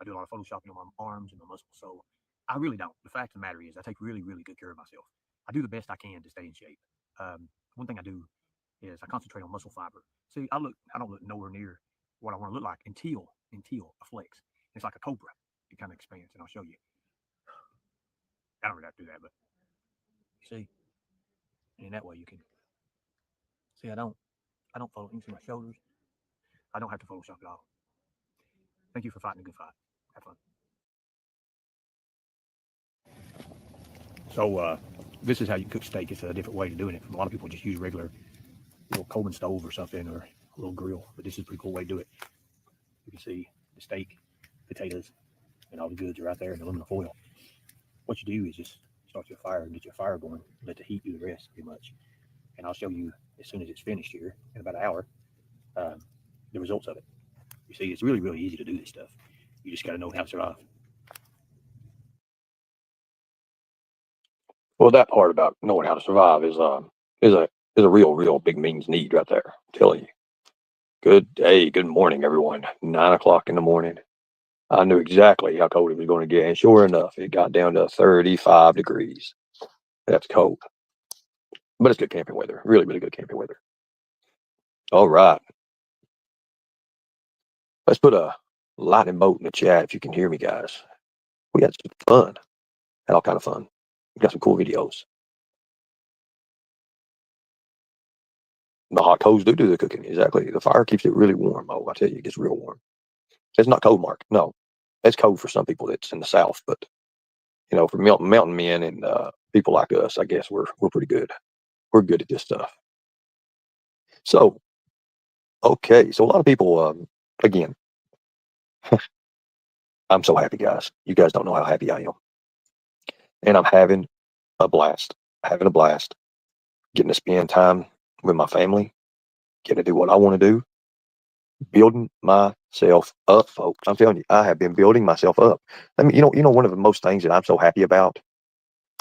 do a lot of photoshopping on my arms and my muscles. So I really don't. The fact of the matter is, I take really, really good care of myself. I do the best I can to stay in shape. One thing I do is I concentrate on muscle fiber. See, I don't look nowhere near what I want to look like until I flex. It's like a cobra. It kind of expands, and I'll show you. I don't really have to do that, but see, and that way you can see. I don't follow. You can see my shoulders. I don't have to Photoshop at all. Thank you for fighting a good fight. Have fun. So this is how you cook steak. It's a different way to doing it. A lot of people just use regular Coleman stove or something, or a little grill. But this is a pretty cool way to do it. You can see the steak, potatoes, and all the goods are right there in aluminum foil. What you do is just start your fire and get your fire going. Let the heat do the rest, pretty much. And I'll show you as soon as it's finished here in about an hour um, the results of it. You see, it's really, really easy to do this stuff. You just got to know how to survive. Well, that part about knowing how to survive is a real big means need right there. I'm telling you. Good day, good morning, everyone. 9 o'clock in the morning. I knew exactly how cold it was going to get, and sure enough, it got down to 35 degrees. That's cold, but it's good camping weather. Really good camping weather. All right, let's put a lightning bolt in the chat if you can hear me, guys. We had some fun. Had all kind of fun. We got some cool videos. The hot coals do the cooking. Exactly. The fire keeps it really warm. Oh, I tell you, it gets real warm. It's not cold, Mark. No, it's cold for some people that's in the South, but for mountain men and people like us, I guess we're pretty good. We're good at this stuff. So, okay. So a lot of people, again, I'm so happy, guys. You guys don't know how happy I am, and I'm having a blast. Having a blast. Getting to spend time with my family. Getting to do what I want to do. Building myself up, folks. I'm telling you, I have been building myself up. One of the most things that I'm so happy about.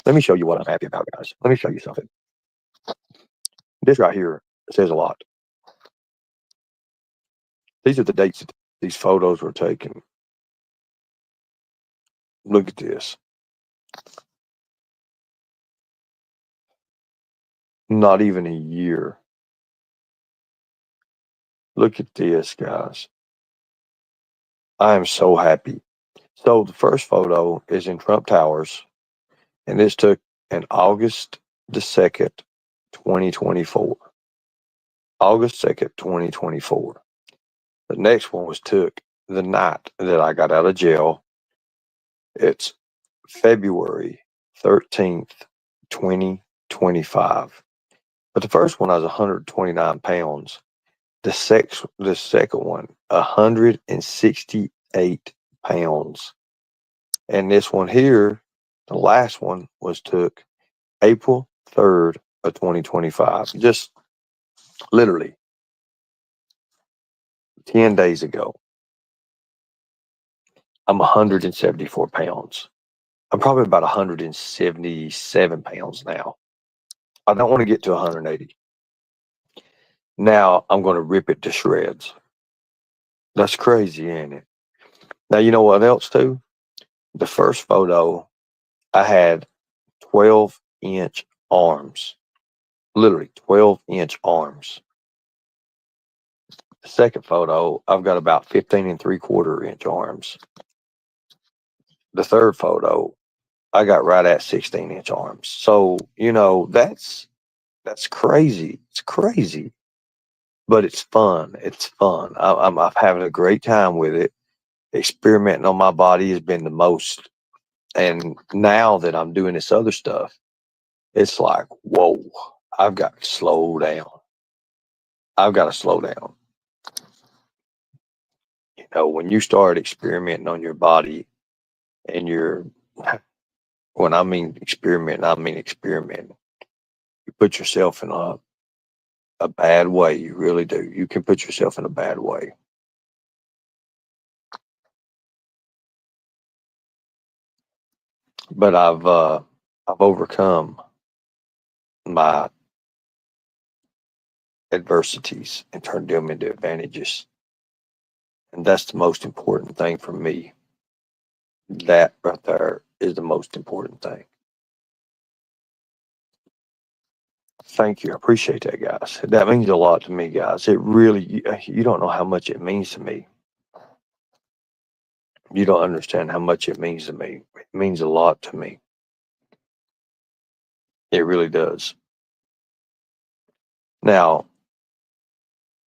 Let me show you what I'm happy about, guys. Let me show you something. This right here says a lot. These are the dates that these photos were taken. Look at this. Not even a year. Look at this, guys. I am so happy. So the first photo is in Trump Towers, and this took in August the 2nd, 2024. August 2nd, 2024. The next one was took the night that I got out of jail. It's February 13th, 2025. But the first one I was 129 pounds. The second one, 168 pounds. And this one here, the last one was took April 3rd of 2025. Just literally 10 days ago. I'm 174 pounds. I'm probably about 177 pounds now. I don't want to get to 180. Now I'm going to rip it to shreds. That's crazy, ain't it? Now, you know what else, too? The first photo, I had 12-inch arms. Literally 12-inch arms. The second photo, I've got about 15 3/4-inch arms. The third photo, I got right at 16-inch arms. So, that's crazy. It's crazy. But it's fun. It's fun. I'm having a great time with it. Experimenting on my body has been the most. And now that I'm doing this other stuff, it's like, whoa, I've got to slow down. I've got to slow down. When you start experimenting on your body and when I mean experiment, I mean experiment. You put yourself in a bad way. You really do. You can put yourself in a bad way. But I've overcome my adversities and turned them into advantages. And that's the most important thing for me. That right there is the most important thing. Thank you. I appreciate that, guys. That means a lot to me, guys. It really, you don't know how much it means to me. You don't understand how much it means to me. It means a lot to me. It really does. Now,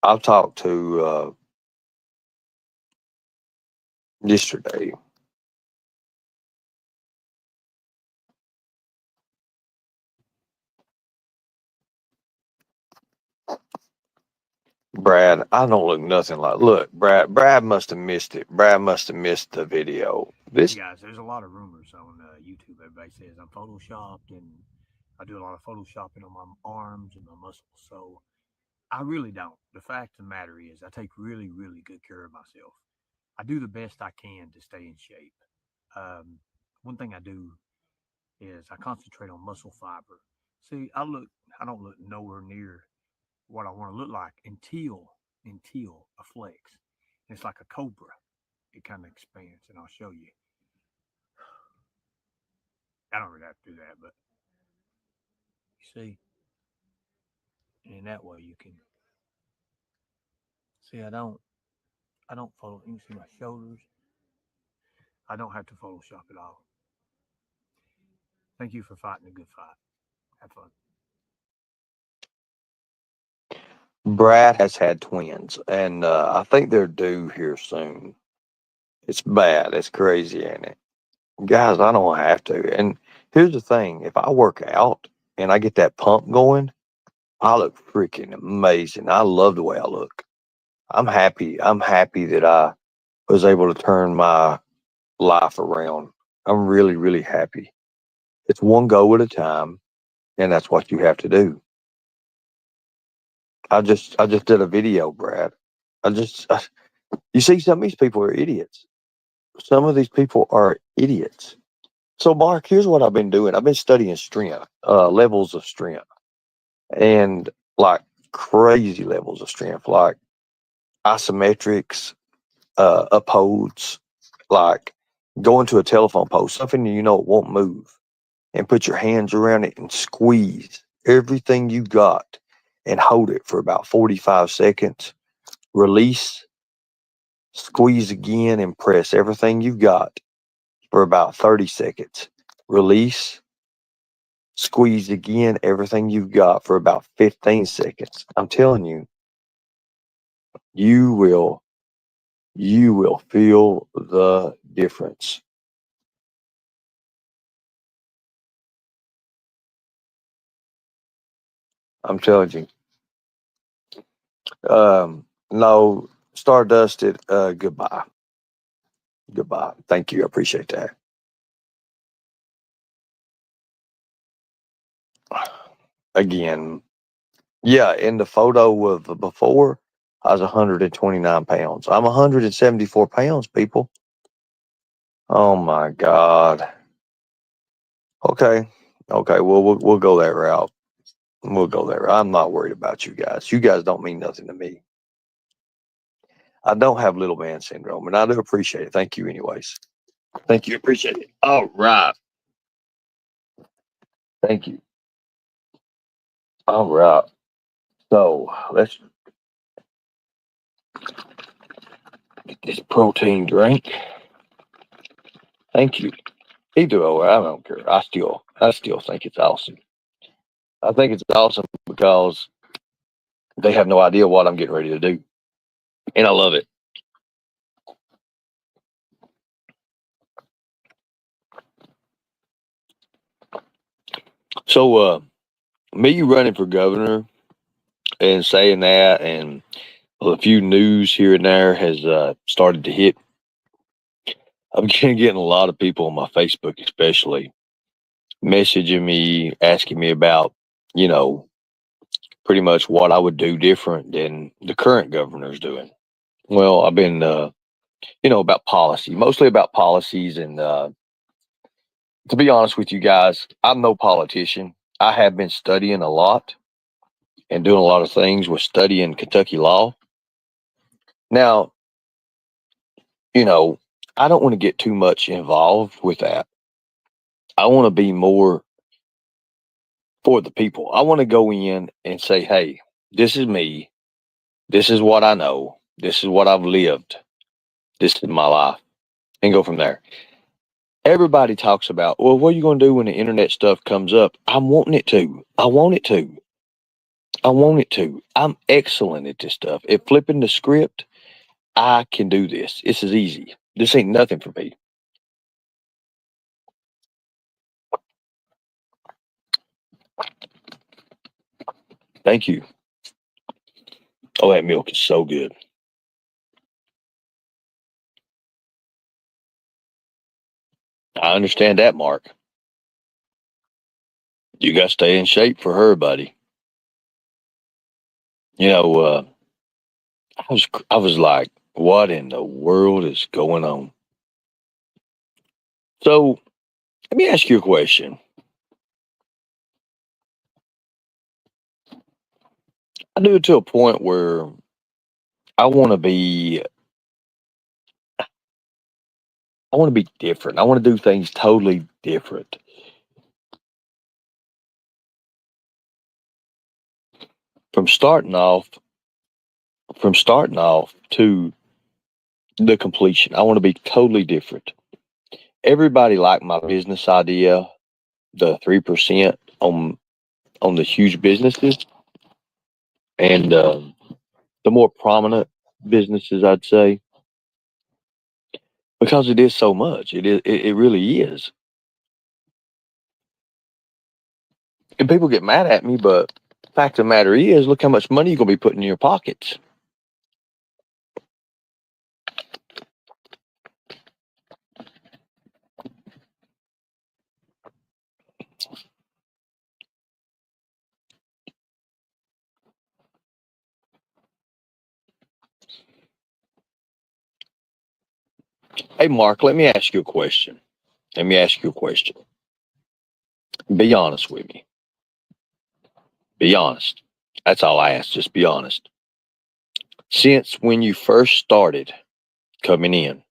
I've talked to yesterday. Brad, I don't look nothing like. Look, Brad must have missed it. Brad must have missed the video. This Hey guys, there's a lot of rumors on YouTube. Everybody says I'm photoshopped, and I do a lot of photoshopping on my arms and my muscles. So I really don't. The fact of the matter is, I take really, really good care of myself. I do the best I can to stay in shape. Um, One thing I do is I concentrate on muscle fiber. See, I don't look nowhere near what I want to look like until I flex. And it's like a cobra. It kind of expands, and I'll show you. I don't really have to do that, but you see, and in that way you can see. I don't follow. You can see my shoulders. I don't have to Photoshop at all. Thank you for fighting a good fight. Have fun. Brad has had twins, and I think they're due here soon. It's bad. It's crazy, ain't it? Guys, I don't have to. And here's the thing: if I work out and I get that pump going, I look freaking amazing. I love the way I look. I'm happy. I'm happy that I was able to turn my life around. I'm really, really happy. It's one go at a time, and that's what you have to do. I just did a video, Brad. You see, some of these people are idiots. Some of these people are idiots. So, Mark, here's what I've been doing. I've been studying strength, levels of strength, and like crazy levels of strength, like isometrics, upholds, like going to a telephone pole, something you know it won't move, and put your hands around it and squeeze everything you got and hold it for about 45 seconds. Release, squeeze again, and press everything you've got for about 30 seconds. Release, squeeze again, everything you've got for about 15 seconds. I'm telling you, you will you will feel the difference. I'm telling you. No, Stardusted, goodbye. Goodbye. Thank you. I appreciate that. Again, yeah, in the photo of the before, I was 129 pounds. I'm 174 pounds, people. Oh my God. Okay. Okay. Well, we'll go that route. We'll go there. I'm not worried about you guys. You guys don't mean nothing to me. I don't have little man syndrome, and I do appreciate it. Thank you, anyways. Thank you. Appreciate it. All right. Thank you. All right. So let's get this protein drink. Thank you. Either way, I don't care. I still think it's awesome. I think it's awesome because they have no idea what I'm getting ready to do, and I love it. So, me running for governor and saying that, and a few news here and there has started to hit. I'm getting a lot of people on my Facebook, especially messaging me, asking me about, you know, pretty much what I would do different than the current governor's doing. Well, I've been, about policy, mostly about policies. And to be honest with you guys, I'm no politician. I have been studying a lot and doing a lot of things with studying Kentucky law. Now, you know, I don't want to get too much involved with that. I want to be more for the people. I want to go in and say, hey, this is me. This is what I know. This is what I've lived. This is my life. And go from there. Everybody talks about, well, what are you going to do when the internet stuff comes up? I'm wanting it to. I want it to. I want it to. I'm excellent at this stuff. If flipping the script, I can do this. This is easy. This ain't nothing for me. Thank you. Oh, that milk is so good. I understand that, Mark. You got to stay in shape for her, buddy. You know, I was like, what in the world is going on? So let me ask you a question. I do it to a point where I want to be different. I want to do things totally different. From starting off to the completion. I want to be totally different. Everybody liked my business idea, the 3% on the huge businesses and the more prominent businesses, I'd say, because it is so much. It really is. And people get mad at me, but fact of the matter is, look how much money you're gonna be putting in your pockets. Hey, Mark, let me ask you a question. Be honest with me. Be honest. That's all I ask. Just be honest. Since when you first started coming in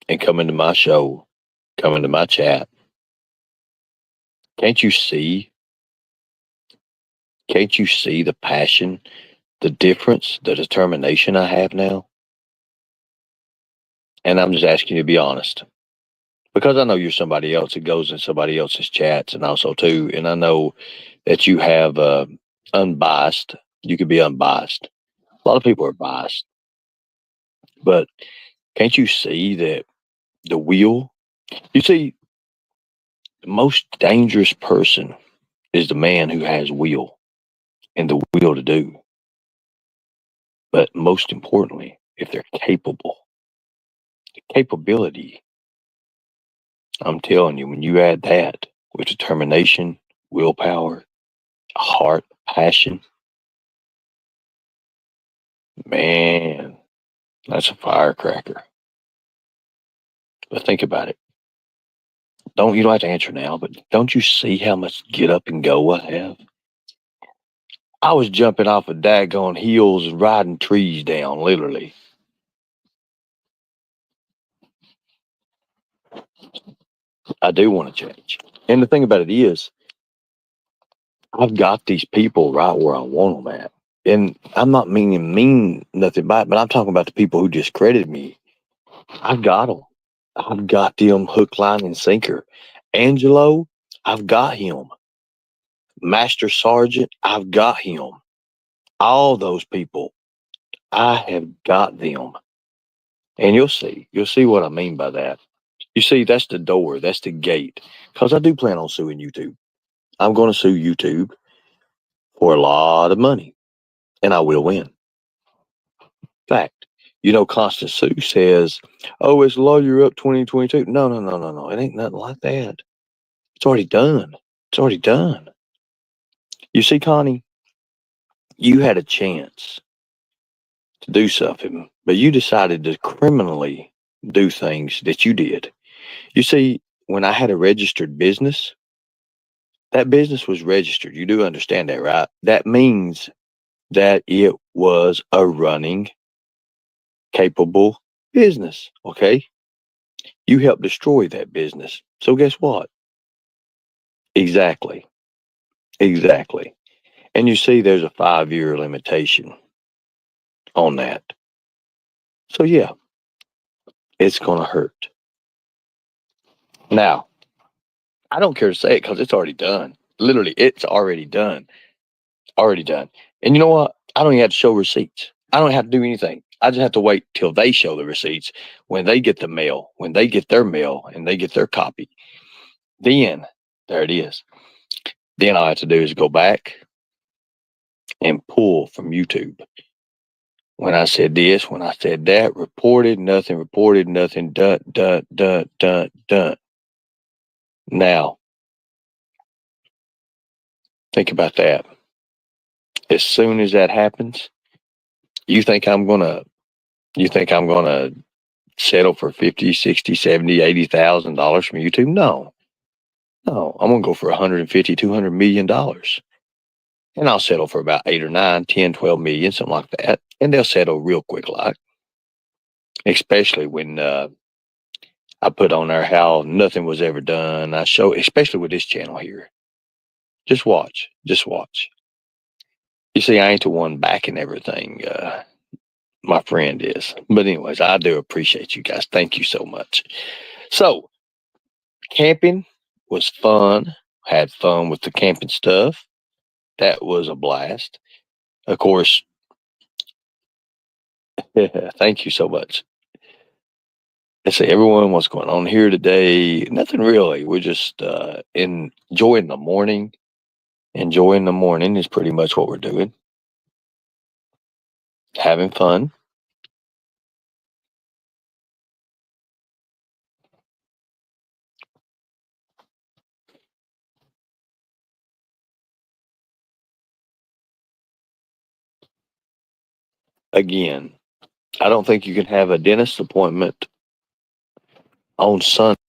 and coming to my show, coming to my chat, can't you see? Can't you see the passion, the difference, the determination I have now? And I'm just asking you to be honest. Because I know you're somebody else that goes in somebody else's chats and also too. And I know that you have unbiased. You could be unbiased. A lot of people are biased. But can't you see that the wheel? You see, the most dangerous person is the man who has will and the will to do. But most importantly, if they're capable, the capability, I'm telling you, when you add that with determination, willpower, heart, passion, man, that's a firecracker. But think about it. You don't have to answer now, but don't you see how much get up and go I have? I was jumping off of daggone hills and riding trees down, literally. I do want to change. And the thing about it is, I've got these people right where I want them at. And I'm not mean nothing by it, but I'm talking about the people who discredit me. I've got them. I've got them hook, line, and sinker. Angelo, I've got him. Master Sergeant, I've got him. All those people, I have got them. And you'll see what I mean by that. You see, that's the door, that's the gate. Because I do plan on suing YouTube. I'm going to sue YouTube for a lot of money, and I will win. Fact. You know, Constant Sue says, oh, it's Lawyer Up 2022. No. It ain't nothing like that. It's already done. It's already done. You see, Connie, you had a chance to do something, but you decided to criminally do things that you did. You see, when I had a registered business, that business was registered. You do understand that, right? That means that it was a running, capable business. Okay. You helped destroy that business. So guess what? Exactly. Exactly. And you see there's a 5-year limitation on that. So yeah, it's going to hurt. Now, I don't care to say it because it's already done. Literally, it's already done. Already done. And you know what? I don't even have to show receipts. I don't have to do anything. I just have to wait till they show the receipts when they get the mail, when they get their mail and they get their copy. Then, there it is. Then all I have to do is go back and pull from YouTube. When I said this, when I said that, reported, nothing, done, done, done, done, done. Now, think about that. As soon as that happens, you think I'm gonna settle for 50, 60, 70, $80,000 from YouTube? No. No, I'm gonna go for 150, $200 million. And I'll settle for about 8 or 9, 10, 12 million, something like that. And they'll settle real quick like. Especially when I put on there how nothing was ever done. I show, especially with this channel here. Just watch. Just watch. You see, I ain't the one backing everything. My friend is. But anyways, I do appreciate you guys. Thank you so much. So, camping was fun. Had fun with the camping stuff. That was a blast. Of course, thank you so much. Let's see, everyone, what's going on here today? Nothing really. We're just enjoying the morning. Enjoying the morning is pretty much what we're doing. Having fun. Again, I don't think you can have a dentist appointment on Sunday.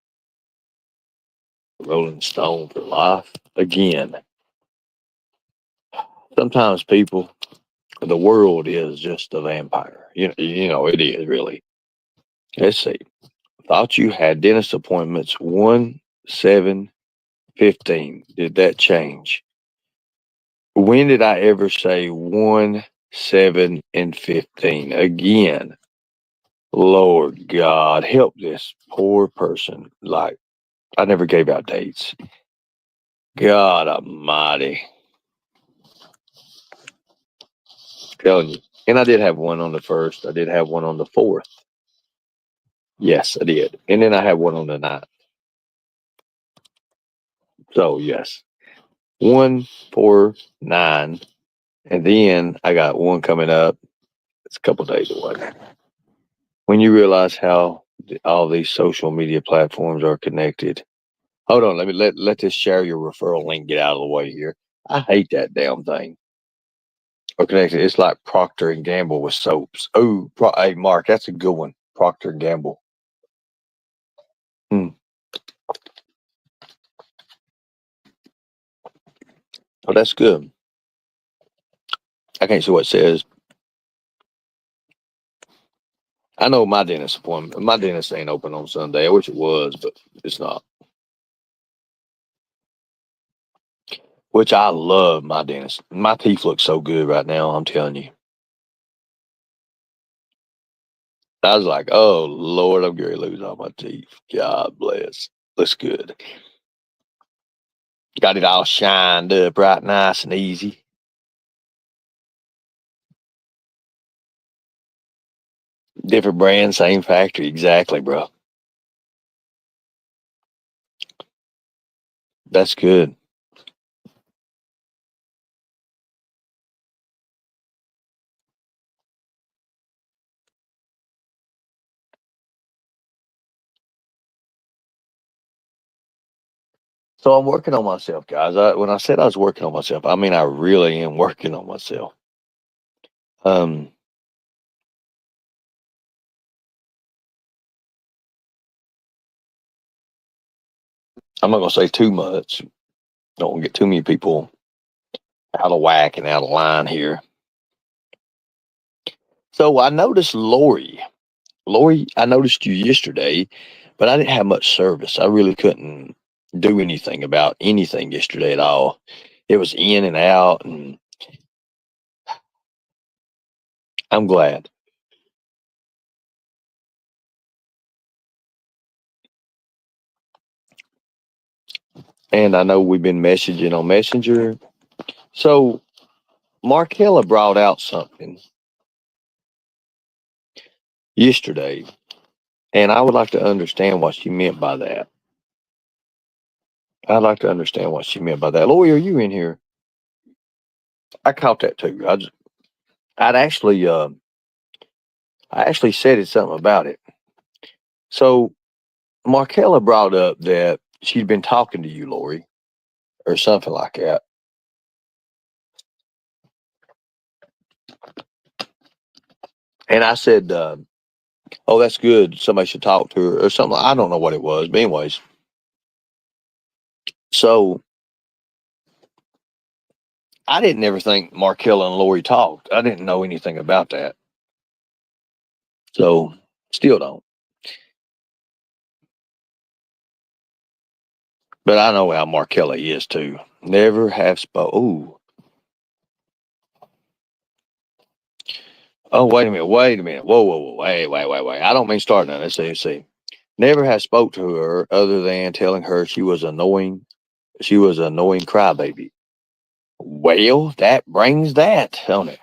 Rolling Stone for life. Again, sometimes people, the world is just a vampire. You know it is really. Let's see. Thought you had dentist appointments 1/7/15. Did that change? When did I ever say 1/7/15? Again, Lord God, help this poor person. Like, I never gave out dates. God Almighty. Telling you. And I did have one on the 1st. I did have one on the 4th. Yes, I did. And then I had one on the 9th. So, yes. 1, 4, 9. And then I got one coming up. It's a couple days away. When you realize how all these social media platforms are connected. Hold on, let this share your referral link get out of the way here. I hate that damn thing. Or connected. It's like Procter and Gamble with soaps. Oh, hey Mark, that's a good one. Procter and Gamble. Oh, that's good. I can't see what it says. I know my dentist appointment. My dentist ain't open on Sunday. I wish it was, but it's not. Which I love my dentist. My teeth look so good right now, I'm telling you. I was like, oh Lord, I'm going to lose all my teeth. God bless. Looks good. Got it all shined up right nice and easy. Different brand, same factory. Exactly, bro. That's good. So I'm working on myself, guys. When I said I was working on myself, I mean I really am working on myself. I'm not gonna say too much. Don't get too many people out of whack and out of line here. So I noticed Lori. Lori, I noticed you yesterday but I didn't have much service. I really couldn't do anything about anything yesterday at all. It was in and out, and I'm glad. And I know we've been messaging on Messenger. So Markella brought out something yesterday, and I would like to understand what she meant by that. I'd like to understand what she meant by that. Lori, are you in here? I caught that too. I'd actually, I actually said it something about it. So Markella brought up that she'd been talking to you, Lori, or something like that. And I said, "Oh, that's good. Somebody should talk to her or something." I don't know what it was, but anyways. So I didn't ever think Markella and Lori talked. I didn't know anything about that. So still don't. But I know how Markella is too. Never have spoke. Ooh. Oh, wait a minute. Wait a minute. Whoa, whoa, whoa. Wait. I don't mean starting on. Let's see. Never have spoke to her other than telling her she was annoying. She was an annoying crybaby. Well, that brings that, don't it?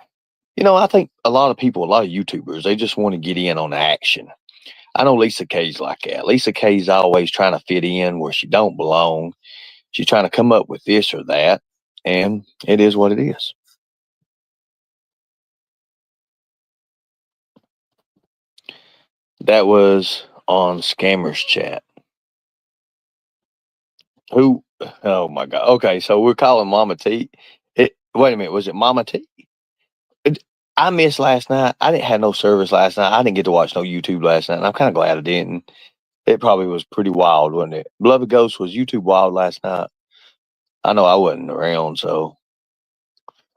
I think a lot of people, a lot of YouTubers, they just want to get in on the action. I know Lisa K's like that. Lisa K's always trying to fit in where she don't belong. She's trying to come up with this or that, and it is what it is. That was on Scammers Chat. Who? Oh my God. Okay, so we're calling Mama T. Wait a minute. Was it Mama T? I missed last night. I didn't have no service last night. I didn't get to watch no YouTube last night, and I'm kind of glad I didn't. It probably was pretty wild, wasn't it? Beloved Ghost, was YouTube wild last night? I know I wasn't around, so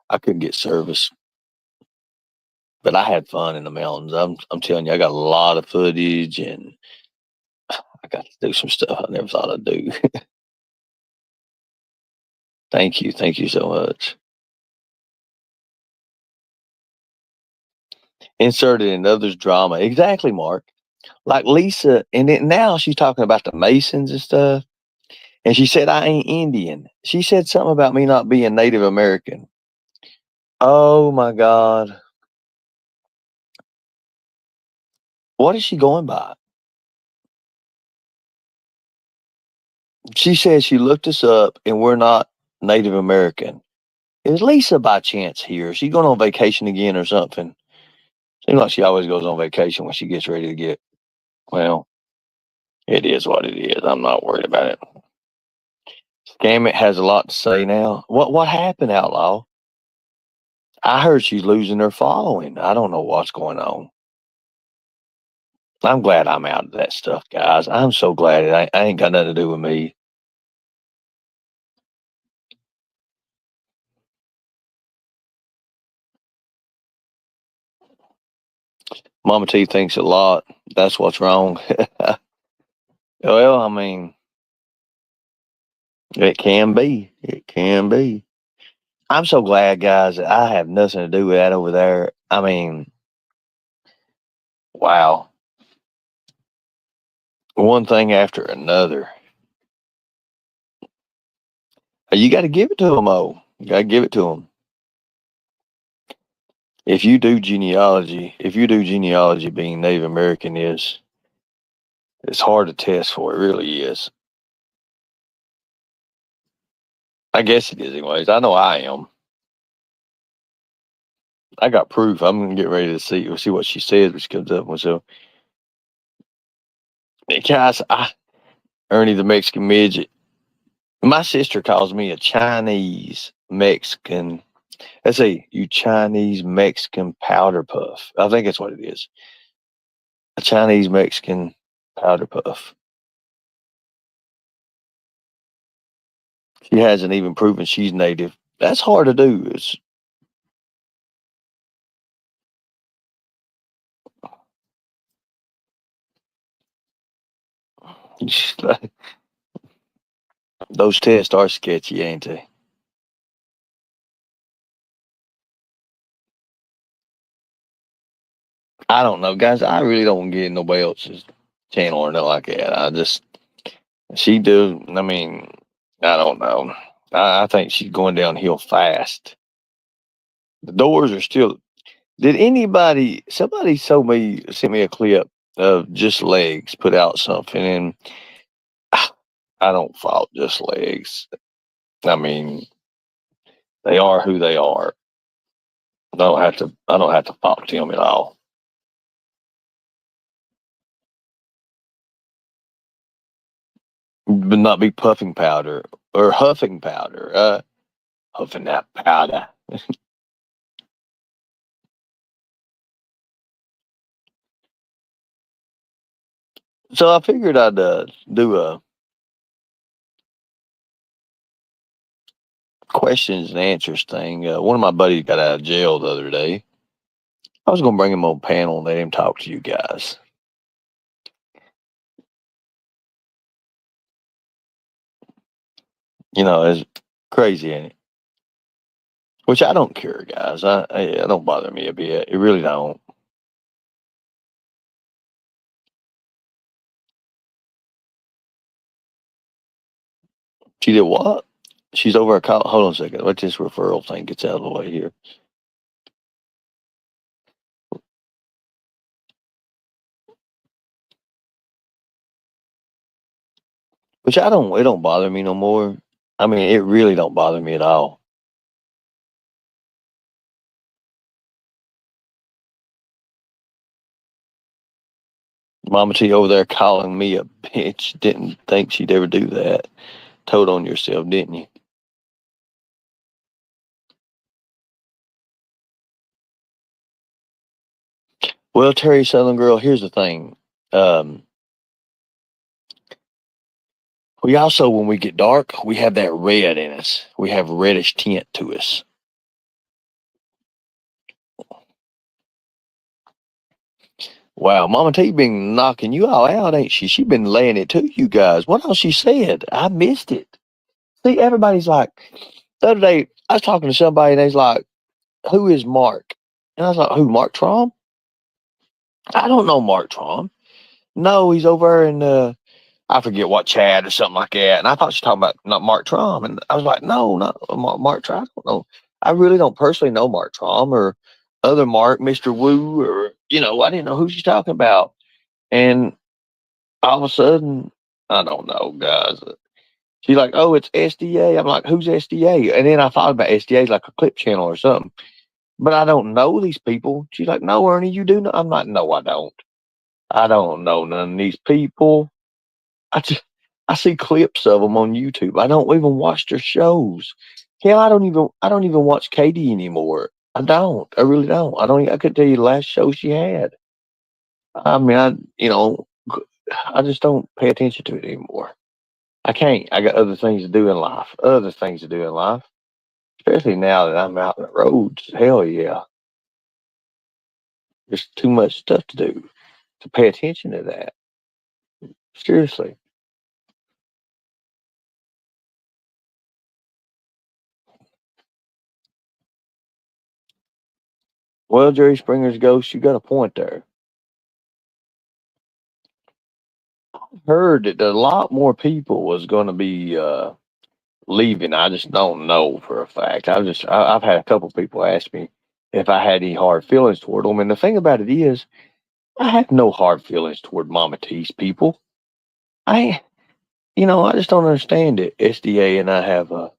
I couldn't get service. But I had fun in the mountains. I'm telling you, I got a lot of footage, and I got to do some stuff I never thought I'd do. Thank you so much. Inserted in others' drama, exactly, Mark. Like Lisa, and then now she's talking about the Masons and stuff. And she said I ain't Indian. She said something about me not being Native American. Oh my God. What is she going by? She says she looked us up and we're not Native American. Is Lisa by chance here? Is she going on vacation again or something? Seems like she always goes on vacation when she gets ready to get, well, it is what it is. I'm not worried about it. Scammit has a lot to say now. What happened, Outlaw? I heard she's losing her following. I don't know what's going on. I'm glad I'm out of that stuff, guys. I'm so glad I ain't got nothing to do with me. Mama T thinks a lot. That's what's wrong. Well, I mean, it can be. It can be. I'm so glad, guys, that I have nothing to do with that over there. I mean, wow. One thing after another. You got to give it to them, oh. You got to give it to them. If you do genealogy, being Native American it's hard to test for. It really is. I guess it is, anyways. I know I am. I got proof. I'm gonna get ready to see what she says when she comes up with. So, guys, Ernie the Mexican midget. My sister calls me a Chinese Mexican. Let's see, you Chinese Mexican powder puff. I think that's what it is. A Chinese Mexican powder puff. She hasn't even proven she's native. That's hard to do. It's Those tests are sketchy, ain't they? I don't know, guys. I really don't get nobody else's channel or nothing like that. She do. I mean, I don't know. I think she's going downhill fast. The doors are still. Did somebody sent me a clip of Just Legs put out something, and I don't fault Just Legs. I mean, they are who they are. I don't have to fault them at all. But not be puffing powder or huffing powder. Huffing that powder. So I figured I'd do a questions and answers thing. One of my buddies got out of jail the other day. I was going to bring him on panel and let him talk to you guys. You know, it's crazy, ain't it? Which I don't care, guys. I don't bother me a bit. It really don't. She did what? She's over at college. Hold on a second. Let this referral thing gets out of the way here. Which I don't. It don't bother me no more. I mean, it really don't bother me at all. Mama T over there calling me a bitch. Didn't think she'd ever do that. Told on yourself, didn't you? Well, Terry Southern Girl, here's the thing. Um, we also, when we get dark, we have that red in us. We have reddish tint to us. Wow, Mama T been knocking you all out, ain't she? She been laying it to you guys. What else she said? I missed it. See, everybody's like, the other day, I was talking to somebody and they's like, who is Mark? And I was like, who, Mark Trom? I don't know Mark Trom. No, he's over in I forget what Chad or something like that. And I thought she was talking about not Mark Trom. And I was like, no, not Mark Trom. I don't know. I really don't personally know Mark Trom or other Mark, Mr. Wu, or, I didn't know who she's talking about. And all of a sudden, I don't know, guys. She's like, oh, it's SDA. I'm like, who's SDA? And then I thought about SDA like a clip channel or something. But I don't know these people. She's like, no, Ernie, you do know. I'm like, no, I don't. I don't know none of these people. I just I see clips of them on YouTube. I don't even watch their shows. Hell, I don't even watch Katie anymore. I don't. I really don't. I couldn't tell you the last show she had. I mean, I just don't pay attention to it anymore. I can't. I got other things to do in life. Other things to do in life. Especially now that I'm out on the roads. Hell yeah. There's too much stuff to do to pay attention to that. Seriously. Well, Jerry Springer's Ghost, you got a point there. Heard that a lot more people was going to be leaving. I just don't know for a fact. I've had a couple people ask me if I had any hard feelings toward them, and the thing about it is, I have no hard feelings toward Mama T's people. I, I just don't understand it. SDA and I have a.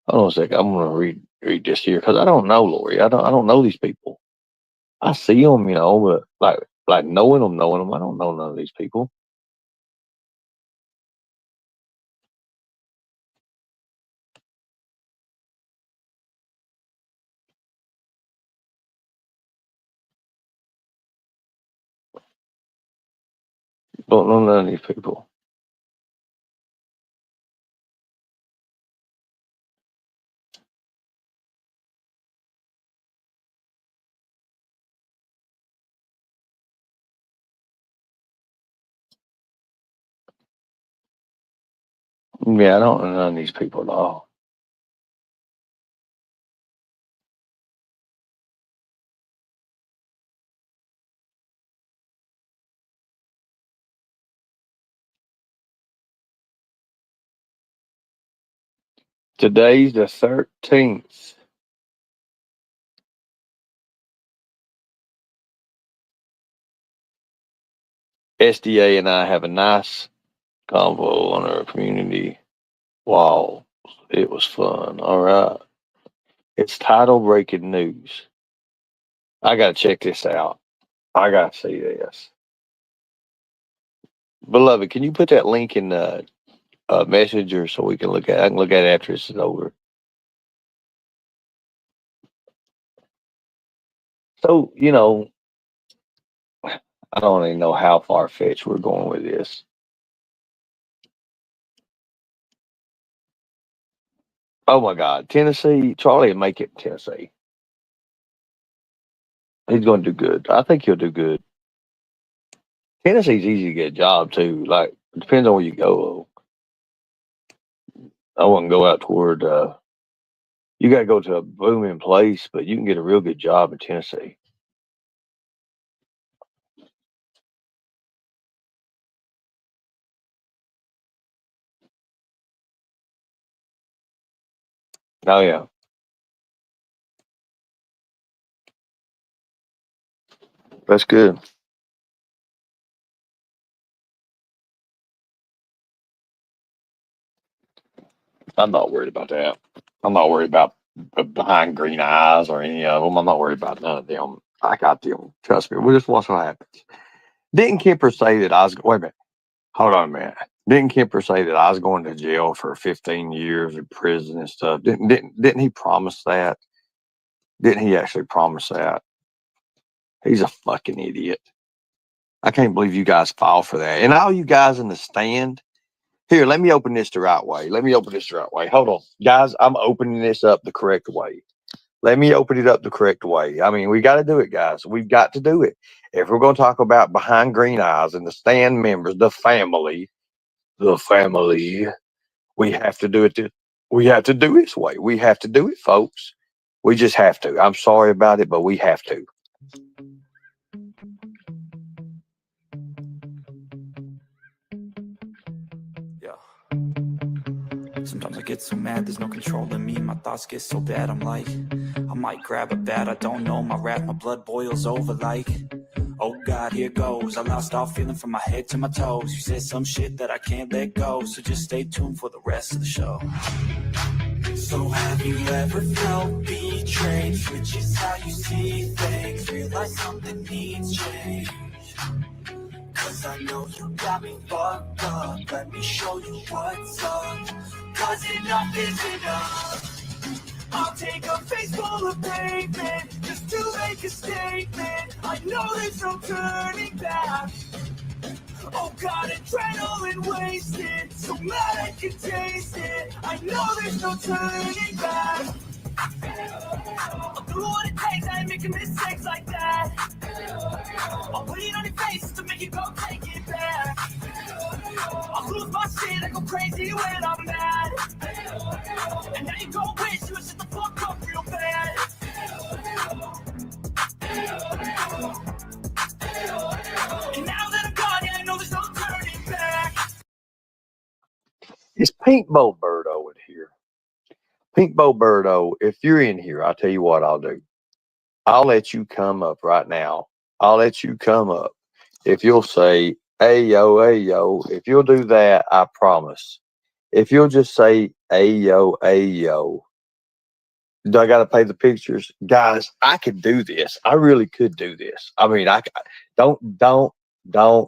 Hold on a second. I'm going to read this here because I don't know, Lori. I don't know these people. I see them, but like knowing them, I don't know none of these people. Don't know none of these people. Yeah, I don't know none of these people at all. Today's the 13th. SDA and I have a nice convo on our community wall. It was fun. All right. It's title breaking news. I got to check this out. I got to see this. Beloved, can you put that link in the messenger so we can look at it? I can look at it after this is over. So, I don't even know how far fetched we're going with this. Oh my God, Tennessee, Charlie will make it in Tennessee. He's going to do good. I think he'll do good. Tennessee's easy to get a job too. Like, it depends on where you go. I wouldn't go out toward, you got to go to a booming place, but you can get a real good job in Tennessee. Oh, yeah. That's good. I'm not worried about that. I'm not worried about behind green eyes or any of them. I'm not worried about none of them. I got them. Trust me. We'll just watch what happens. Didn't Kemper say that I was, wait a minute. Hold on a minute. Didn't Kemper say that I was going to jail for 15 years in prison and stuff? Didn't he promise that? Didn't he actually promise that? He's a fucking idiot. I can't believe you guys fall for that. And all you guys in the stand, here, let me open this the right way. Hold on. Guys, I'm opening this up the correct way. Let me open it up the correct way. I mean, we got to do it, guys. We've got to do it. If we're going to talk about behind green eyes and the stand members, the family, we have to do it. We have to do it this way. We have to do it, folks. We just have to. I'm sorry about it, but we have to. Sometimes I get so mad, there's no controlling me. My thoughts get so bad, I'm like, I might grab a bat, I don't know. My wrath, my blood boils over like, oh God, here goes. I lost all feeling from my head to my toes. You said some shit that I can't let go, so just stay tuned for the rest of the show. So have you ever felt betrayed? Switches how you see things, realize something needs change. Cause I know you got me fucked up. Let me show you what's up. Cause enough is enough. I'll take a face full of pavement just to make a statement. I know there's no turning back. Oh God, adrenaline wasted, so mad I can taste it. I know there's no turning back. I'll do what it takes, I ain't making mistakes like that. I'll put it on your face to make you go take it back. I'll lose my shit, I go crazy when I'm mad. And now you go wish you would shut the fuck up real bad. And now that I'm gone, yeah, I know there's no turning back. It's Pink Bo Birdo in here. Pink Bo Birdo, if you're in here, I'll tell you what I'll do. I'll let you come up right now. I'll let you come up. If you'll say, hey, yo, if you'll do that, I promise. If you'll just say, hey, yo, do I got to pay the pictures? Guys, I could do this. I really could do this. I mean, don't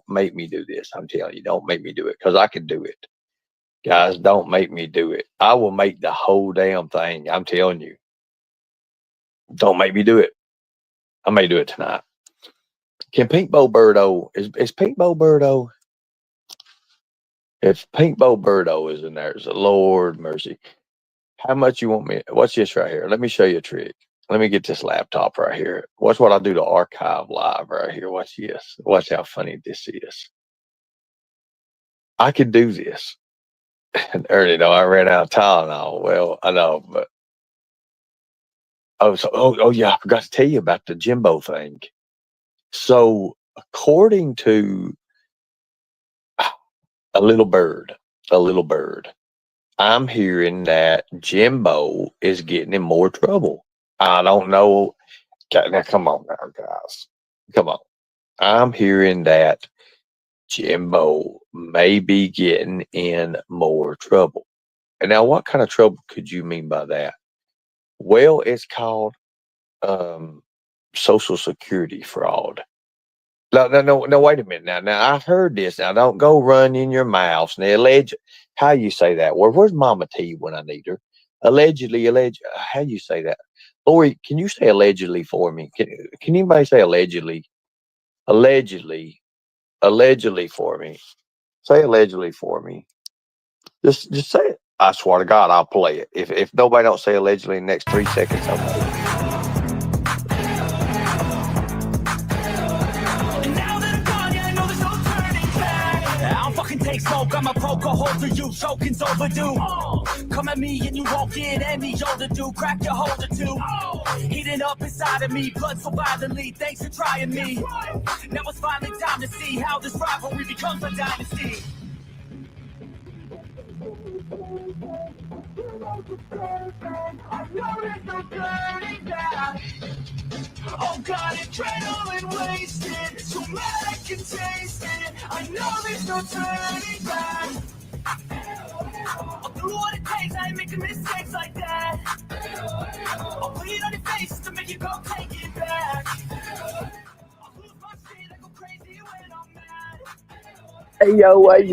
make me do this. I'm telling you, don't make me do it because I can do it. Guys, don't make me do it. I will make the whole damn thing. I'm telling you. Don't make me do it. I may do it tonight. Can Pink Bo Birdo, is Pink Bo Birdo? If Pink Bo Birdo is in there, it's a Lord mercy. How much you want me? What's this right here? Let me show you a trick. Let me get this laptop right here. Watch what I do to archive live right here. Watch this. Watch how funny this is. I could do this. And Ernie, no, I ran out of Tylenol. Well, I know, but yeah, I forgot to tell you about the Jimbo thing. So, according to a little bird, I'm hearing that Jimbo is getting in more trouble. I don't know. Now, come on now, guys. Come on. I'm hearing that Jimbo may be getting in more trouble. And now, what kind of trouble could you mean by that? Well, it's called Social Security fraud. No, wait a minute. Now, I've heard this. Now, don't go running your mouth. Now, how you say that word? Where's Mama T when I need her? Allegedly, how you say that? Lori, can you say allegedly for me? Can anybody say allegedly? Allegedly for me. Say allegedly for me. Just say it. I swear to God, I'll play it. If nobody don't say allegedly in the next 3 seconds, I'll play it. Take smoke, I'm a poker holder, you choking's overdue. Come at me and you won't get any older, dude. Crack your holder too. Heating up inside of me, blood so violently. Thanks for trying me. Now it's finally time to see how this rivalry becomes a dynasty. Oh God, adrenaline wasted. So mad I can taste it. I know there's no turning back. I'll do what it takes, I ain't making mistakes like that. I'll put it on your face to make you go take it back. I'll lose my shit, I go crazy when I'm mad. Hey yo. Hey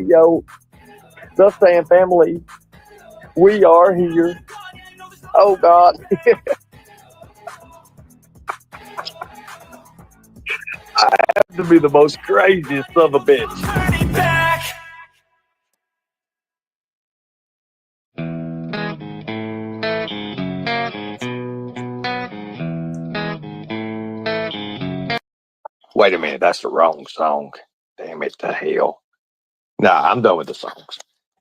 yo. The Sand family. We are here. Oh God. I have to be the most craziest son of a bitch. Wait a minute, that's the wrong song. Damn it to hell. Nah, I'm done with the songs.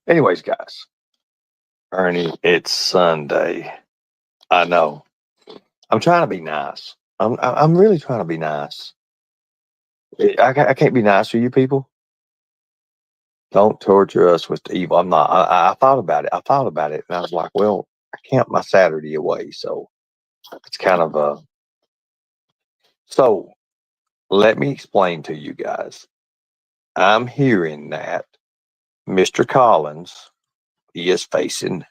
Anyways, guys. Ernie, it's Sunday. I know. I'm trying to be nice. I'm really trying to be nice. I can't be nice to you people. Don't torture us with the evil. I'm not. I thought about it. And I was like, well, I can't my Saturday away. So it's kind of a. So let me explain to you guys. I'm hearing that Mr. Collins, he is facing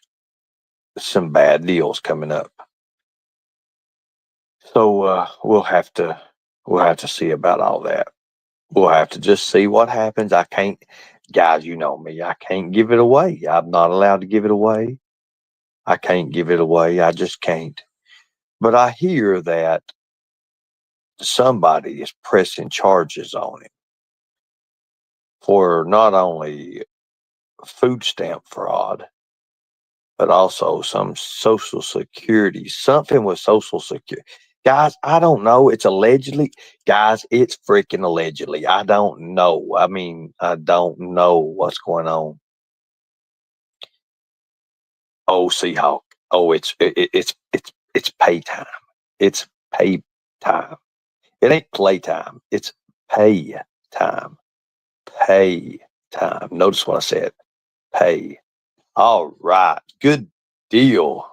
some bad deals coming up. So we'll have to see about all that. We'll have to just see what happens. I can't, guys, you know me. I can't give it away. I'm not allowed to give it away. I can't give it away. I just can't. But I hear that somebody is pressing charges on him for not only food stamp fraud, but also some Social Security, something with Social Security. Guys, I don't know. It's allegedly. Guys, it's freaking allegedly. I don't know. I mean, I don't know what's going on. Oh, Seahawk. Oh, it's pay time. It's pay time. It ain't playtime. It's pay time. Pay time. Notice what I said. Pay. All right. Good deal.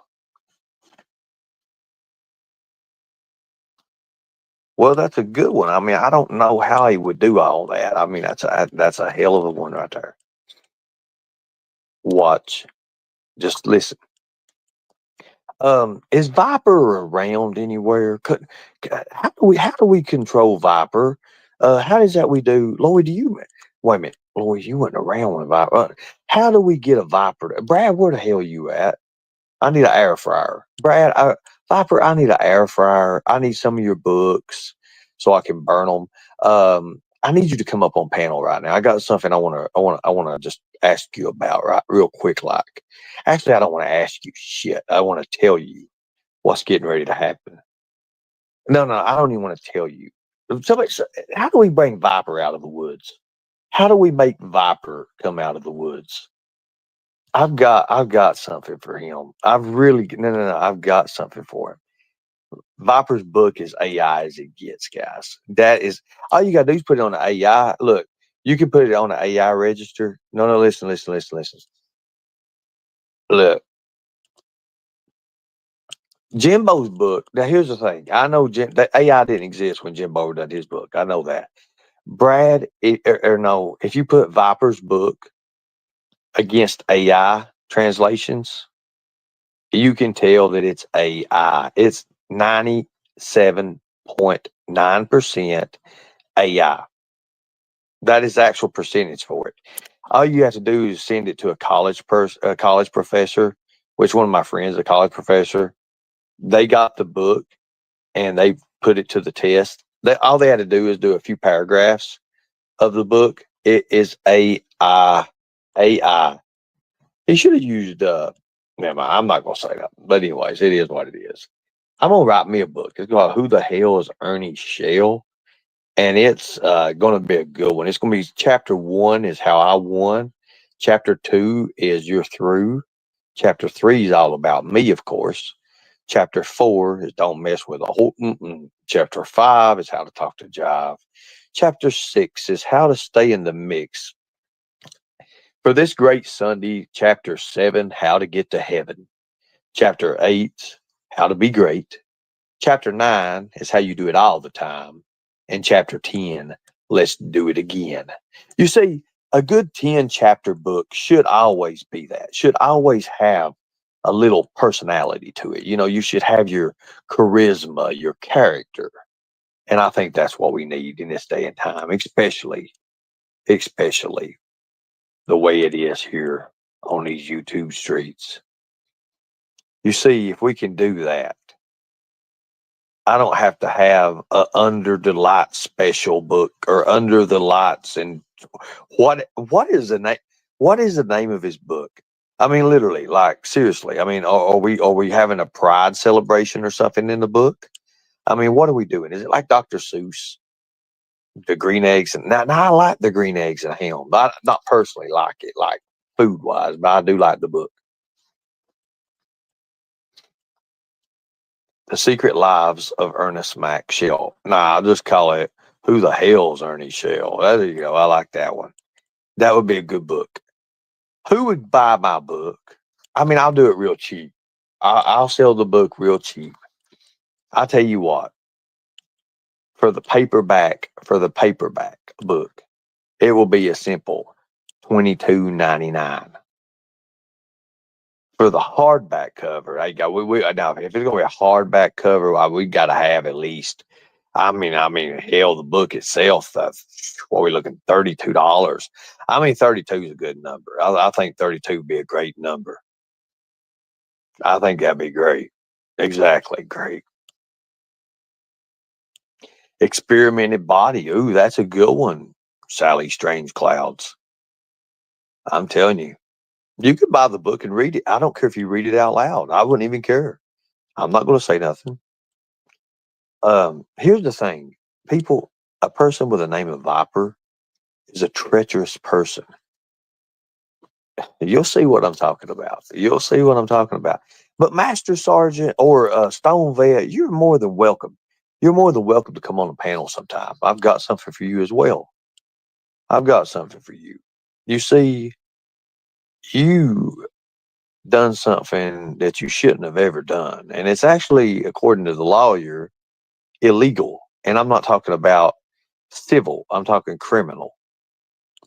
Well, that's a good one. I mean, I don't know how he would do all that. I mean, that's a hell of a one right there. Watch. Just listen. Is Viper around anywhere? How do we control Viper? How does that we do? Lloyd, wait a minute. Lloyd, you went around with Viper. How do we get a Viper? Brad, where the hell you at? I need an air fryer. Brad, Viper, I need an air fryer. I need some of your books so I can burn them. I need you to come up on panel right now. I got something I want to just ask you about right real quick. Like, actually, I don't want to ask you shit. I want to tell you what's getting ready to happen. No, I don't even want to tell you. How do we bring Viper out of the woods? How do we make Viper come out of the woods? I've got something for him. I've got something for him. Viper's book is AI as it gets, guys. That is all you gotta do is put it on the AI. Look, you can put it on the AI register. No, listen. Look, Jimbo's book. Now, here's the thing. I know that AI didn't exist when Jimbo did his book. I know that. Brad, no, if you put Viper's book against AI translations, you can tell that it's AI. It's 97.9% AI. That is the actual percentage for it. All you have to do is send it to a college professor, which one of my friends, a college professor, they got the book and they put it to the test. All they had to do is do a few paragraphs of the book. It is AI. AI. He should have used never mind, I'm not gonna say that. But anyways, it is what it is. I'm gonna write me a book. It's called Who the Hell is Ernie Shell? And it's gonna be a good one. It's gonna be chapter 1 is how I won. Chapter 2 is you're through. Chapter 3 is all about me, of course. Chapter 4 is don't mess with a whole. Chapter 5 is how to talk to Jive. Chapter 6 is how to stay in the mix. For this great Sunday, chapter 7, how to get to heaven. Chapter 8, how to be great. Chapter 9 is how you do it all the time. And chapter 10, let's do it again. You see, a good 10 chapter book should always be that, should always have a little personality to it. You know, you should have your charisma, your character. And I think that's what we need in this day and time, especially the way it is here on these YouTube streets. You see, if we can do that, I don't have to have a Under the Lights special book or Under the Lights. And what is the name? What is the name of his book? I mean, literally, like seriously. I mean, are we having a pride celebration or something in the book? I mean, what are we doing? Is it like Dr. Seuss, the green eggs? And now I like the green eggs and ham, but not personally like it, like food wise, but I do like the book. The Secret Lives of Ernest Mac Shell. Nah, I'll just call it Who the Hell's Ernie Shell? There you go. I like that one. That would be a good book. Who would buy my book? I mean, I'll do it real cheap. I'll sell the book real cheap. I'll tell you what. For the paperback book, it will be a simple $22.99. For the hardback cover, I got we now if it's gonna be a hardback cover, we got to have at least. I mean, hell, the book itself. What are we looking? $32. I mean, 32 is a good number. I think 32 would be a great number. I think that'd be great. Exactly, great. Experimented Body. Ooh, that's a good one. Sally Strange Clouds. I'm telling you. You could buy the book and read it. I don't care if you read it out loud. I wouldn't even care. I'm not going to say nothing. Here's the thing. People, a person with the name of Viper is a treacherous person. You'll see what I'm talking about. You'll see what I'm talking about. But Master Sergeant or Stone Vet, you're more than welcome. You're more than welcome to come on the panel sometime. I've got something for you as well. I've got something for you. You see, you done something that you shouldn't have ever done. And it's actually, according to the lawyer, illegal. And I'm not talking about civil. I'm talking criminal.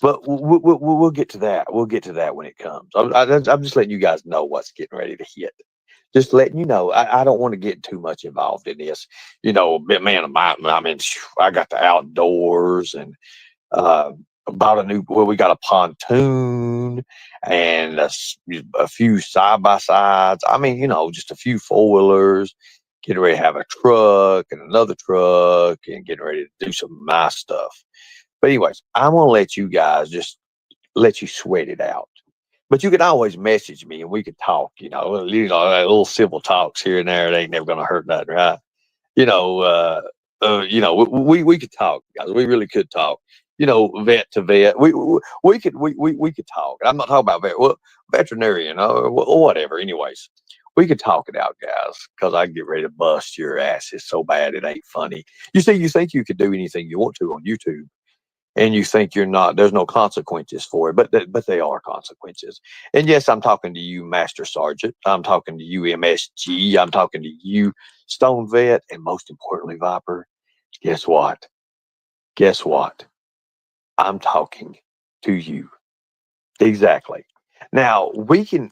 But we'll get to that. We'll get to that when it comes. I'm just letting you guys know what's getting ready to hit. Just letting you know. I don't want to get too much involved in this. You know, man, I mean, I got the outdoors and about we got a pontoon and a few side-by-sides. I mean, you know, just a few four-wheelers, getting ready to have a truck and another truck and getting ready to do some nice stuff. But anyways, I'm going to let you guys just let you sweat it out. But you can always message me and we can talk, you know, little civil talks here and there. They ain't never going to hurt nothing, right? We could talk, guys. We really could talk. vet to vet. We could talk. I'm not talking about veterinarian or whatever. Anyways, we could talk it out, guys, because I get ready to bust your asses so bad it ain't funny. You see, you think you could do anything you want to on YouTube, and you think you're not. There's no consequences for it, but they are consequences. And yes, I'm talking to you, Master Sergeant. I'm talking to you, MSG. I'm talking to you, Stone Vet, and most importantly, Viper. Guess what? Guess what? I'm talking to you. Exactly. Now we can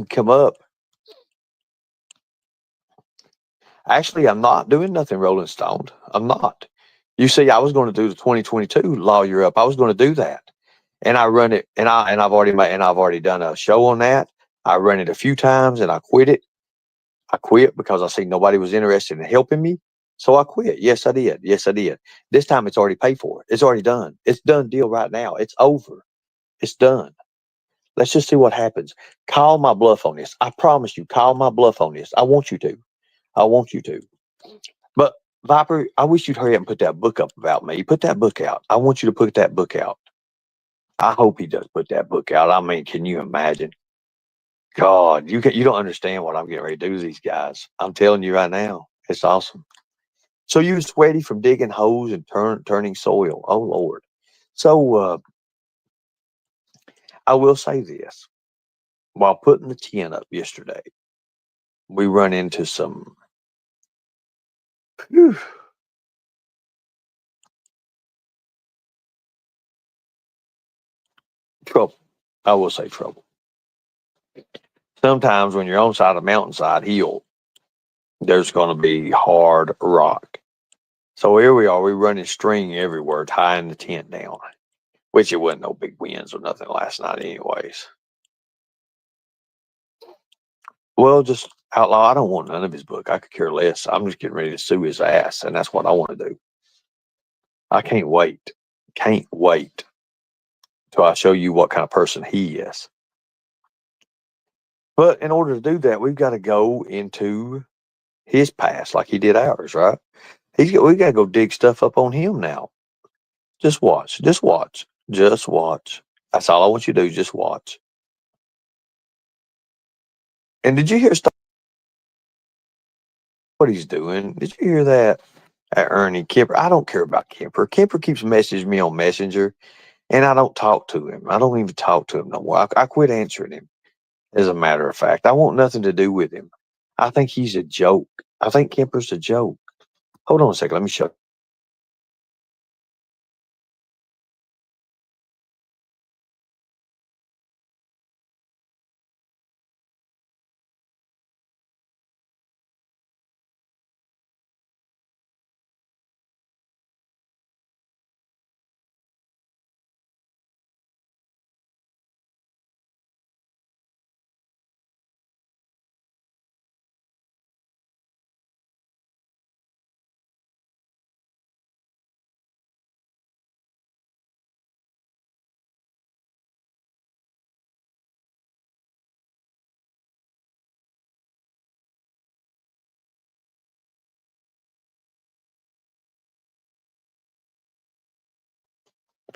come up. Actually, I'm not doing nothing, Rolling Stone. I'm not. You see, I was going to do the 2022 Lawyer Up. I was going to do that, and I run it, and I've already done a show on that. I run it a few times, and I quit it. I quit because I see nobody was interested in helping me, so I quit. Yes, I did. Yes, I did. This time, it's already paid for. It's already done. It's done deal right now. It's over. It's done. Let's just see what happens. Call my bluff on this. I promise you, call my bluff on this. I want you to. I want you to. But Viper, I wish you'd hurry up and put that book up about me. Put that book out. I want you to put that book out. I hope he does put that book out. I mean, can you imagine? God, you don't understand what I'm getting ready to do to these guys. I'm telling you right now, it's awesome. So you sweaty from digging holes and turning soil. Oh Lord. So I will say this. While putting the 10 up yesterday, we run into some trouble. I will say trouble. Sometimes when you're on side of mountainside hill, there's going to be hard rock. So here we are. We're running string everywhere, tying the tent down, which it wasn't no big winds or nothing last night anyways. Well, just Outlaw, I don't want none of his book. I could care less. I'm just getting ready to sue his ass, and that's what I want to do. I can't wait. Can't wait till I show you what kind of person he is. But in order to do that, we've got to go into his past like he did ours, right? We got to go dig stuff up on him now. Just watch. Just watch. Just watch. That's all I want you to do. Just watch. And did you hear what he's doing? Did you hear that? Ernie Kemper. I don't care about Kemper. Kemper keeps messaging me on Messenger, and I don't talk to him. I don't even talk to him no more. I quit answering him, as a matter of fact. I want nothing to do with him. I think he's a joke. I think Kemper's a joke. Hold on a second. Let me show you.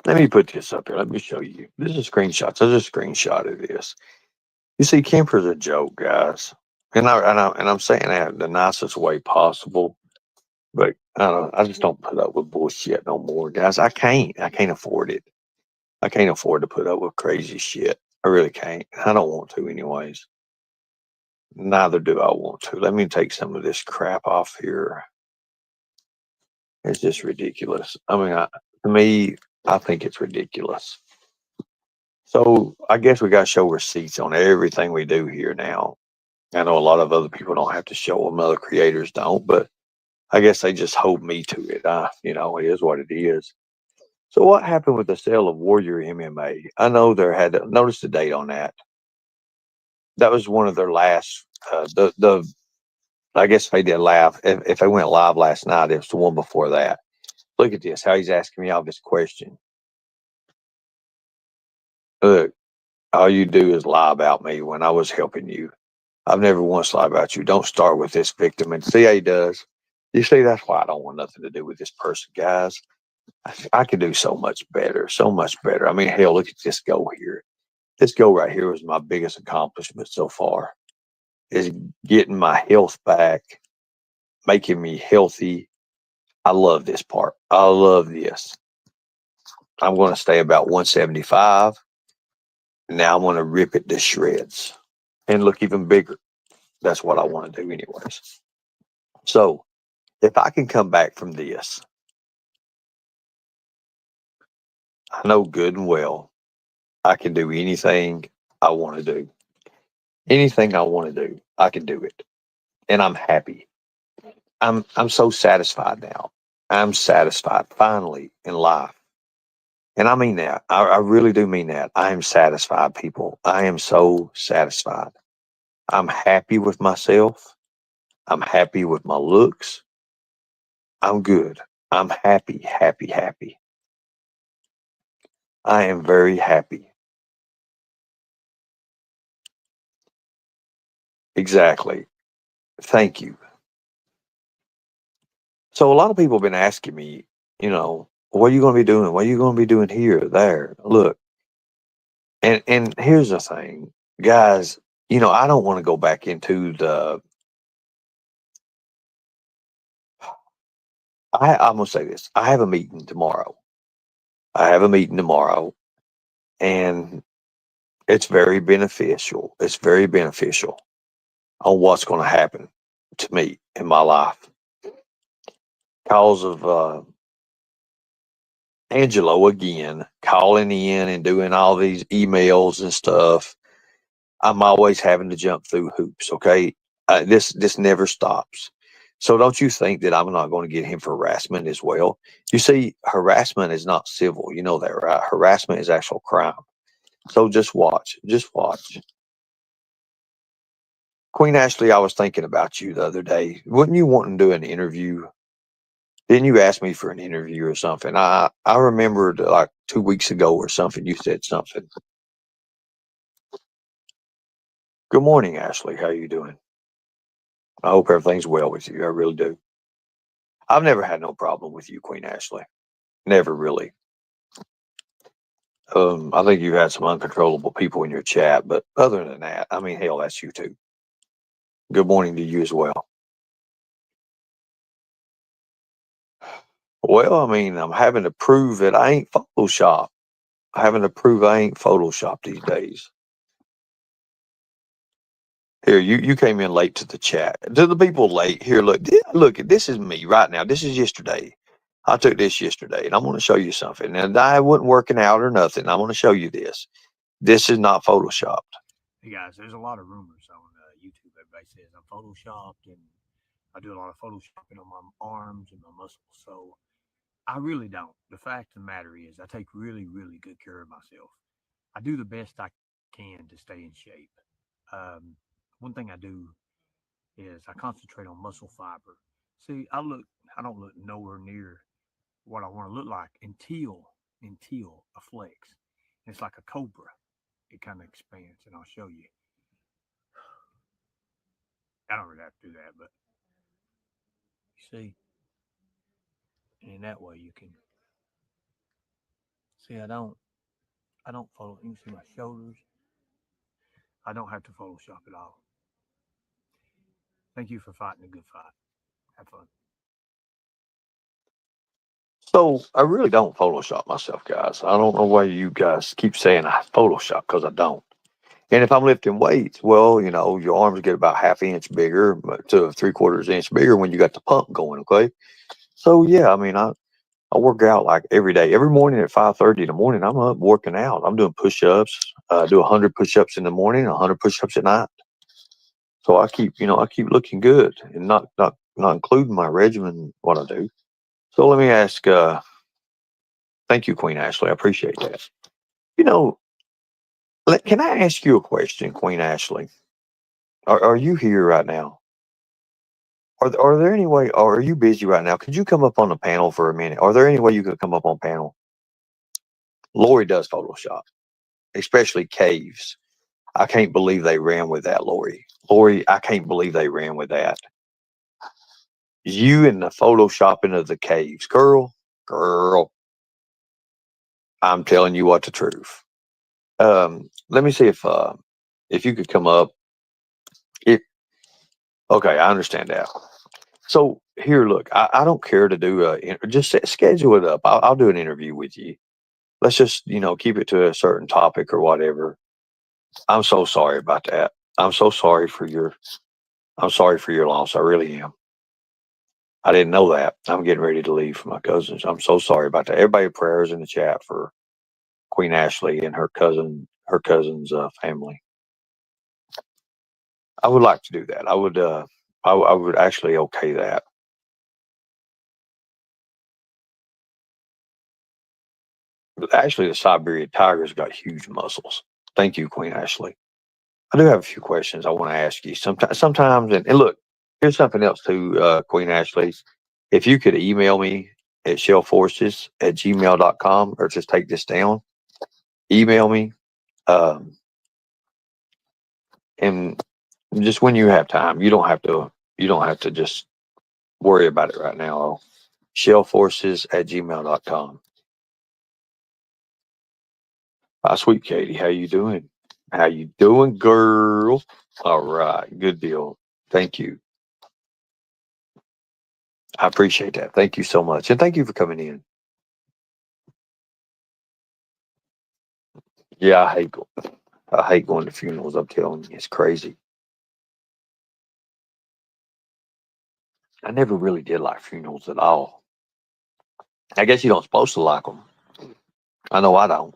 Let me put this up here. Let me show you. This is screenshots. I just screenshotted this. You see, Kemper's a joke, guys, and I'm saying that in the nicest way possible. But I just don't put up with bullshit no more, guys. I can't afford it. I can't afford to put up with crazy shit. I really can't. I don't want to, anyways. Neither do I want to. Let me take some of this crap off here. It's just ridiculous. I mean, to me, I think it's ridiculous. So I guess we got to show receipts on everything we do here now. I know a lot of other people don't have to show them, other creators don't, but I guess they just hold me to it. It is what it is. So what happened with the sale of Warrior MMA? I know notice the date on that. That was one of their last, I guess they did live. If they went live last night, it was the one before that. Look at this, how he's asking me all this question. Look, all you do is lie about me when I was helping you. I've never once lied about you. Don't start with this victim. And see how he does. You see, that's why I don't want nothing to do with this person, guys. I could do so much better, so much better. I mean, hell, look at this goal here. This goal right here was my biggest accomplishment so far, is getting my health back, making me healthy. I love this part. I love this. I'm going to stay about 175. Now I'm going to rip it to shreds and look even bigger. That's what I want to do anyways. So if I can come back from this, I know good and well I can do anything I want to do. Anything I want to do, I can do it. And I'm happy. I'm so satisfied now. I'm satisfied finally in life. And I mean that. I really do mean that. I am satisfied, people. I am so satisfied. I'm happy with myself. I'm happy with my looks. I'm good. I'm happy, happy, happy. I am very happy. Exactly. Thank you. So a lot of people have been asking me, what are you going to be doing? What are you going to be doing here, there? Look, and here's the thing, guys. I don't want to go back into the. I'm gonna say this. I have a meeting tomorrow. And it's very beneficial. It's very beneficial on what's going to happen to me in my life. Cause of Angelo again calling in and doing all these emails and stuff. I'm always having to jump through hoops. Okay, this never stops. So don't you think that I'm not going to get him for harassment as well? You see, harassment is not civil. You know that, right? Harassment is actual crime. So just watch. Just watch. Queen Ashley, I was thinking about you the other day. Wouldn't you want to do an interview? Didn't you ask me for an interview or something? I remembered like 2 weeks ago or something. You said something. Good morning, Ashley. How are you doing? I hope everything's well with you. I really do. I've never had no problem with you, Queen Ashley. Never really. I think you had some uncontrollable people in your chat, but other than that, I mean, hell, that's you too. Good morning to you as well. Well, I mean, I'm having to prove that I ain't Photoshop. Having to prove I ain't Photoshop these days. Here, you came in late to the chat. To the people late, here, look, this is me right now. This is yesterday. I took this yesterday, and I'm going to show you something. And I wasn't working out or nothing. I'm going to show you this. This is not Photoshopped. Hey guys, there's a lot of rumors on YouTube. Everybody says I'm photoshopped, and I do a lot of photoshopping on my arms and my muscles. So I really don't. The fact of the matter is, I take really, really good care of myself. I do the best I can to stay in shape. Um, One thing I do is I concentrate on muscle fiber. See, I don't look nowhere near what I want to look like until I flex. And it's like a cobra. It kind of expands, and I'll show you. I don't really have to do that, but you see, and in that way you can see. I don't follow. You can see my shoulders. I don't have to Photoshop at all. Thank you for fighting a good fight. Have fun. So I really don't Photoshop myself, guys. I don't know why you guys keep saying I Photoshop, because I don't. And if I'm lifting weights, well, your arms get about half inch bigger to 3/4 inch bigger when you got the pump going. Okay. So yeah, I mean, I work out like every day, every morning at 5:30 in the morning. I'm up working out. I'm doing push-ups. Do 100 push-ups in the morning, 100 push-ups at night. So I keep looking good, and not including my regimen, what I do. So let me ask. Thank you, Queen Ashley. I appreciate that. You know, can I ask you a question, Queen Ashley? Are you here right now? Are there any way? Or are you busy right now? Could you come up on the panel for a minute? Are there any way you could come up on panel? Lori does Photoshop, especially caves. I can't believe they ran with that, Lori. Lori, I can't believe they ran with that. You and the photoshopping of the caves, girl. girl, I'm telling you what the truth. Let me see if you could come up. It Okay, I understand that. So here, look, I don't care to do just schedule it up. I'll do an interview with you. Let's just keep it to a certain topic or whatever. I'm so sorry about that. I'm so sorry for your I'm sorry for your loss. I really am. I didn't know that. I'm getting ready to leave for my cousins. I'm so sorry about that. Everybody prayers in the chat for Queen Ashley and her cousin's family. I would like to do that. I would actually okay that. But actually, the Siberian tiger's got huge muscles. Thank you, Queen Ashley. I do have a few questions I want to ask you. Sometimes, and look, here's something else too, Queen Ashley. If you could email me at shellforces@gmail.com, or just take this down, email me, um, and just when you have time. You don't have to just worry about it right now. Shellforces@gmail.com. Hi, sweet Katie. How you doing? How you doing, girl? All right. Good deal. Thank you. I appreciate that. Thank you so much. And thank you for coming in. Yeah, I hate going to funerals. I'm telling you, it's crazy. I never really did like funerals at all. I guess you don't supposed to like them. I know I don't.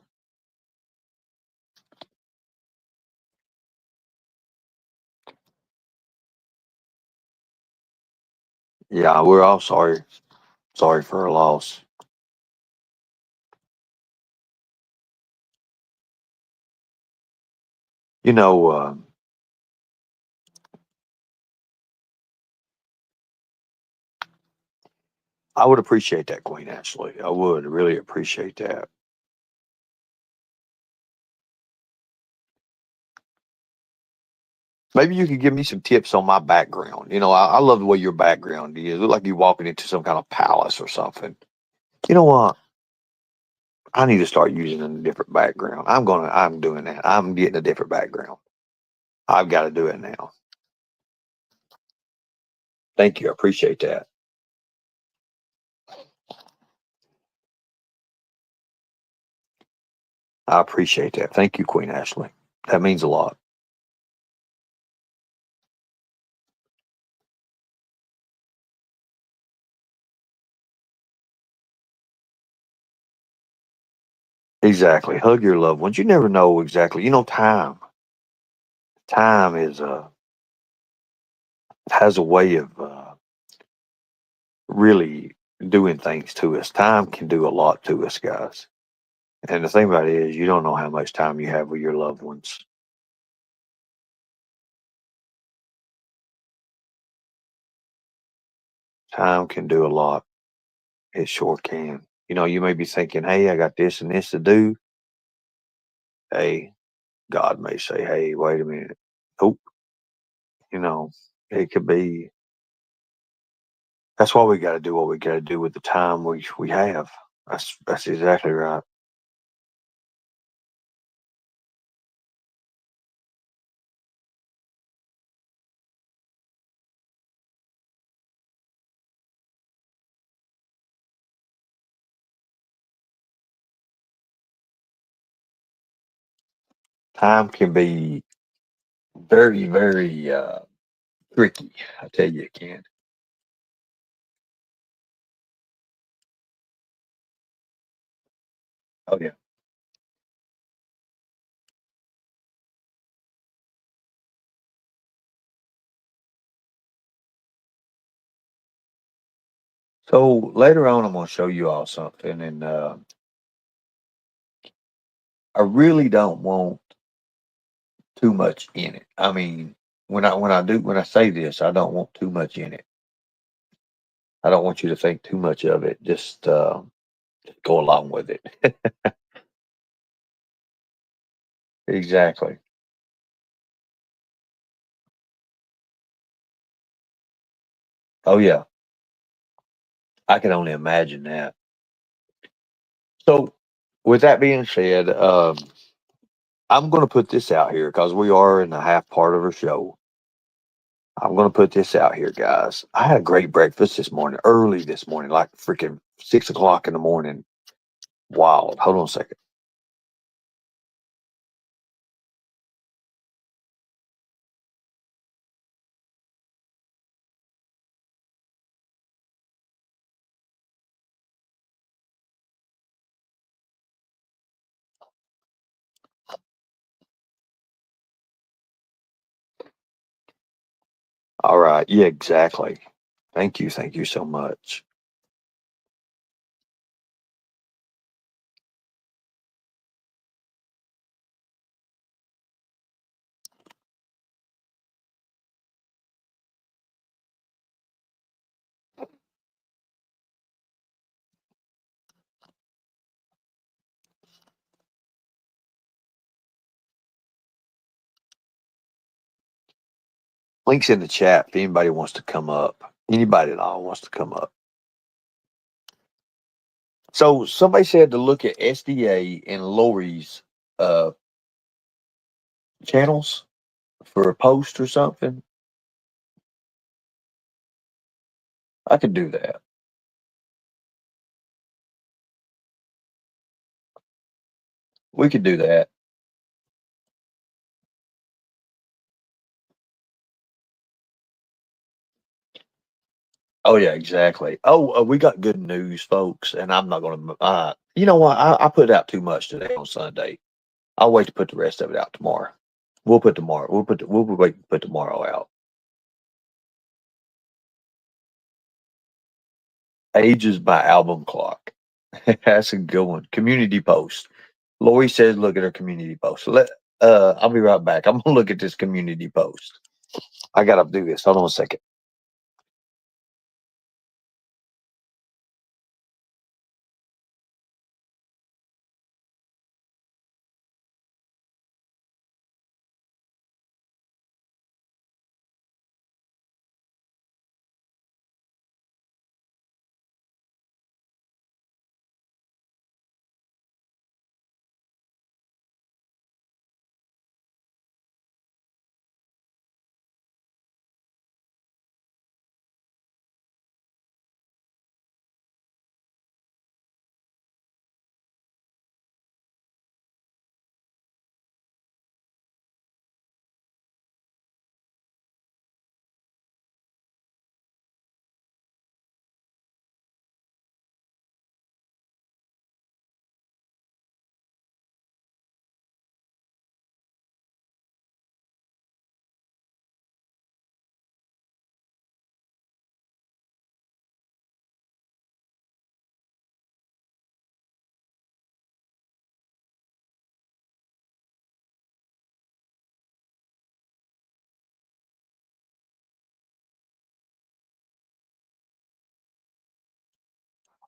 Yeah, we're all sorry for her loss. You know, I would appreciate that, Queen Ashley. I would really appreciate that. Maybe you could give me some tips on my background. I love the way your background is. It look like you're walking into some kind of palace or something. You know what? I need to start using a different background. I'm doing that. I'm getting a different background. I've got to do it now. Thank you. I appreciate that. I appreciate that. Thank you, Queen Ashley. That means a lot. Exactly. Hug your loved ones. You never know exactly. Time has a way of really doing things to us. Time can do a lot to us, guys. And the thing about it is, you don't know how much time you have with your loved ones. Time can do a lot. It sure can. You may be thinking, hey, I got this and this to do. Hey, God may say, hey, wait a minute. Nope. You know, it could be. That's why we got to do what we got to do with the time we have. That's exactly right. Time can be very, very tricky. I tell you, it can. Oh yeah. So later on, I'm going to show you all something, and I really don't want too much in it. I mean, when I say this, I don't want too much in it. I don't want you to think too much of it. Just go along with it. Exactly. Oh yeah. I can only imagine that. So, with that being said, I'm going to put this out here because we are in the half part of our show. I'm going to put this out here, guys. I had a great breakfast this morning, early this morning, like freaking 6 o'clock in the morning. Wild. Hold on a second. All right. Yeah, exactly. Thank you. Thank you so much. Links in the chat if anybody wants to come up. Anybody at all wants to come up. So somebody said to look at SDA and Lori's channels for a post or something. I could do that. We could do that. Oh yeah, exactly. Oh, we got good news, folks, and I'm not going to. You know what? I put out too much today on Sunday. I'll wait to put the rest of it out tomorrow. We'll put tomorrow. We'll wait to put tomorrow out. Ages by album clock. That's a good one. Community post. Lori says, "Look at her community post." I'll be right back. I'm gonna look at this community post. I gotta do this. Hold on a second.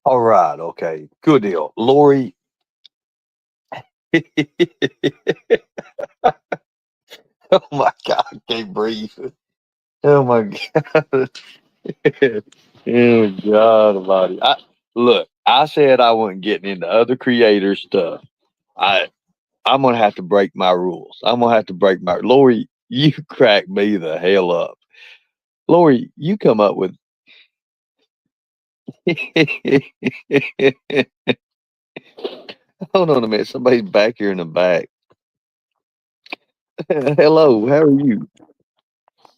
All right. Okay. Good deal. Lori. Oh my God. I can't breathe. Oh my God. Oh God Almighty. Look, I said I wasn't getting into other creators stuff. I'm gonna have to break my rules. I'm gonna have to break my Lori, you crack me the hell up. Lori, you come up with hold on a minute. Somebody's back here in the back. Hello, how are you?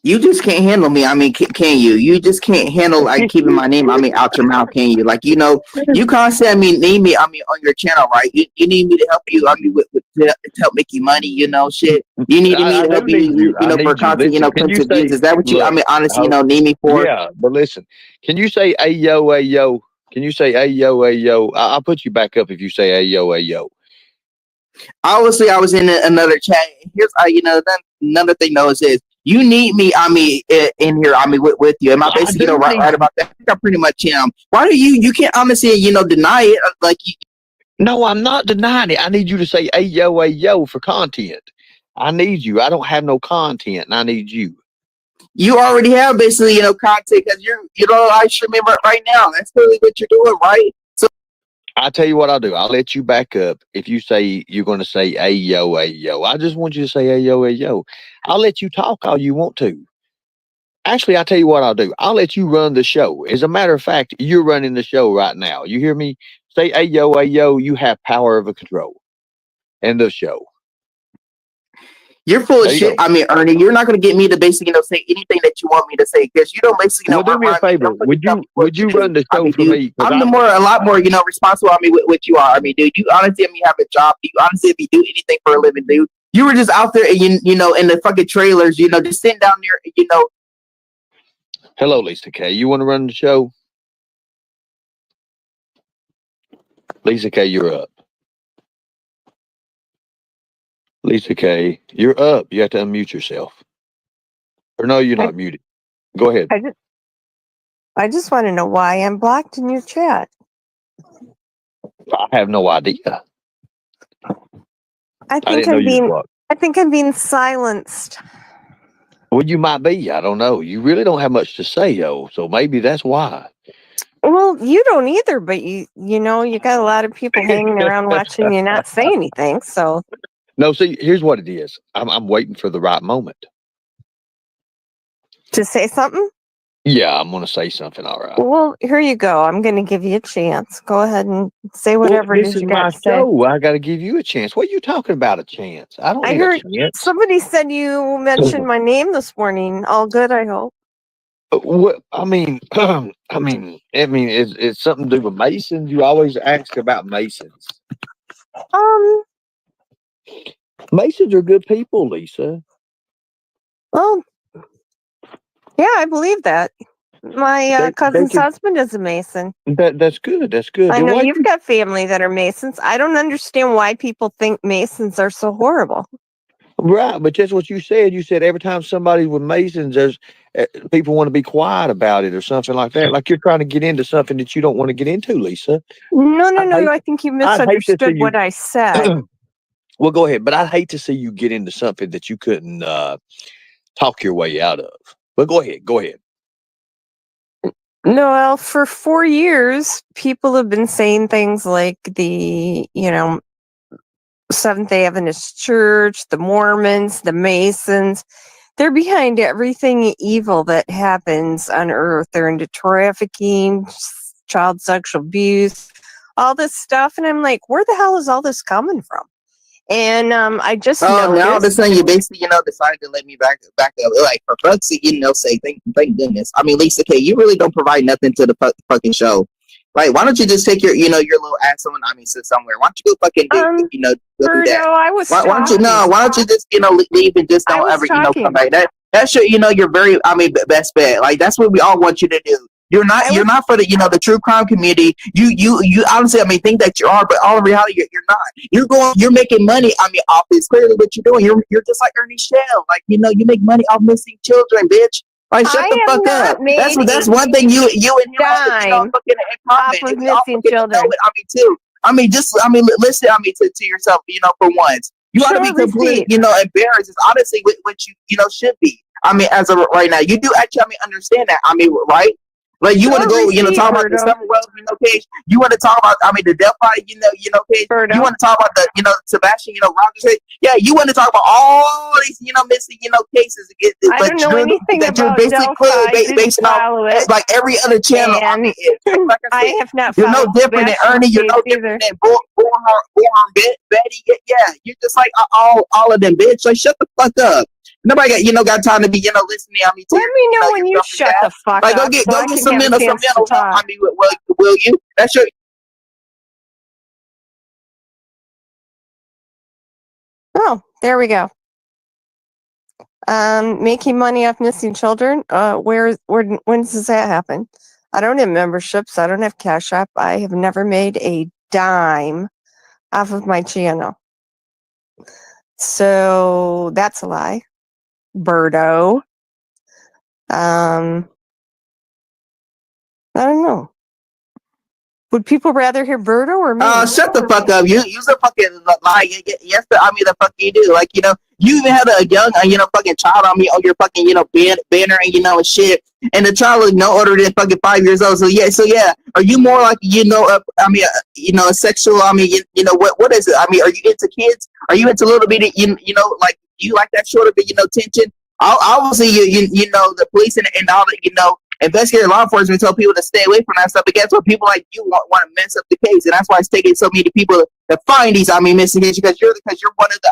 You just can't handle me. I mean, can you? You just can't handle like keeping my name. I mean, out your mouth, can you? Like, you know, you constantly need me. I mean, on your channel, right? You need me to help you. I mean, to help make you money. You know, shit. You need me to help you. You know, for content. You know, plenty of views. Is that what you? I mean, honestly, you know, need me for? Yeah, but listen, can you say ayo ayo? Can you say ayo ayo? I'll put you back up if you say ayo ayo. Obviously, I was in another chat. Here's, you know, another thing though is you need me. I mean, in here. I mean, with you. Am I basically, you know, right about that? I think I pretty much am. Why do you can't honestly, you know, deny it? Like, no, I'm not denying it. I need you to say ayo ayo for content. I need you. I don't have no content, and I need you. You already have basically, you know, content because you know, I should remember right now. That's really what you're doing, right? So I'll tell you what I'll do. I'll let you back up if you say you're going to say ayo, ayo. I just want you to say ayo, ayo. I'll let you talk all you want to. Actually, I'll tell you what I'll do. I'll let you run the show. As a matter of fact, you're running the show right now. You hear me? Say ayo, ayo. You have power of control. End of show. You're full of There you shit. go. I mean, Ernie, you're not going to get me to basically, say anything that you want me to say because you don't basically Well, do me a remind me, favor. fucking tell me what Would to you do. run the I show mean, for dude, me? 'Cause I'm a lot more, responsible. I mean, with what you are. I mean, dude, you honestly, have a job. You honestly, if you do anything for a living, dude, you were just out there and you know, in the fucking trailers, just sitting down there, Hello, Lisa K. You want to run the show? Lisa K, you're up. Lisa K, you're up. You have to unmute yourself. Or no, you're not muted. Go ahead. I just want to know why I'm blocked in your chat. I have no idea. I I think didn't know you were blocked. I think I'm being silenced. Well, you might be. I don't know. You really don't have much to say, though. So maybe that's why. Well, you don't either, but you got a lot of people hanging around watching you not say anything. So No, see, here's what it is. I'm waiting for the right moment. to say something? Yeah, I'm going to say something. All right. Well, here you go. I'm going to give you a chance. Go ahead and say whatever Well, it this is is you my got to say. show. I got to give you a chance. What are you talking about, a chance? I don't I need a heard chance. somebody said you mentioned my name this morning. All good, I hope. What I mean, it's something to do with Masons. You always ask about Masons. Masons are good people, Lisa. Well, yeah, I believe that. My cousin's husband is a Mason. That's good. That's good. I Then know why you've got family that are Masons. I don't understand why people think Masons are so horrible. Right, but that's what you said. You said every time somebody's with Masons, there's people want to be quiet about it or something like that. Like you're trying to get into something that you don't want to get into, Lisa. No. I think you misunderstood what I said. Well, go ahead, but I'd hate to see you get into something that you couldn't talk your way out of. But go ahead. Go ahead. Noel, for 4 years, people have been saying things like the, Seventh-day Adventist Church, the Mormons, the Masons. They're behind everything evil that happens on earth. They're into trafficking, child sexual abuse, all this stuff. And I'm like, where the hell is all this coming from? And I just now noticed. all of a sudden you basically, decided to let me back up. Like for fuck's sake, say thank goodness. I mean, Lisa K, you really don't provide nothing to the fucking show. Like, why don't you just take your your little ass on? I mean, sit somewhere. Why don't you go fucking go do that? I was why don't you why don't you just leave and just don't ever come back? That's your your very best bet. Like that's what we all want you to do. You're not for the the true crime community. You honestly think that you are, but all in reality you're not. You're making money. I mean, off this clearly what you're doing. You're just like Ernie Shell. Like you make money off missing children, bitch. Like shut the fuck up. That's one thing you and him fucking off of missing children. I mean too. Listen. To yourself. For once, you ought to be completely embarrassed. It's honestly what you should be. I mean, as of right now, you do actually understand that. I mean, right? Like you want to go, talk about the Summerwell, case. You want to talk about, the Delphi, case. You want to talk about the, Sebastian, Rogers case. Yeah, you want to talk about all these, missing, cases. I don't know anything about Delphi. Based on like every other channel. I mean, like I said, have not. You're no different than Ernie. You're no different than Born Betty. Yeah, you're just like all of them, bitch. Like shut the fuck up. Nobody got got time to be listening. I mean, let me know when you shut the fuck up. Go get some mental. I mean, will you? That's your. Oh, there we go. Making money off missing children. When does that happen? I don't have memberships. I don't have Cash App. I have never made a dime off of my channel. So that's a lie. Birdo. I don't know. Would people rather hear Berto or me? Shut the fuck up. You's a fucking lie. Yes, the fuck you do. Like, you even had a young, fucking child on your fucking, banner and, and shit. And the child was no older than fucking 5 years old. So yeah. Are you more like, a sexual, what is it? I mean, are you into kids? Are you into a little bit, like, do you like that sort of, tension? Obviously, the police and all the, investigator law enforcement tell people to stay away from that stuff. But guess what? People like you want to mess up the case, and that's why it's taking so many people to find these. Missing cases because you're one of the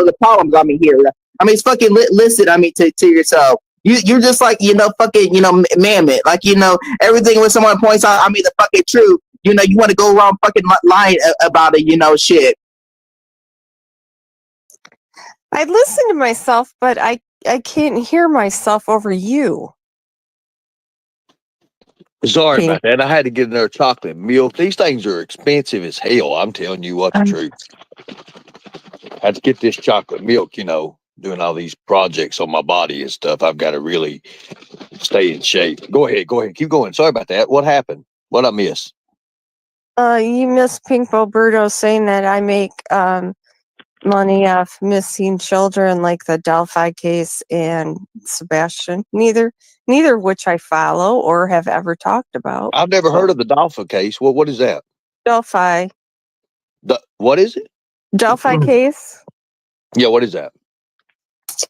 the problems. Here. It's fucking listed. To yourself. You're just like fucking mammoth. Like everything when someone points out. The fucking truth. You want to go around fucking lying about it. Shit. I listen to myself, but I can't hear myself over you. Sorry about that. I had to get another chocolate milk. These things are expensive as hell. I'm telling you what the truth. I had to get this chocolate milk, doing all these projects on my body and stuff. I've got to really stay in shape. Go ahead. Keep going. Sorry about that. What happened? What I miss? You missed Pink Boberto saying that I make money off missing children like the Delphi case and Sebastian. Neither of which I follow or have ever talked about. I've never heard of the Delphi case. What is that? Delphi. What is it? Delphi case. Yeah, what is that?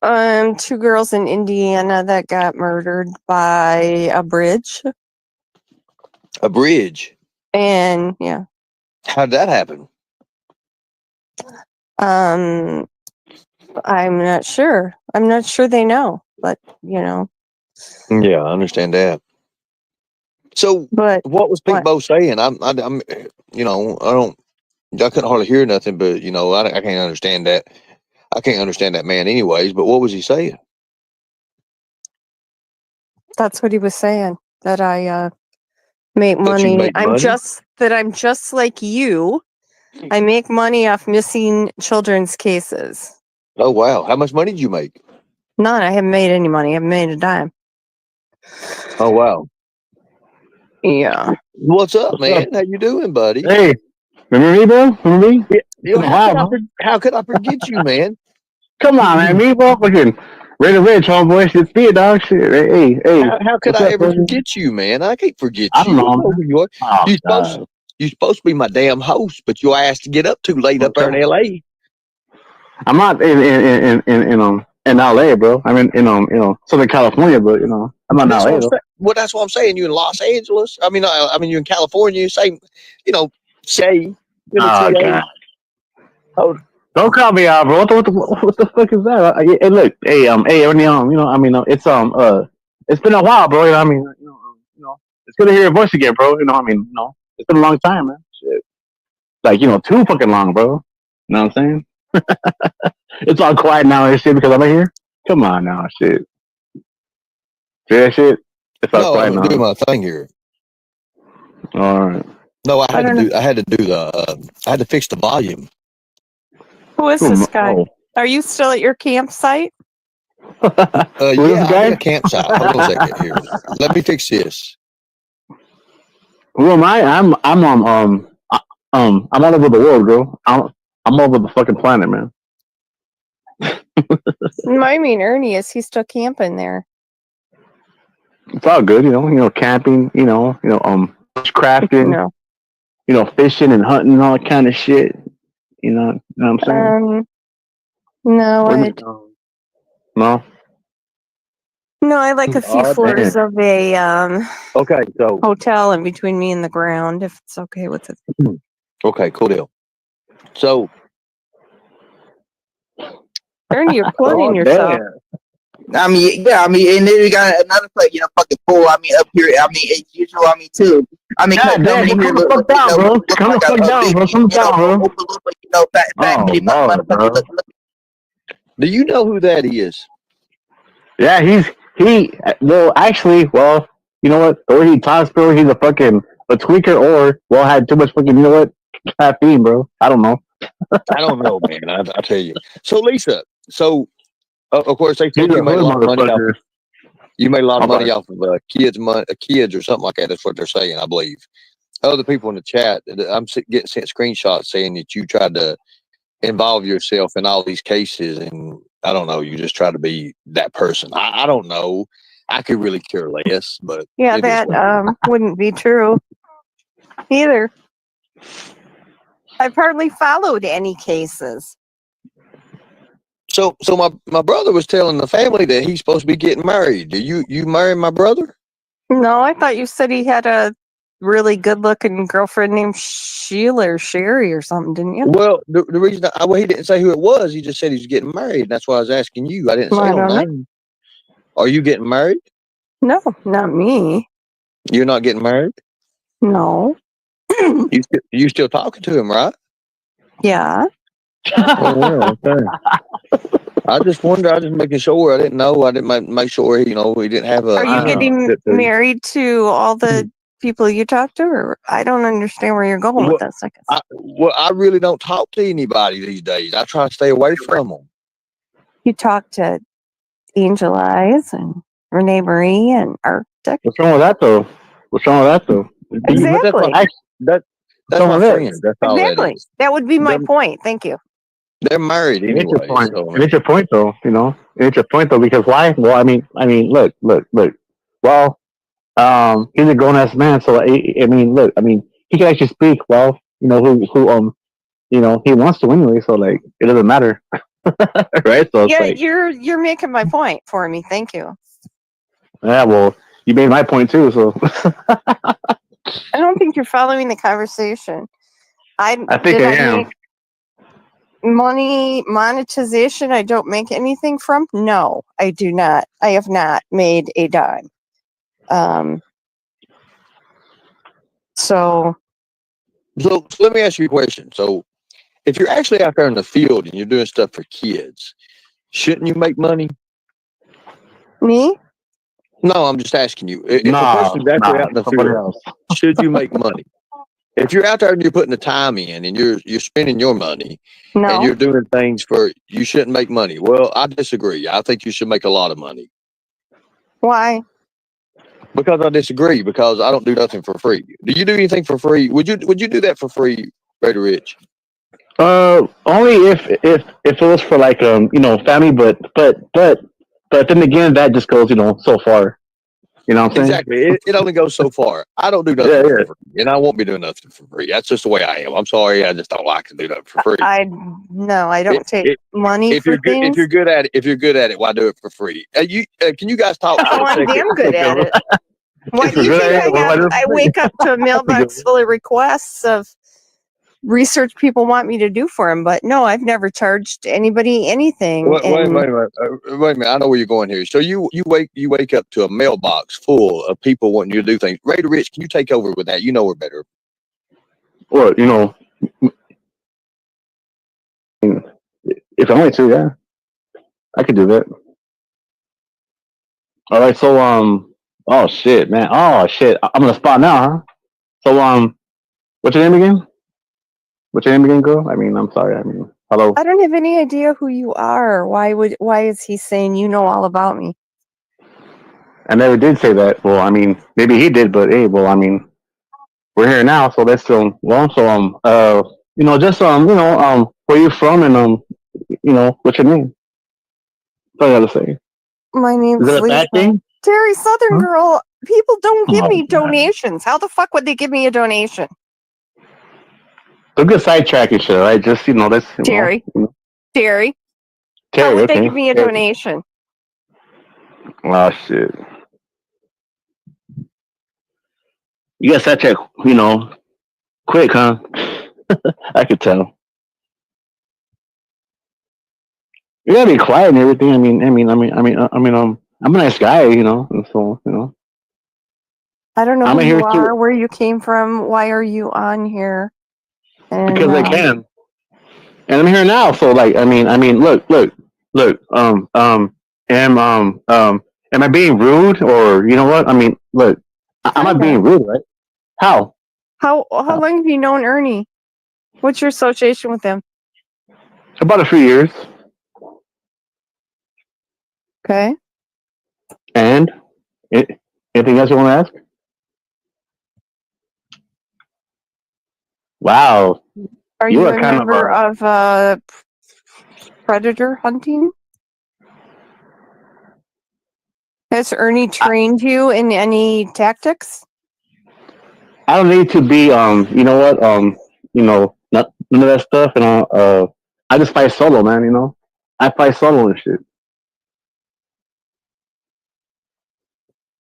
2 girls in Indiana that got murdered by a bridge. A bridge? And yeah. How did that happen? I'm not sure. I'm not sure they know, but Yeah, I understand that. So, but what was Pink Bo saying? I'm, I couldn't hardly hear nothing, but I can't understand that. I can't understand that man, anyways. But what was he saying? That's what he was saying. That I make money. You make money? I'm just like you. I make money off missing children's cases. Oh wow! How much money did you make? None. I haven't made any money. I haven't made a dime. Oh wow! Yeah. What's up, man? How you doing, buddy? Hey, remember me, bro? Remember me? How could I forget you, man? Come on, man. Me, bro. Fucking Red and Rich, homeboy. Shit's me, dog. Shit. Hey. How could I ever forget you, man? I can't forget you. I don't know. You are. You're supposed to be my damn host, but your ass to get up too late up there in L.A. I'm not in LA, bro. I'm in Southern California, but I'm not in LA. Well, that's what I'm saying. You in Los Angeles? I mean, you in California. Same, Shay. Oh God! Don't call me out, bro. What the fuck is that? Hey, look, hey, it's been a while, bro. It's good to hear your voice again, bro. It's been a long time, man. Shit. Like, too fucking long, bro. You know what I'm saying? It's all quiet now and shit because I'm here. Come on now, shit. See that shit? It's all quiet now. I'm doing my thing here. All right. No, I had to fix the volume. Who is this guy? Are you still at your campsite? Yeah, I'm at a campsite. Hold on a second here. Let me fix this. Who am I? I'm all over the world, bro. I'm all over the fucking planet, man. I mean, Ernie, is he still camping there? It's all good, camping, crafting, fishing and hunting and all that kind of shit. You know what I'm saying? No, No. No, I like a few floors of a Okay, so hotel in between me and the ground, if it's okay with it. Okay, cool deal. So, Ernie, you're quoting yourself. And then we got another place, fucking pool. Up here, as usual. Too. God damn, come the fuck down, bro. Come the fuck down, bro. Come down, bro. fat motherfucker. Do you know who that is? Yeah, actually, you know what? The way he talks, bro, he's a tweaker or, had too much fucking, caffeine, bro. I don't know. I don't know, man. I tell you. So, Lisa, of course, they think you made a lot of money off. You made a lot of money off of kids or something like that. That's what they're saying, I believe. other people in the chat. I'm getting sent screenshots saying that you tried to involve yourself in all these cases, and I don't know. You just try to be that person. I don't know. I could really care less, but Yeah, it is that what it is. wouldn't be true either. I've hardly followed any cases. So my brother was telling the family that he's supposed to be getting married. Do you marry my brother? No, I thought you said he had a really good-looking girlfriend named Sheila or Sherry or something, didn't you? Well, the reason well, he didn't say who it was. He just said he's getting married. That's why I was asking you. I didn't Well, say I no don't know. name. Are you getting married? No, not me. You're not getting married. No. You still talking to him, right? Yeah. Oh, well, okay. I just wonder. I just making sure. I didn't know. I didn't make sure. He didn't have a. Are you getting tip to- married to all the people you talk to, or I don't understand where you're going with this. I really don't talk to anybody these days. I try to stay away from them. You talk to Angel Eyes and Renee Marie and Arctic. What's wrong with that though? Exactly. That's Some my of it. friend. That's all that Exactly. is. That would be my Them- point. Thank you. They're married It's anyway. your point. So, It's your point though. It's your point though because why? Well, I mean, look. Well, he's a grown ass man, so I mean, look. I mean, he can actually speak. Well, who he wants to anyway. So like, it doesn't matter, right? So it's Yeah, like, you're making my point for me. Thank you. yeah. Well, you made my point too. So I don't think you're following the conversation. I think I am. Make money monetization I don't make anything from? No, I do not. I have not made a dime. So let me ask you a question. So, if you're actually out there in the field and you're doing stuff for kids, shouldn't you make money? me? No, I'm just asking you. If a person's actually out in the field, should you make money? If you're out there and you're putting the time in and you're spending your money and No. you're doing things you shouldn't make money. Well, I disagree. I think you should make a lot of money. Why? Because I disagree. Because I don't do nothing for free. Do you do anything for free? Would you do that for free, Raider Rich? Only if it was for like family, but then again that just goes so far. You know what I'm saying? Exactly. It only goes so far. I don't do nothing for free, and I won't be doing nothing for free. That's just the way I am. I'm sorry. I just don't like to do nothing for free. I don't take money if for you're good, things. if you're good at it, why do it for free? Can you guys talk? For Oh, a I'm second? damn good at it. Why do you think I wake up to a mailbox full of requests of research people want me to do for them? But no, I've never charged anybody anything. Wait a minute. I know where you're going here. So you wake up to a mailbox full of people wanting you to do things. Raider Rich, can you take over with that? You know her better. Well, if I wanted to, yeah, I could do that. All right, so oh shit, man, I'm on the spot now, huh? So what's your name again? Girl? I mean, I'm sorry. I mean, hello. I don't have any idea who you are. Why is he saying you know all about me? I never did say that. Well, I mean, maybe he did, but hey, well, I mean, we're here now, so that's still well. So just where you from and what's your name? That's all I gotta say. My name's Is that a bad Lisa. thing? Terry Southern Girl. People don't give Oh, me God. donations. How the fuck would they give me a donation? A good sidetrack and shit, right? Just this. Terry. Terry. Terry, How would okay. they give me a donation? Oh shit. You got sidetrack, quick, huh? I could tell. You gotta be quiet and everything. I'm a nice guy, and so I don't know I'm who here you too. are, where you came from, why are you on here? And, Because I can, and I'm here now. So like, look. Am I being rude or you know what? I mean, look, I'm not being rude, right? How? How long have you known Ernie? What's your association with him? About a few years. Okay. And anything else you want to ask? Wow. Are You you are a kind of member a. of predator hunting? Has Ernie trained you in any tactics? I don't need to be. You know what? Not none of that stuff. I just fight solo, man. I fight solo and shit.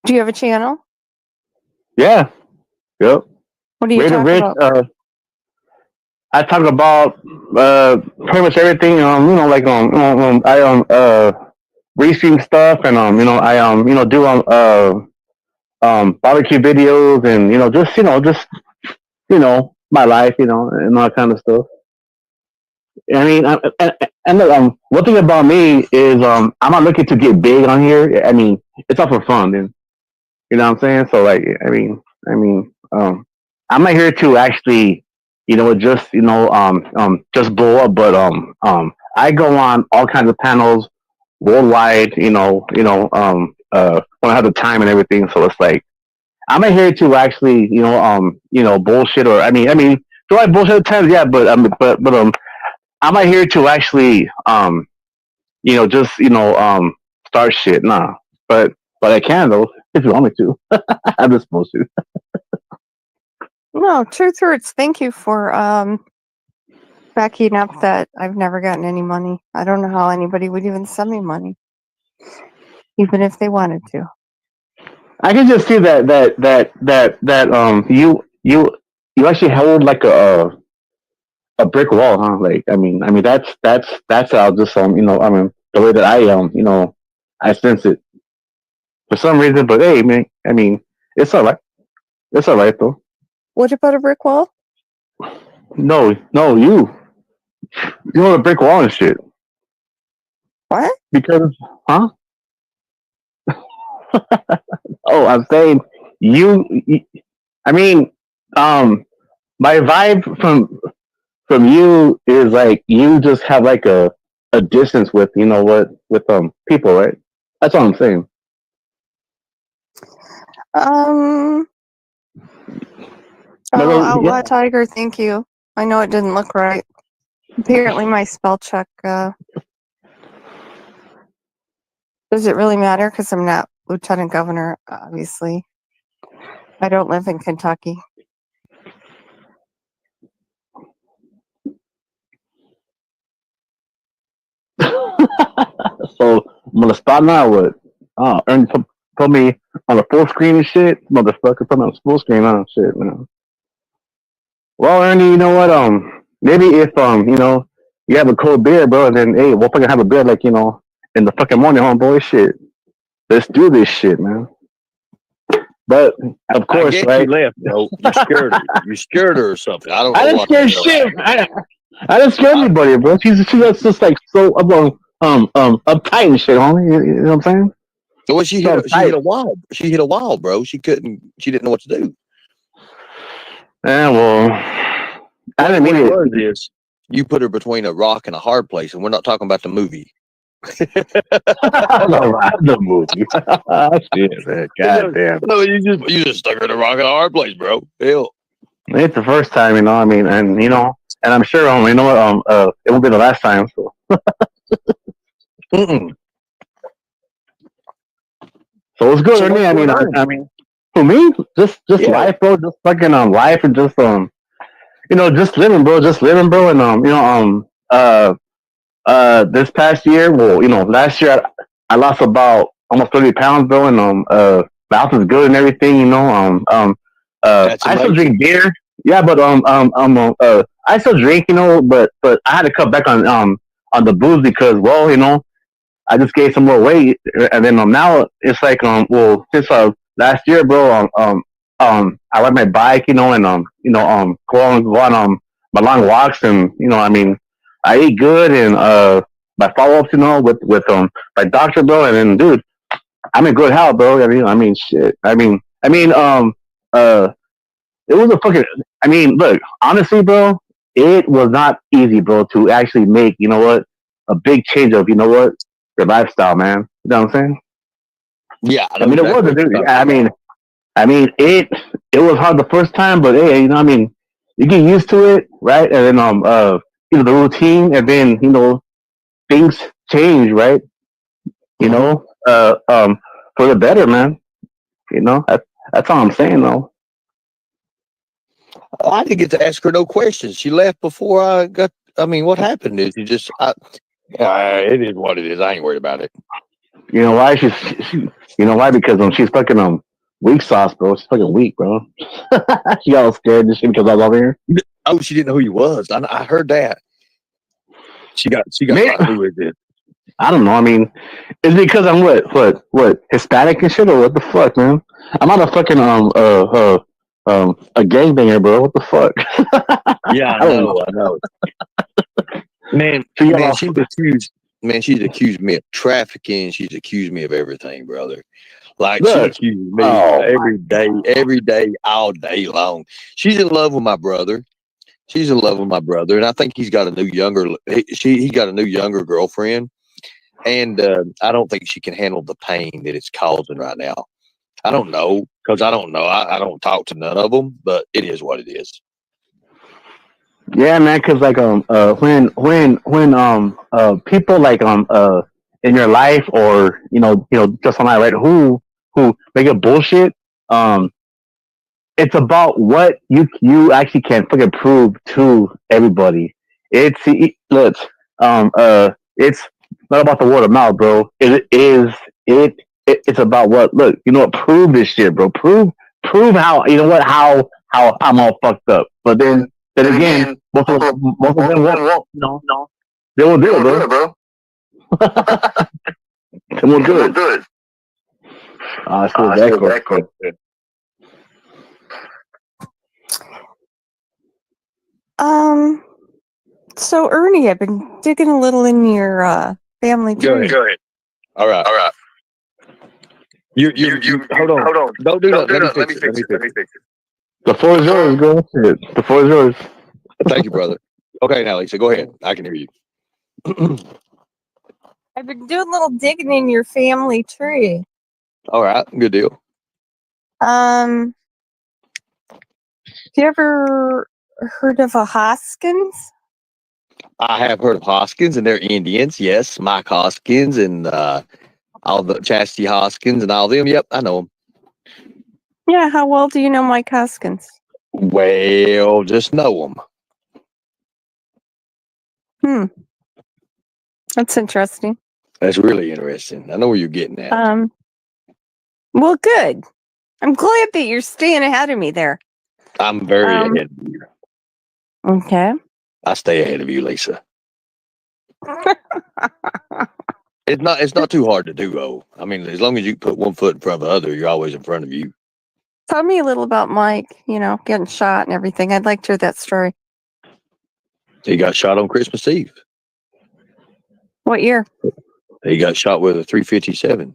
Do you have a channel? Yeah. Yep. What do you Raider talk Rich. about? I talk about pretty much everything. I restream stuff, and I do barbecue videos, and my life, and all that kind of stuff. I mean, and look, one thing about me is I'm not looking to get big on here. I mean, it's all for fun, and you know what I'm saying. So like, I'm not here to actually, just blow up. But I go on all kinds of panels worldwide. When I have the time and everything. So it's like I'm not here to actually, bullshit or do I bullshit at times? Yeah, but I'm not here to actually, just start shit. Nah, but I can though if you want me to. I'm just supposed to. No, truth hurts. Thank you for backing up that I've never gotten any money. I don't know how anybody would even send me money, even if they wanted to. I can just see that you actually hold like a brick wall, huh? Like that's how just the way that I sense it for some reason. But hey, man, it's all right. It's all right though. What about a brick wall? No, you hold a brick wall and shit What? because huh? Oh, I'm saying you. I mean, my vibe from you is like you just have like a distance with with people, right? That's all I'm saying. Oh, Yeah. Outlaw Tiger, thank you. I know it didn't look right. Apparently my spell check, does it really matter? Because I'm not Lieutenant Governor, obviously. I don't live in Kentucky. So I'm gonna start now with Ernie put me on the full screen and shit. Motherfucker put me on full screen on shit, man. Well, Ernie, you know what? Maybe if you have a cold beer, bro, then hey, we'll fucking have a beer like in the fucking morning, homeboy. Shit, let's do this shit, man. But of I course, guess right? you left, bro. You scared her. You scared her or something. I don't I know didn't what the scare hell. shit. I didn't scare anybody, bro. She's just like so uptight and shit, homie. You know what I'm saying? So what So she hit uptight. a wall. She hit a wall, bro. She didn't know what to do. Yeah, well, I What didn't mean it it. was is you put her between a rock and a hard place, and we're not talking about the movie. The movie. Shit, man. God damn. No, you just stuck her in a rock and a hard place, bro. Hell. It's the first time, and and I'm sure, it won't be the last time. So, Mm-mm. so it's good, So Ernie. what's going on? I mean, for me, just Yeah. life, bro. Just fucking life, and just just living, bro. Just living, bro. And this past year, well, last year I lost about almost 30 pounds, bro, and my health is good and everything, That's I still amazing. drink beer, yeah, but I still drink, but I had to cut back on the booze because, well, I just gained some more weight, and then now it's like well, since last year, bro, I ride my bike, and go on my long walks, and I eat good, and my follow ups, with my doctor, bro, and then dude, I'm in good health, bro. Shit. Uh, it was a fucking. Look, honestly, bro, it was not easy, bro, to actually make a big change of your lifestyle, man. You know what I'm saying? Yeah, I I know mean, it exactly was, what you're dude. talking about. It was hard the first time, but hey, you get used to it, right? And then the routine, and then things change, right? You Mhm. know, for the better, man. That's all I'm saying, though. I didn't get to ask her no questions. She left before I got. I mean, what happened is it is what it is. I ain't worried about it. You know why? You know why? Because she's fucking weak sauce, bro. She's fucking weak, bro. She got all scared and shit because I was over here. Oh, she didn't know who you was. I heard that. She got Man, like, who is this? I don't know. I mean, is it because I'm what Hispanic and shit, or what the fuck, man? I'm not a fucking a gangbanger, bro. What the fuck? Yeah, I don't know. I know. Man, So you got man, all- she's accused. Man, she's accused me of trafficking. She's accused me of everything, brother. Like she Look. accused me Oh, every day, all day long. She's in love with my brother. She's in love with my brother, and I think he's got a new younger. He got a new younger girlfriend, and I don't think she can handle the pain that it's causing right now. I don't know because I don't know. I don't talk to none of them, but it is what it is. yeah, man. Because like when people like in your life, or just online, right, who make a bullshit, um it's about what you actually can fucking prove to everybody. Look, it's not about the word of mouth, bro. It's about what. Look, prove this shit, bro. Prove how, how I'm all fucked up. But then again, most of them won't. They won't do it, bro. They won't do it. Ah, still that cool. So Ernie, I've been digging a little in your family tree. Go ahead. All right. You hold on. Don't do that. Let me fix it. The floor is yours, girl. Shit. The floor is yours. Thank you, brother. Okay, now Lisa, go ahead. I can hear you. I've been doing a little digging in your family tree. All right, good deal. Have you ever heard of a Hoskins? I have heard of Hoskins, and they're Indians. Yes, Mike Hoskins and all the Chastity Hoskins and all them. Yep, I know them. Yeah, how well do you know Mike Hoskins? Well, just know them. That's interesting. That's really interesting. I know where you're getting at. Well, good. I'm glad that you're staying ahead of me there. I'm very ahead of you. Okay. I stay ahead of you, Lisa. It's not too hard to do, though. I mean, as long as you put one foot in front of the other, you're always in front of you. Tell me a little about Mike, getting shot and everything. I'd like to hear that story. He got shot on Christmas Eve. What year? He got shot with a .357.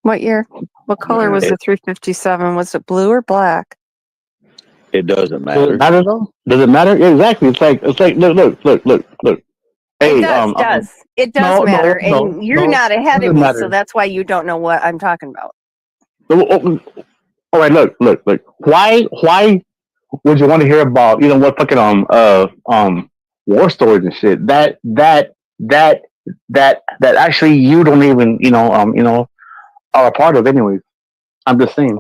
What year? What color was the 357? Was it blue or black? It doesn't Does matter. it matter though? Does it matter? Yeah, exactly. It's like look. Hey, It does matter, no, and you're not ahead of doesn't me, matter. so that's why you don't know what I'm talking about. All right, look. Why would you want to hear about what fucking war stories and shit that actually you don't even are a part of anyways? I'm just saying.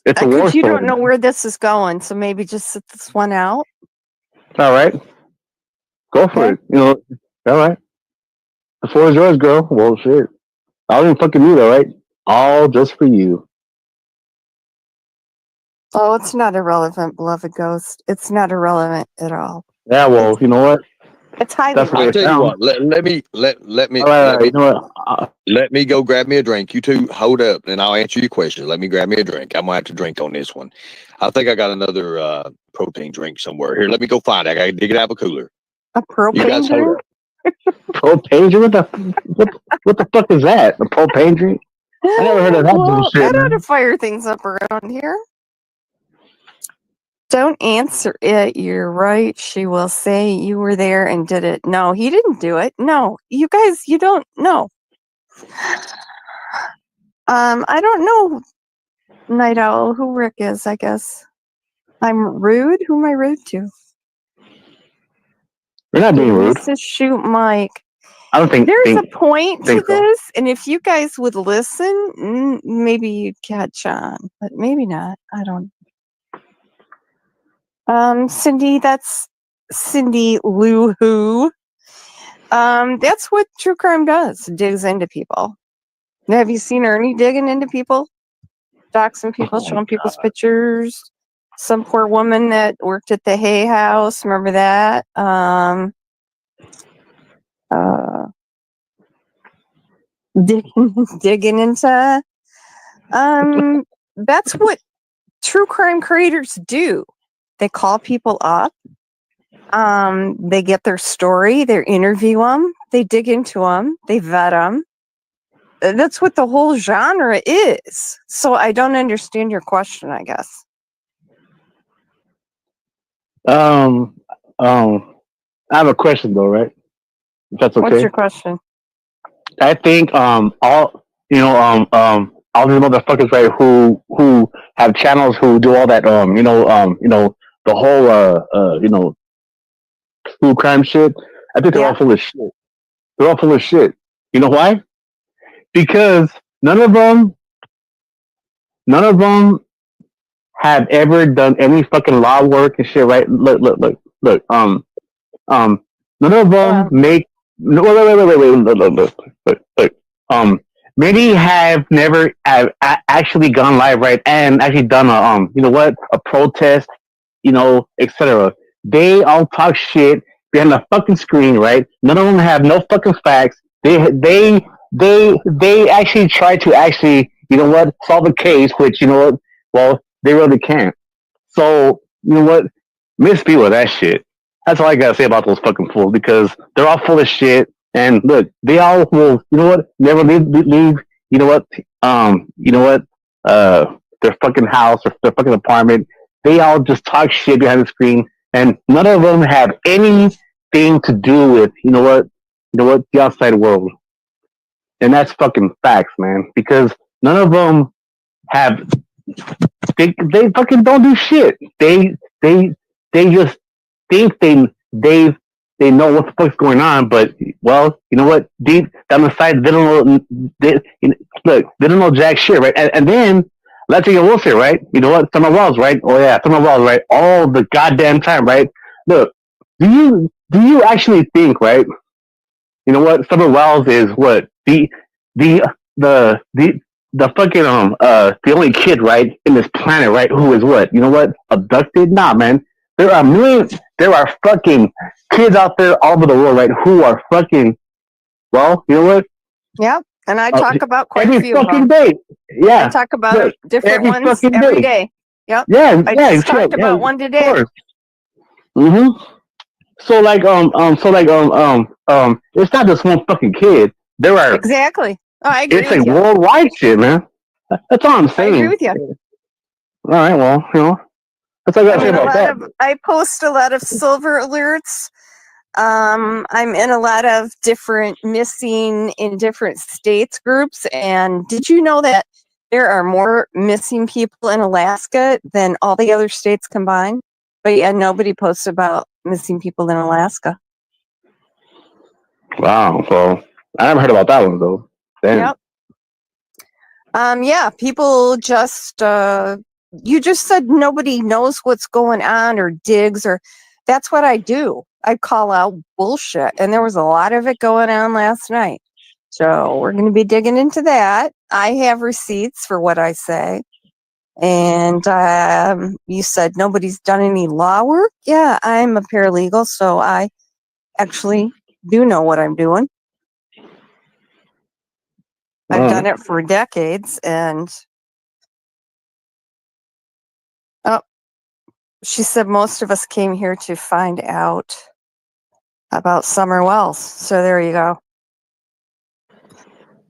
It's a war Because you story. don't know where this is going, so maybe just sit this one out. All right. Go for it. All right. The floor is yours, girl. Well, shit. I don't even fucking you, all right? All just for you. Oh, it's not irrelevant, beloved ghost. It's not irrelevant at all. Yeah, well, you know what? It's highly That's what I it tell you sounds. what. Let me All right, you know what? let me go grab me a drink. You two hold up, and I'll answer your question. Let me grab me a drink. I'm gonna have to drink on this one. I think I got another protein drink somewhere. Here, let me go find it. I gotta dig it out of a cooler. A You propane guys hold drink? up. Propane drink? What the fuck is that? A propane drink? I never heard of that bullshit, That ought man. to fire things up around here. Don't answer it. You're right. She will say you were there and did it. No, he didn't do it. No, you guys, you don't know. I don't know, Night Owl, who Rick is, I guess. I'm rude? Who am I rude to? You're not being rude. Mrs. Shoot Mike. I don't think. There's a point to think so. this, and if you guys would listen, maybe you'd catch on, but maybe not. I don't. Cindy, that's Cindy Lou Who. That's what true crime does. Digs into people. Have you seen Ernie digging into people? Doxing people, showing people's pictures. Some poor woman that worked at the Hay House. Remember that? Digging into. That's what true crime creators do. They call people up. They get their story. They interview them. They dig into them. They vet them. That's what the whole genre is. So I don't understand your question, I guess. I have a question though, right? If that's okay. What's your question? I think all these motherfuckers, right, who have channels who do all that the whole true crime shit. I think they're all full of shit. They're all full of shit. You know why? Because none of them have ever done any fucking law work and shit, right? Look. None of them make. No, wait. Look. Many have never actually gone live, right, and actually done a protest, etc. They all talk shit behind the fucking screen, right? None of them have no fucking facts. They actually try to solve a case, which well, they really can't. So miss people with that shit. That's all I gotta say about those fucking fools, because they're all full of shit. And look, they all will, never leave, their fucking house or their fucking apartment. They all just talk shit behind the screen, and none of them have anything to do with, the outside world. And that's fucking facts, man, because none of them have, they fucking don't do shit. They just think they know what the fuck's going on, but well, you know what? Deep down the side, they don't know. They don't know jack shit, right? And then let's say we'll say, right? You know what? Summer Wells, right? Oh yeah, Summer Wells, right? All the goddamn time, right? Look, do you actually think, right? You know what? Summer Wells is what the fucking the only kid, right, in this planet, right? Who is what? You know what? Abducted? Nah, man. There are millions. There are fucking kids out there all over the world, right? Who are fucking. Well, you know what? Yep, and I talk about quite every a few of fucking them. day. Yeah, I talk about different every ones fucking every day. day. Yep. Yeah, I just talked about one today. So it's not just one fucking kid. There are Exactly. Oh, I agree It's with like you. worldwide shit, man. That's all I'm saying. I agree with you. All right, well, that's all I got to say about that. I post a lot of silver alerts. I'm in a lot of different missing in different states groups. And did you know that there are more missing people in Alaska than all the other states combined? But yeah, nobody posts about missing people in Alaska. Wow. Well, I never heard about that one though. Damn. Yep. Yeah, people just you just said nobody knows what's going on or digs, or that's what I do. I call out bullshit, and there was a lot of it going on last night. So we're going to be digging into that. I have receipts for what I say. And you said nobody's done any law work. Yeah, I'm a paralegal, so I actually do know what I'm doing. I've done it for decades, and she said most of us came here to find out about Summer Wells. So there you go.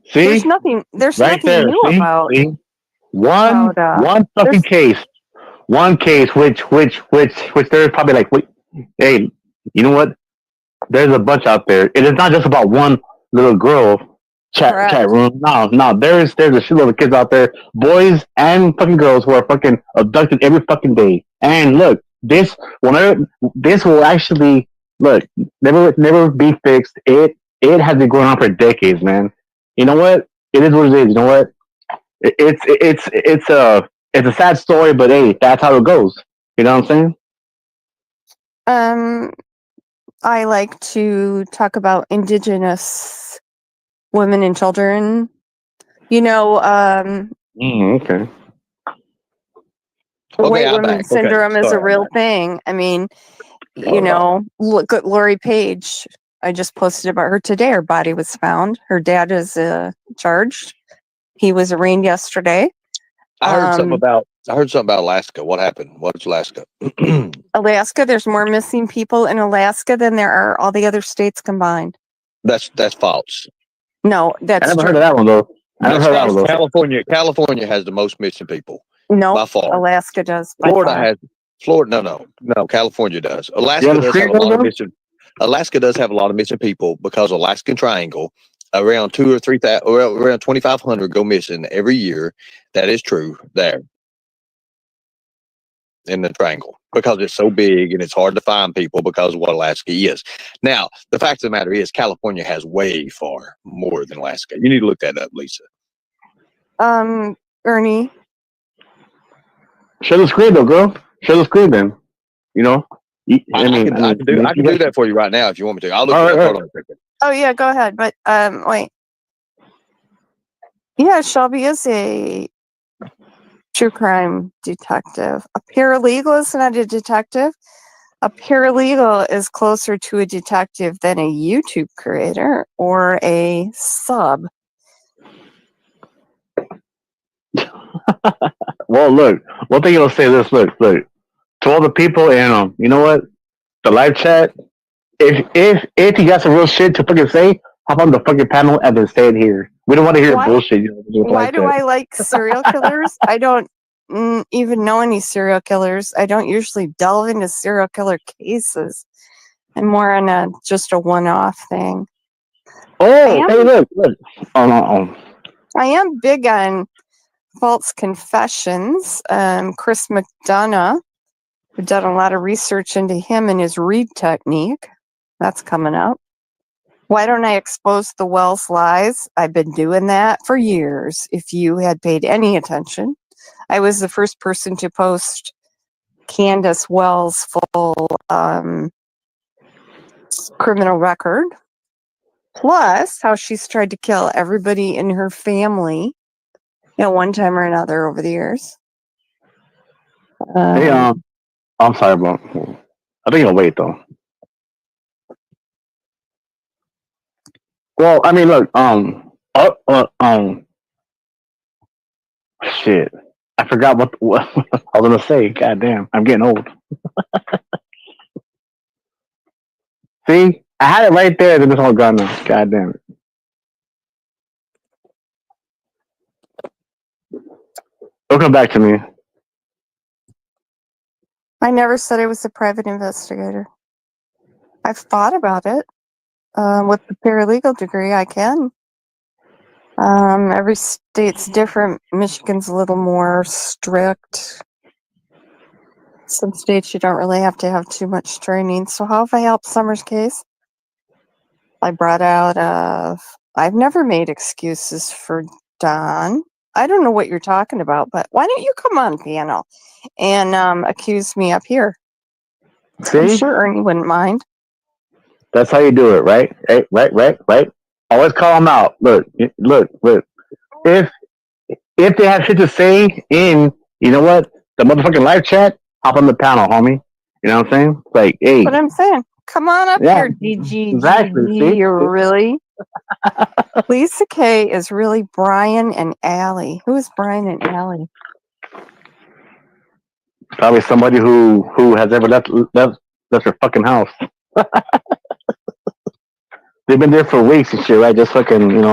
See? There's nothing right nothing there. new See? about See? One fucking case. One case which there's probably like, wait, hey, you know what? There's a bunch out there. It is not just about one little girl chat Correct. room. No, there's a shitload of kids out there, boys and fucking girls, who are fucking abducted every fucking day. And look, this will actually never be fixed. It has been going on for decades, man. You know what? It is what it is. You know what? It's a sad story, but hey, that's how it goes. You know what I'm saying? I like to talk about indigenous women and children. You know, Okay. white I'm women back. Okay, syndrome is a sorry, I'm real back. thing. I mean, Oh, no. look at Lori Page. I just posted about her today. Her body was found. Her dad is charged. He was arraigned yesterday. I heard something about Alaska. What happened? What's Alaska? Alaska, there's more missing people in Alaska than there are all the other states combined. That's false. No, I that's never true. heard of that one though. I never heard of that one though. California has the most missing people No, by far. Alaska does. By Florida far. has no. California does. You Alaska have a does have a screen lot of though? missing. Alaska does have a lot of missing people because Alaskan Triangle, around 2,000 or 3,000, around 2,500 go missing every year. That is true there in the triangle because it's so big and it's hard to find people because of what Alaska is. Now, the fact of the matter is California has way far more than Alaska. You need to look that up, Lisa. Ernie, Share the screen though, girl. Share the screen then. You know? I can do that for you right now if you want me to. I'll look it up. Hold on a second. oh yeah, go ahead. But wait. Yeah, Shelby is a true crime detective. A paralegal is not a detective. A paralegal is closer to a detective than a YouTube creator or a sub. Well, look. One thing I'll say this. Look. To all the people in you know what? The live chat. If you got some real shit to fucking say, hop on the fucking panel and then say it here. We don't want to hear bullshit. Why do I like serial killers? I don't even know any serial killers. I don't usually delve into serial killer cases. I'm more on just a one-off thing. Oh, hey, look. Oh, no. I am big on false confessions. Chris McDonough, I've done a lot of research into him and his Reed technique. That's coming up. Why don't I expose the Wells lies? I've been doing that for years. If you had paid any attention, I was the first person to post Candace Wells' full criminal record, plus how she's tried to kill everybody in her family at one time or another over the years. Hey, I'm sorry, bro. I think I'll wait though. Well, I mean, look, shit. I forgot what I was gonna say. God damn, I'm getting old. See, I had it right there, then it's all gone now. God damn it. It'll come back to me. I never said I was a private investigator. I've thought about it. With the paralegal degree, I can. Every state's different. Michigan's a little more strict. Some states you don't really have to have too much training. So how have I helped Summer's case? I brought out I've never made excuses for Don. I don't know what you're talking about, but why don't you come on panel and accuse me up here? See? I'm sure Ernie wouldn't mind. That's how you do it, right? Right. Always call them out. Look. If they have shit to say in, you know what, the motherfucking live chat, hop on the panel, homie. You know what I'm saying? Like, hey. What I'm saying. Come on up here, DG. Exactly. See? You're really. Lisa K is really Brian and Allie. Who is Brian and Allie? Probably somebody who has ever left their fucking house. They've been there for weeks and shit, right? Just fucking,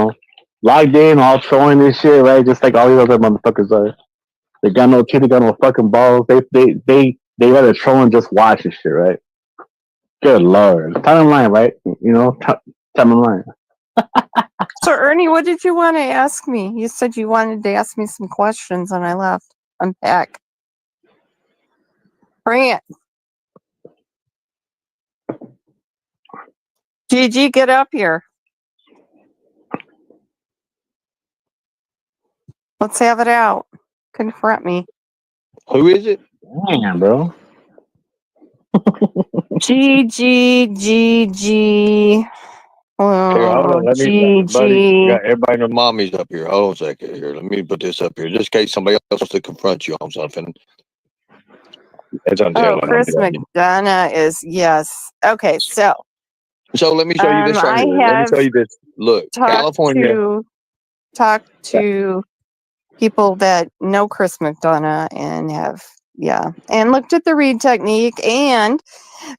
logged in, all trolling and shit, right? Just like all these other motherfuckers are. They got no teeth, they got no fucking balls. They rather troll and just watch and shit, right? Good lord. Time in line, right? Time in line. So, Ernie, what did you want to ask me? You said you wanted to ask me some questions, and I left. I'm back. Bring it. Gigi, get up here. Let's have it out. Confront me. Who is it? Damn, bro. Gigi. Here, hold Oh, on. Let me, buddy. Gigi. Got everybody and their mommies up here. Hold on a second here. Let me put this up here, just in case somebody else wants to confront you on something. It's on Oh, jail. Chris McDonough is, yes. Okay, so So let me show you this right I here. Let me have show you this. Look, California. talk to people that know Chris McDonough and have, and looked at the read technique and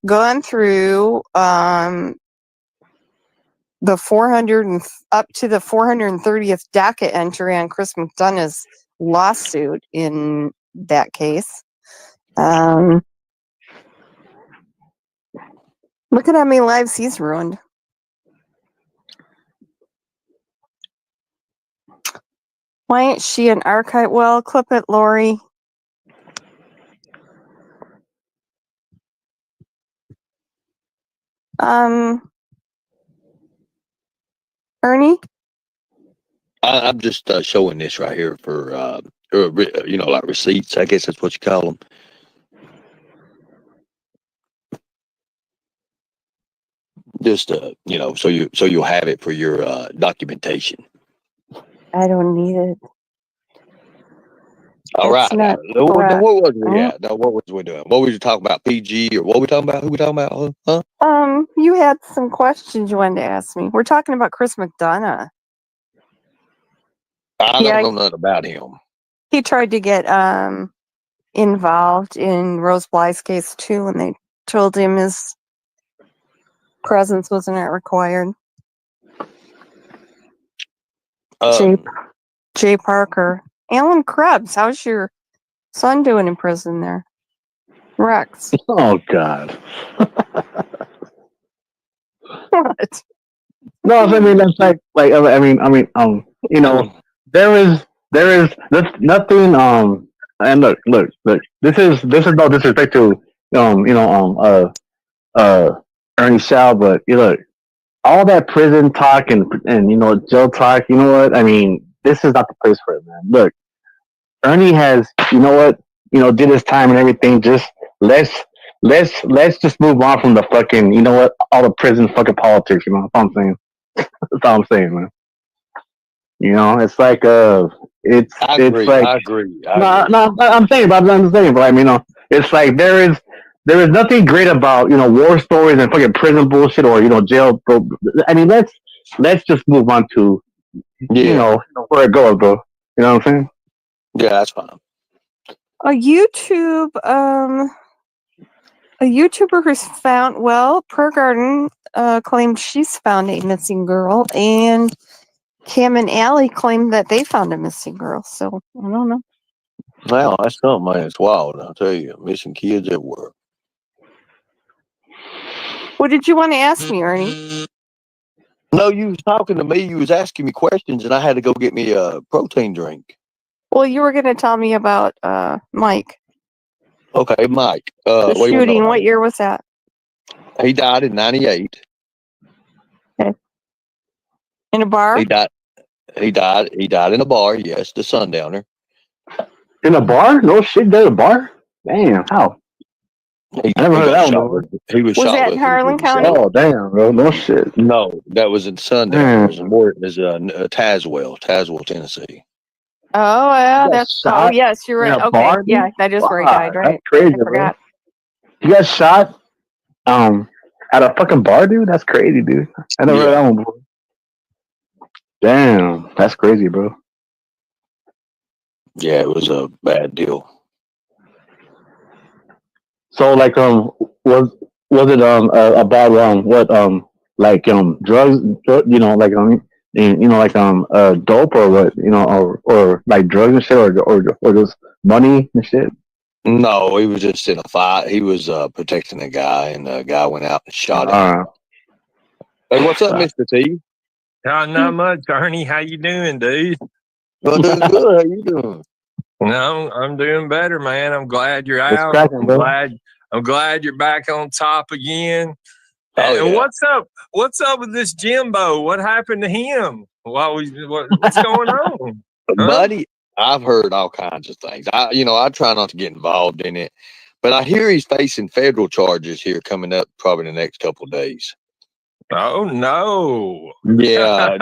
gone through the 400 and up to the 430th docket entry on Chris McDonough's lawsuit in that case. Look at how many lives he's ruined. Why ain't she an archive? Well, clip it, Lori. Ernie? I'm just showing this right here for, like receipts. I guess that's what you call them. Just so you'll have it for your documentation. I don't need it. All right. That's Now, not correct. what was we at? No, what was we doing? What was you talking about? PG or what we talking about? Who we talking about? Huh? You had some questions you wanted to ask me. We're talking about Chris McDonough. I don't know nothing about him. He tried to get involved in Rose Bly's case too, and they told him his presence wasn't required. Jay Parker. Alan Krebs, how's your son doing in prison there? Rex. Oh God. What? No, I mean that's like there is nothing and look this is no disrespect to Ernie Shaw, but you look, all that prison talk and jail talk, you know what? I mean, this is not the place for it, man. Look, Ernie has, did his time and everything. Just let's just move on from the fucking, all the prison fucking politics. That's all I'm saying. That's all I'm saying, man. It's like I agree. like I agree. no, I'm saying, but I mean, it's like there is nothing great about war stories and fucking prison bullshit or jail. Bro. I mean, let's just move on to where it goes, bro. You know what I'm saying? Yeah, that's fine. A YouTuber who's found, Per Garden claimed she's found a missing girl, and Cam and Allie claimed that they found a missing girl. So I don't know. Wow, that's something, man. It's wild. I'll tell you, missing kids at work. What did you want to ask me, Ernie? No, you was talking to me. You was asking me questions, and I had to go get me a protein drink. Well, you were going to tell me about Mike. Okay, Mike. The shooting. What year was that? He died in '98. Okay. In a bar? He died in a bar. Yes, the Sundowner. In a bar? No shit, there's a bar? Damn, how? I never heard that one. He was shot. Was that in Harlan County? Oh, damn, bro. No shit. No, that was in Sundowner. It was Tazewell, Tennessee. Oh, yeah, that's. Oh, yes, you're right. Okay, bar, yeah, that is where he died, right? That's crazy, I forgot. Bro. You got shot at a fucking bar, dude? That's crazy, dude. I never heard that one before. Damn, that's crazy, bro. Yeah, it was a bad deal. So, like, was it about like drugs, like dope or what, or like drugs and shit, or just money and shit? No, he was just in a fight. He was protecting a guy, and the guy went out and shot him. Hey, what's up, Mr. T? Not much, Ernie. How you doing, dude? I'm doing good. How you doing? No, I'm doing better, man. I'm glad you're What's out. cracking, bro? I'm glad you're back on top again. Oh, And yeah. what's up? What's up with this Jimbo? What happened to him? What's going on? Huh? Buddy, I've heard all kinds of things. I try not to get involved in it, but I hear he's facing federal charges here coming up probably in the next couple of days. Oh no. Yeah,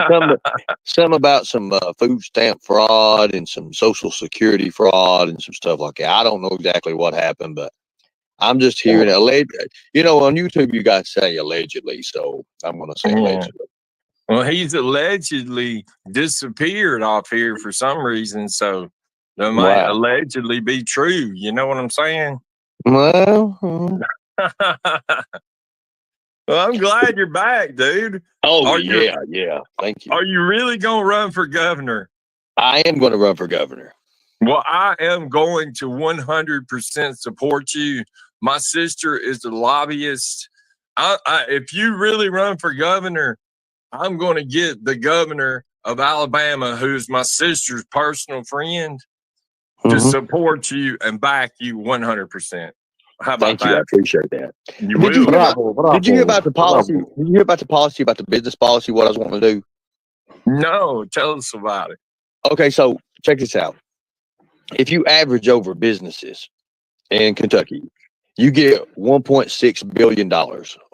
some about some food stamp fraud and some Social Security fraud and some stuff like that. I don't know exactly what happened, but I'm just hearing alleged. On YouTube you guys say allegedly, so I'm going to say Yeah. allegedly. Well, he's allegedly disappeared off here for some reason, so that might Wow. allegedly be true. You know what I'm saying? Well, Well, I'm glad you're back, dude. yeah. Thank you. Are you really going to run for governor? I am going to run for governor. Well, I am going to 100% support you. My sister is the lobbyist. If you really run for governor, I'm going to get the governor of Alabama, who's my sister's personal friend, to Mhm. support you and back you 100%. How about Thank you. I that? appreciate that. You Did you will. hear Did you hear about the policy? Did you hear about the policy about the business policy? What I was wanting to do? No, tell us about it. Okay, so check this out. If you average over businesses in Kentucky, you get $1.6 billion.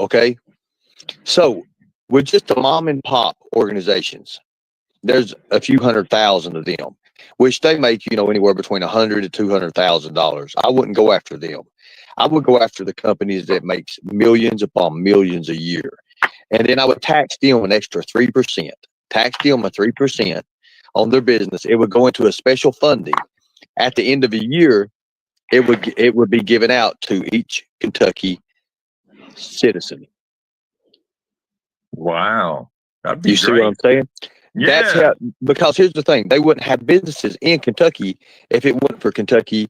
Okay, so with just the mom and pop organizations, there's a few 100,000 of them, which they make anywhere between $100,000 to $200,000. I wouldn't go after them. I would go after the companies that makes millions upon millions a year, and then I would tax them an extra 3%. Tax them a 3% on their business. It would go into a special funding. At the end of a year, it would be given out to each Kentucky citizen. Wow. That'd be You see great. what I'm saying? Yeah. That's how, because here's the thing, they wouldn't have businesses in Kentucky if it wasn't for Kentucky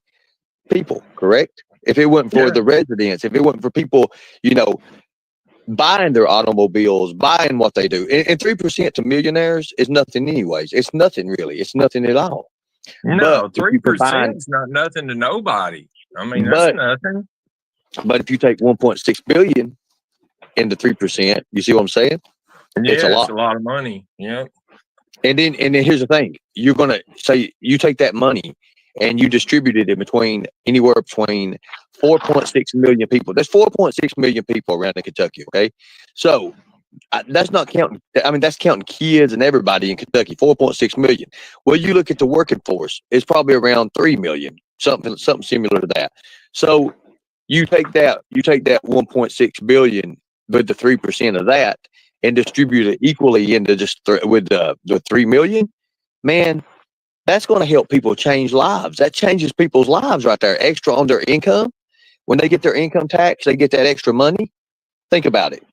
people, correct? If it wasn't for Yeah. the residents, if it wasn't for people, buying their automobiles, buying what they do. And 3% to millionaires is nothing anyways. It's nothing really. It's nothing at all. No, But if you 3% combine- is not nothing to nobody. I mean, that's nothing. But if you take 1.6 billion into 3%, you see what I'm saying? Yeah, It's a lot. of money. Yeah. And then here's the thing: you're gonna say you take that money and you distribute it in between anywhere between 4.6 million people. There's 4.6 million people around in Kentucky. Okay, so that's not counting. I mean, that's counting kids and everybody in Kentucky. 4.6 million. Well, you look at the working force; it's probably around 3 million, something similar to that. So you take that 1.6 billion with the 3% of that and distribute it equally into just with the 3 million, man, that's going to help people change lives. That changes people's lives right there. Extra on their income. When they get their income tax, they get that extra money. Think about it.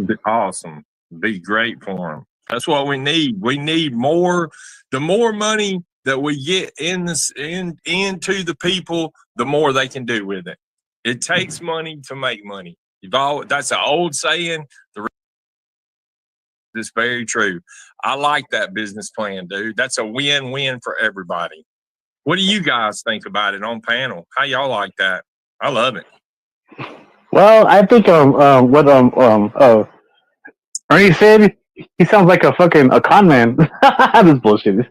Be awesome. Be great for them. That's what we need. We need more. The more money that we get into the people, the more they can do with it. It takes money to make money. That's an old saying. It's very true. I like that business plan, dude. That's a win-win for everybody. What do you guys think about it on panel? How y'all like that? I love it. Well, I think what Ernie said, he sounds like a con man. This bullshit.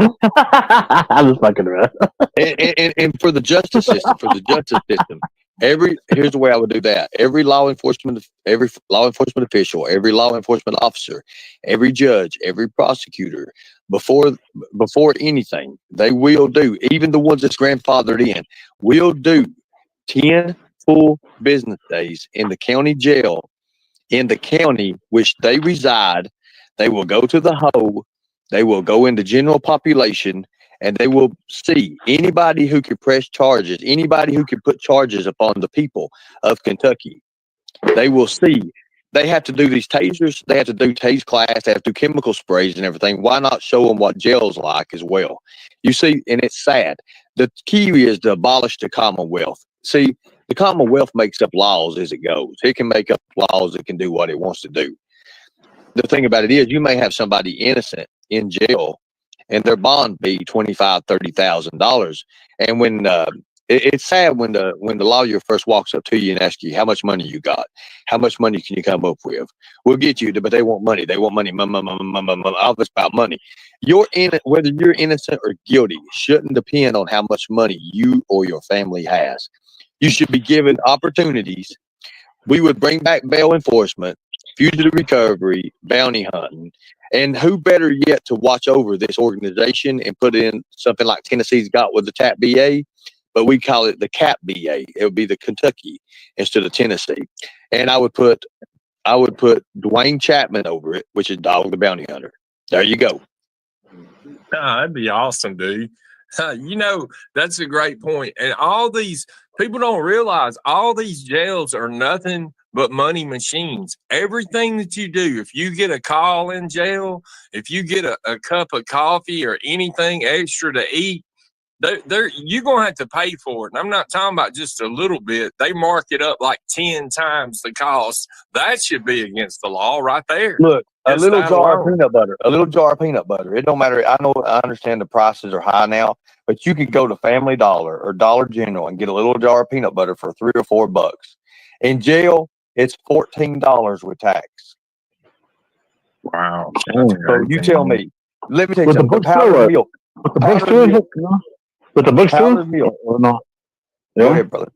I'm just fucking around. And for the justice system, here's the way I would do that. Every law enforcement official, every law enforcement officer, every judge, every prosecutor, before anything, they will do, even the ones that's grandfathered in, will do 10 full business days in the county jail in the county which they reside. They will go to the hole, they will go into general population, and they will see anybody who can press charges, anybody who can put charges upon the people of Kentucky. They will see. They have to do these tasers. They have to do tase class. They have to do chemical sprays and everything. Why not show them what jail's like as well? You see, and it's sad. The key is to abolish the Commonwealth. See, the Commonwealth makes up laws as it goes. It can make up laws. It can do what it wants to do. the thing about it is, you may have somebody innocent in jail, and their bond be $25,000-$30,000. And when it's sad when the lawyer first walks up to you and asks you how much money you got, how much money can you come up with? We'll get you, but they want money. They want money. All this about money. Whether you're innocent or guilty shouldn't depend on how much money you or your family has. You should be given opportunities. We would bring back bail enforcement, fugitive recovery, bounty hunting, and who better yet to watch over this organization and put in something like Tennessee's got with the TAP BA, but we call it the CAP BA. It would be the Kentucky instead of Tennessee. And I would put Dwayne Chapman over it, which is Dog the Bounty Hunter. There you go. That'd be awesome, dude. You know, that's a great point. And all these people don't realize all these jails are nothing but money machines. Everything that you do, if you get a call in jail, if you get a cup of coffee or anything extra to eat, you're going to have to pay for it. And I'm not talking about just a little bit. They mark it up like 10 times the cost. That should be against the law right there. Look, a Just little that jar of alone. peanut butter. A little jar of peanut butter. It don't matter. I understand the prices are high now, but you could go to Family Dollar or Dollar General and get a little jar of peanut butter for $3 or $4. In jail, it's $14 with tax. Wow. So you tell me. Let me tell you With the something. books Powdered too, milk. with the books Powdered too, milk. you know? With the books too? Powdered milk. Or no? Go Yeah. ahead, brother.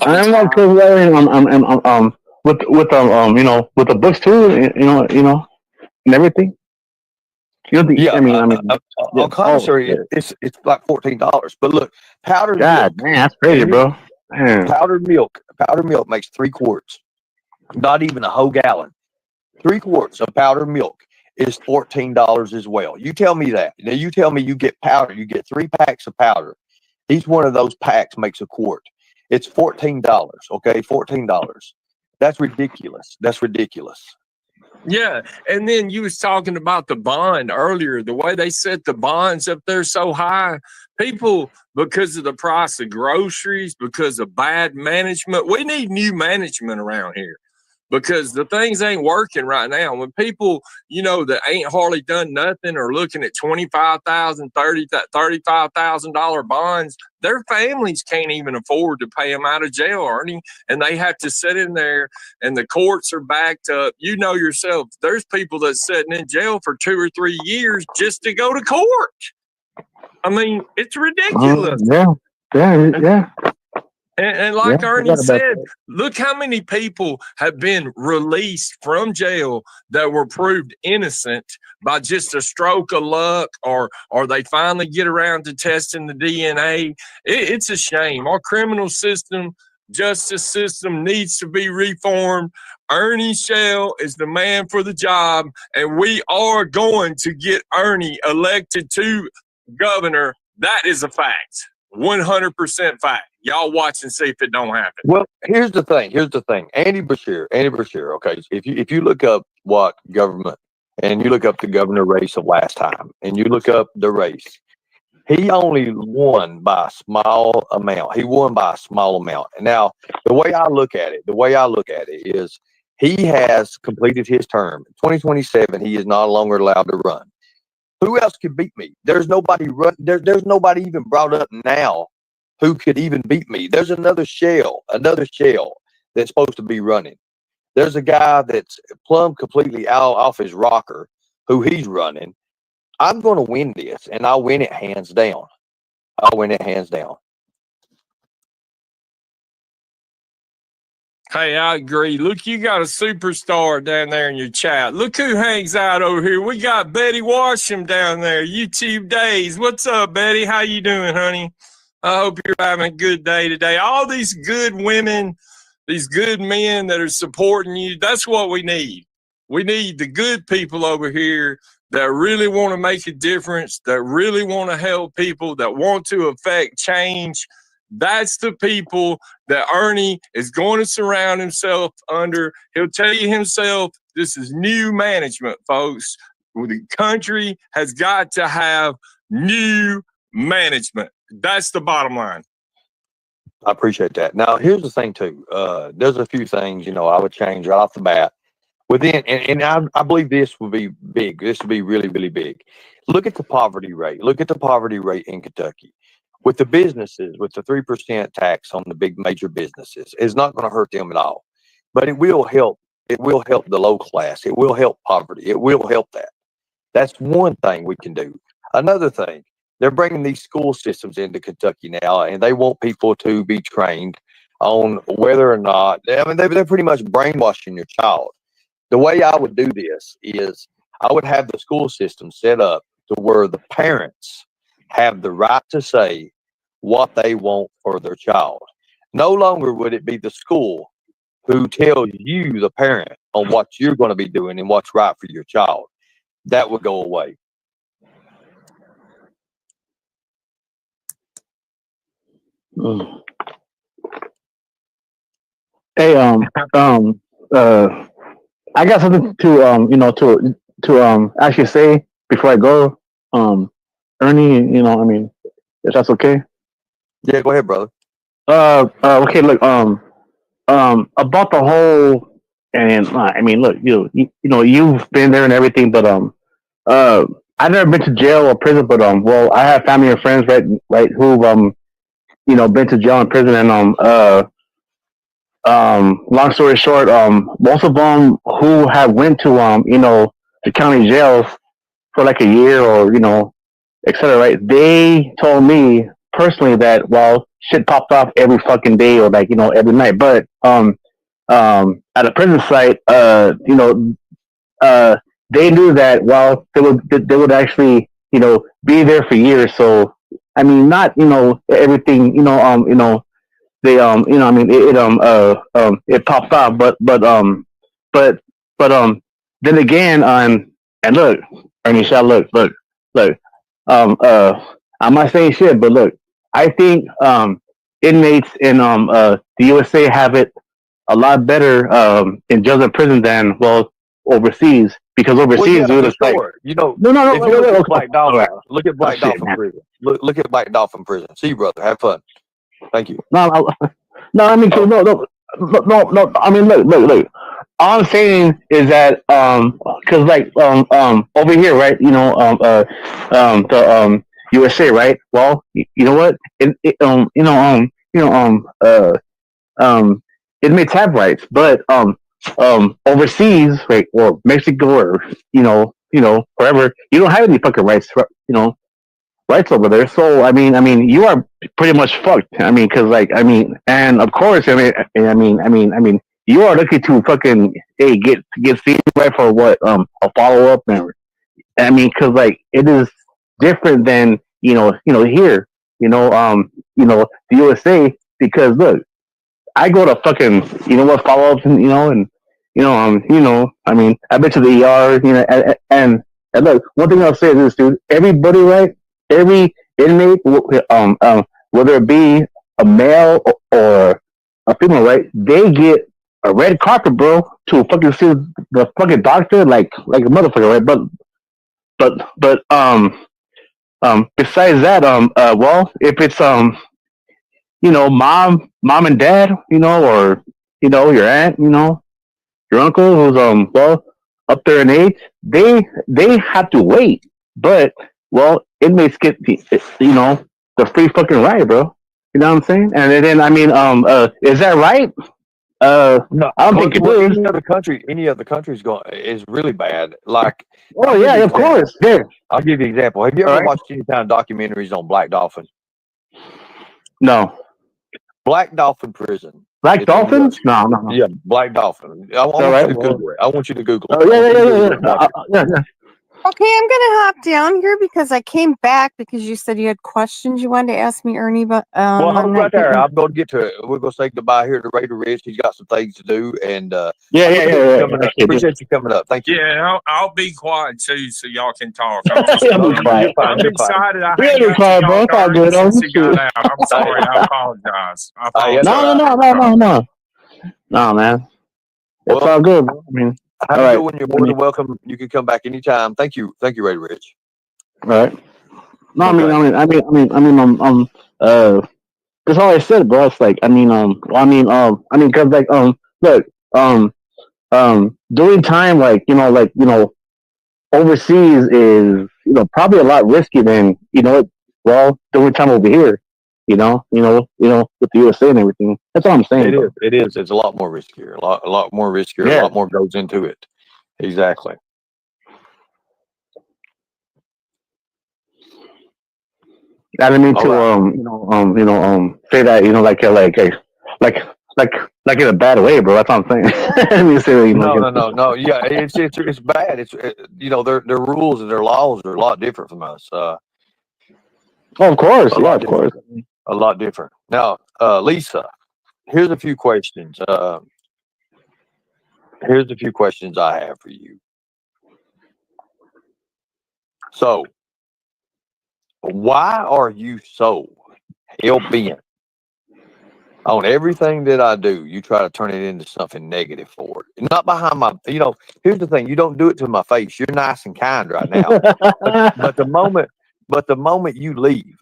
I'm not sure with you know, with the books too, you know, and everything. You know, Yeah, I mean, on yeah, commissary, oh, it's like $14. But look, powdered God, milk. man, that's crazy, bro. Man. Powdered milk makes 3 quarts, not even a whole gallon. 3 quarts of powdered milk is $14 as well. You tell me that. Now you tell me you get powder. You get 3 packs of powder. Each one of those packs makes a quart. It's $14. Okay, $14. That's ridiculous. That's ridiculous. Yeah, and then you was talking about the bond earlier, the way they set the bonds up there so high. People, because of the price of groceries, because of bad management, we need new management around here because the things ain't working right now. When people, you know, that ain't hardly done nothing or looking at $25,000, $35,000 bonds, their families can't even afford to pay them out of jail, Ernie, and they have to sit in there and the courts are backed up. You know yourself, there's people that's sitting in jail for 2 or 3 years just to go to court. I mean, it's ridiculous. Yeah. And like Yeah, Ernie I forgot about said, that. look how many people have been released from jail that were proved innocent by just a stroke of luck, or they finally get around to testing the DNA. It's a shame. Our criminal system, justice system needs to be reformed. Ernie Shell is the man for the job, and we are going to get Ernie elected to governor. That is a fact. 100% fact. Y'all watch and see if it don't happen. Well, here's the thing. Andy Beshear. Okay, if you look up what government and you look up the governor race of last time and you look up the race, he only won by a small amount. And now the way I look at it is he has completed his term. 2027, he is no longer allowed to run. Who else could beat me? There's nobody there's nobody even brought up now who could even beat me. There's another shell that's supposed to be running. There's a guy that's plumb completely off his rocker who he's running. I'm going to win this, and I'll win it hands down. Hey, I agree. Look, you got a superstar down there in your chat. Look who hangs out over here. We got Betty Washam down there, YouTube Days. What's up, Betty? How you doing, honey? I hope you're having a good day today. All these good women, these good men that are supporting you, that's what we need. We need the good people over here that really want to make a difference, that really want to help people, that want to affect change. That's the people that Ernie is going to surround himself under. He'll tell you himself, this is new management, folks. The country has got to have new management. That's the bottom line. I appreciate that. Now, here's the thing, too. There's a few things, I would change right off the bat. within, and I believe this will be big. This will be really, really big. Look at the poverty rate. Look at the poverty rate in Kentucky. With the businesses, with the 3% tax on the big major businesses, it's not going to hurt them at all. But it will help. It will help the low class. It will help poverty. It will help that. That's one thing we can do. Another thing, they're bringing these school systems into Kentucky now, and they want people to be trained on whether or not, I mean, they're pretty much brainwashing your child. The way I would do this is I would have the school system set up to where the parents have the right to say what they want for their child. No longer would it be the school who tells you, the parent, on what you're going to be doing and what's right for your child. That would go away. Mm. Hey, I got something to actually say before I go. Ernie, if that's okay. Yeah, go ahead, brother. Okay, look, about the whole, and look, you've been there and everything, but I've never been to jail or prison, but well, I have family and friends, right, who've been to jail and prison, and long story short, most of them who have went to the county jails for like a year or etc. Right? They told me personally that shit popped off every fucking day or every night, but at a prison site, they knew that they would actually be there for years. So I mean, not everything they it popped off, but then again, and look, Ernie Shaw, look, I'm not saying shit, but look, I think inmates in the USA have it a lot better in jails and prison than overseas, because overseas, dude, it's like no. If you look at Black Dolphin, right. look at Black Shit, Dolphin man. prison. Look at Black Dolphin prison. See you, brother. Have fun. Thank you. No, I mean, no. I mean, look. All I'm saying is that, cause over here, right? The USA, right? Well, you know what? Inmates have rights, but overseas, right? Or Mexico, or wherever, you don't have any fucking rights, rights over there. So I mean, you are pretty much fucked. I mean, because and of course, I mean, you are lucky to fucking get seen right for what a follow up, and I mean, because it is different than here, the USA, because look, I go to fucking follow ups, and I mean, I've been to the ER, and look, one thing I'll say is this, dude, everybody, right? Every inmate, whether it be a male or a female, right? They get a red carpet, bro, to fucking see the fucking doctor, like a motherfucker, right? But besides that, if it's mom and dad, or your aunt, your uncle who's up there in age, they have to wait, but inmates get the free fucking ride, bro. You know what I'm saying? And then is that right? No, I don't think it is. Any other country is really bad. Like, Oh yeah, of course. Yeah. I'll give you an example. Have you ever Alright. watched any kind of documentaries on Black Dolphin? No. Black Dolphin prison. Black It's in dolphins? No. Yeah, Black Dolphin. I want Alright, you to Google it. I want you to Google it. Oh yeah. Okay, I'm gonna hop down here because I came back because you said you had questions you wanted to ask me, Ernie. But Well, on hold that right there. paper. I'm going to get to it. We're going to say goodbye here to Raider Rich. He's got some things to do, and Yeah. appreciate you coming up. Thank you. Yeah, I'll be quiet too, so y'all can talk. I'm just Yeah, be quiet. I'm excited. I Yeah, hadn't be got to quiet, bro. y'all It's all already good. since he Shoot. got out. I'm sorry. I apologize. yes, No. No, man. It's Well, all good, bro. I mean, have all a right. good one. You're more than welcome. You can come back anytime. Thank you, Raider Rich. all right. No, Okay. that's all I said, bro. It's like, cause look, doing time overseas is probably a lot risky than doing time over here. With the USA and everything. That's all I'm saying. It Bro. is. It is. It's a lot more riskier. A lot more riskier. Yeah. A lot more goes into it. Exactly. I didn't mean to All say that like in a bad way, bro. That's what I'm saying. I didn't mean to say that, No. Yeah, it's bad. Their rules and their laws are a lot different from us. Oh, of course, A yeah, lot of course. a lot different. Now, Lisa, here's a few questions. Here's a few questions I have for you. So, why are you so hell bent on everything that I do? You try to turn it into something negative for it. Not behind my, here's the thing. You don't do it to my face. You're nice and kind right now. But the moment you leave,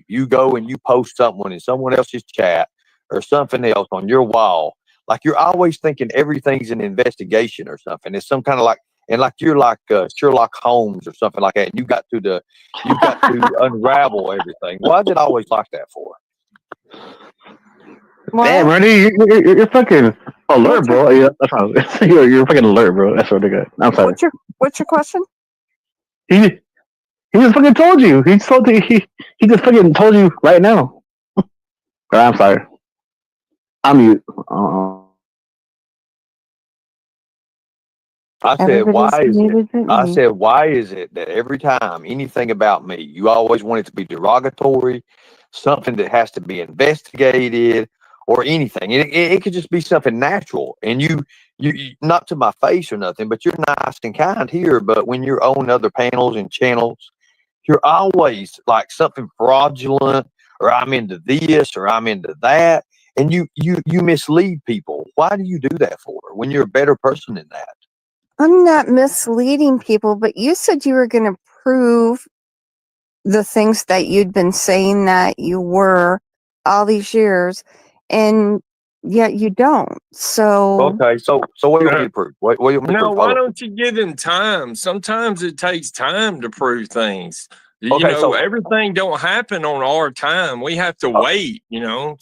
you go and you post something in someone else's chat or something else on your wall, like you're always thinking everything's an investigation or something. It's some kind of like you're like Sherlock Holmes or something like that. And you got to unravel everything. Why is it always like that for? Damn, Ernie, you're fucking alert, bro. Yeah, that's how you're fucking alert, bro. That's what they got. I'm sorry. What's your question? He just fucking told you. He just fucking told you right now. I'm sorry. I'm mute. I said, I why is it that every time anything about me, you always want it to be derogatory, something that has to be investigated or anything? It could just be something natural. And you not to my face or nothing, but you're nice and kind here. But when you're on other panels and channels, you're always like something fraudulent, or I'm into this or I'm into that. And you mislead people. Why do you do that for when you're a better person than that? I'm not misleading people, but you said you were going to prove the things that you'd been saying that you were all these years, and yet you don't. So Okay, so what do you want me to prove? What do you want me to No, prove? why don't you give him time? Sometimes it takes time to prove things. Okay, so everything don't happen on our time. We have to wait,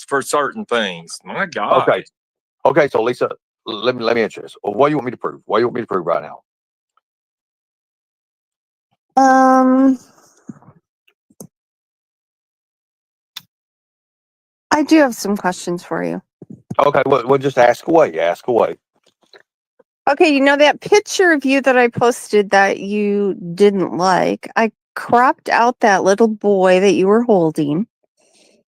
for certain things. My God. Okay. So Lisa, let me answer this. What do you want me to prove? What do you want me to prove right now? I do have some questions for you. Okay, well, just ask away. Ask away. Okay, that picture of you that I posted that you didn't like, I cropped out that little boy that you were holding,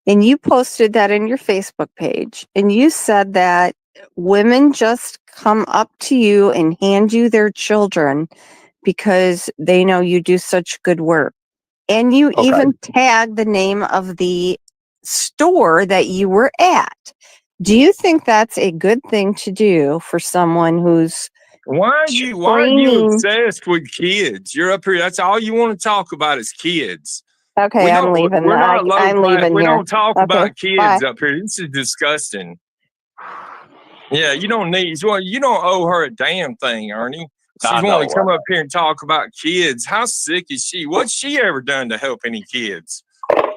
and you posted that in your Facebook page, and you said that women just come up to you and hand you their children because they know you do such good work. And you even tagged the name of the store that you were at. Do you think that's a good thing to do for someone who's why are you obsessed with kids? You're up here. That's all you want to talk about is kids. Okay, I'm leaving. I'm leaving. We here. don't talk about kids bye. up here. This is disgusting. Yeah, you don't owe her a damn thing, Ernie. She's want to come up here and talk about kids. How sick is she? What's she ever done to help any kids?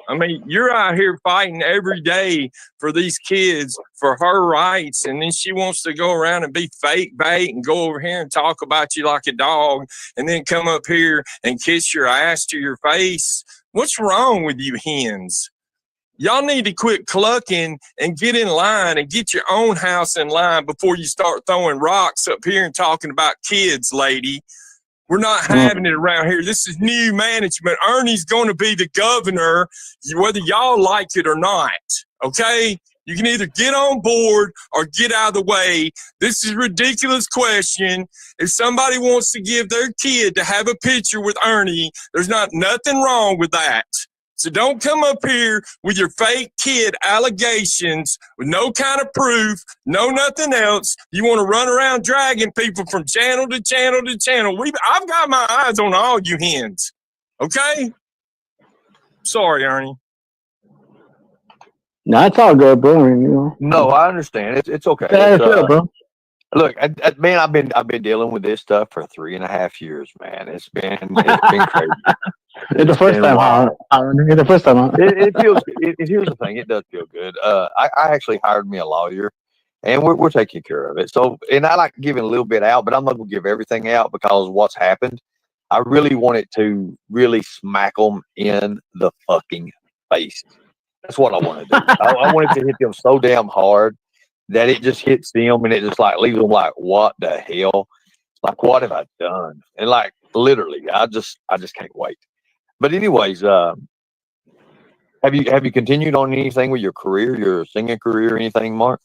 I mean, you're out here fighting every day for these kids, for her rights, and then she wants to go around and be fake bait and go over here and talk about you like a dog, and then come up here and kiss your ass to your face. What's wrong with you hens? Y'all need to quit clucking and get in line and get your own house in line before you start throwing rocks up here and talking about kids, lady. We're not having it around here. This is new management. Ernie's going to be the governor, whether y'all like it or not. Okay? You can either get on board or get out of the way. This is a ridiculous question. If somebody wants to give their kid to have a picture with Ernie, there's not nothing wrong with that. So don't come up here with your fake kid allegations with no kind of proof, no nothing else. You want to run around dragging people from channel to channel to channel. I've got my eyes on all you hens. Okay? Sorry, Ernie. No, it's all good, bro. No, I understand. It's okay. Yeah, bro. Look, man, I've been dealing with this stuff for 3.5 years, man. It's been crazy. It's the It's first been time, wild. huh? It's the first time, huh? It feels. Here's the thing. It does feel good. I actually hired me a lawyer, and we're taking care of it. So, and I like giving a little bit out, but I'm not gonna give everything out because what's happened. I really wanted to really smack them in the fucking face. That's what I want to do. I wanted to hit them so damn hard that it just hits them and it just like leaves them like, what the hell? Like, what have I done? And like, literally, I just can't wait. But anyways, have you continued on anything with your career, your singing career, anything, Mark?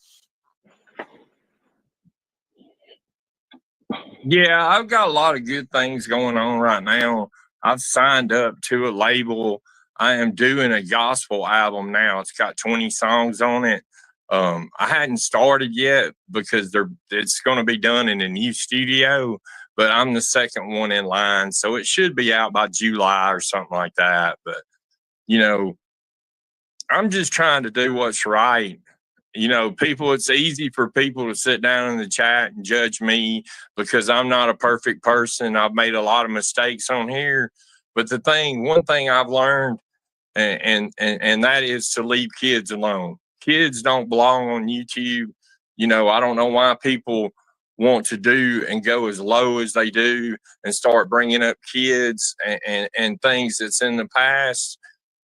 Yeah, I've got a lot of good things going on right now. I've signed up to a label. I am doing a gospel album now. It's got 20 songs on it. I hadn't started yet because it's going to be done in a new studio, but I'm the second one in line, so it should be out by July or something like that. But you know, I'm just trying to do what's right. It's easy for people to sit down in the chat and judge me because I'm not a perfect person. I've made a lot of mistakes on here. But one thing I've learned, and that is to leave kids alone. Kids don't belong on YouTube. I don't know why people want to do and go as low as they do and start bringing up kids and things that's in the past.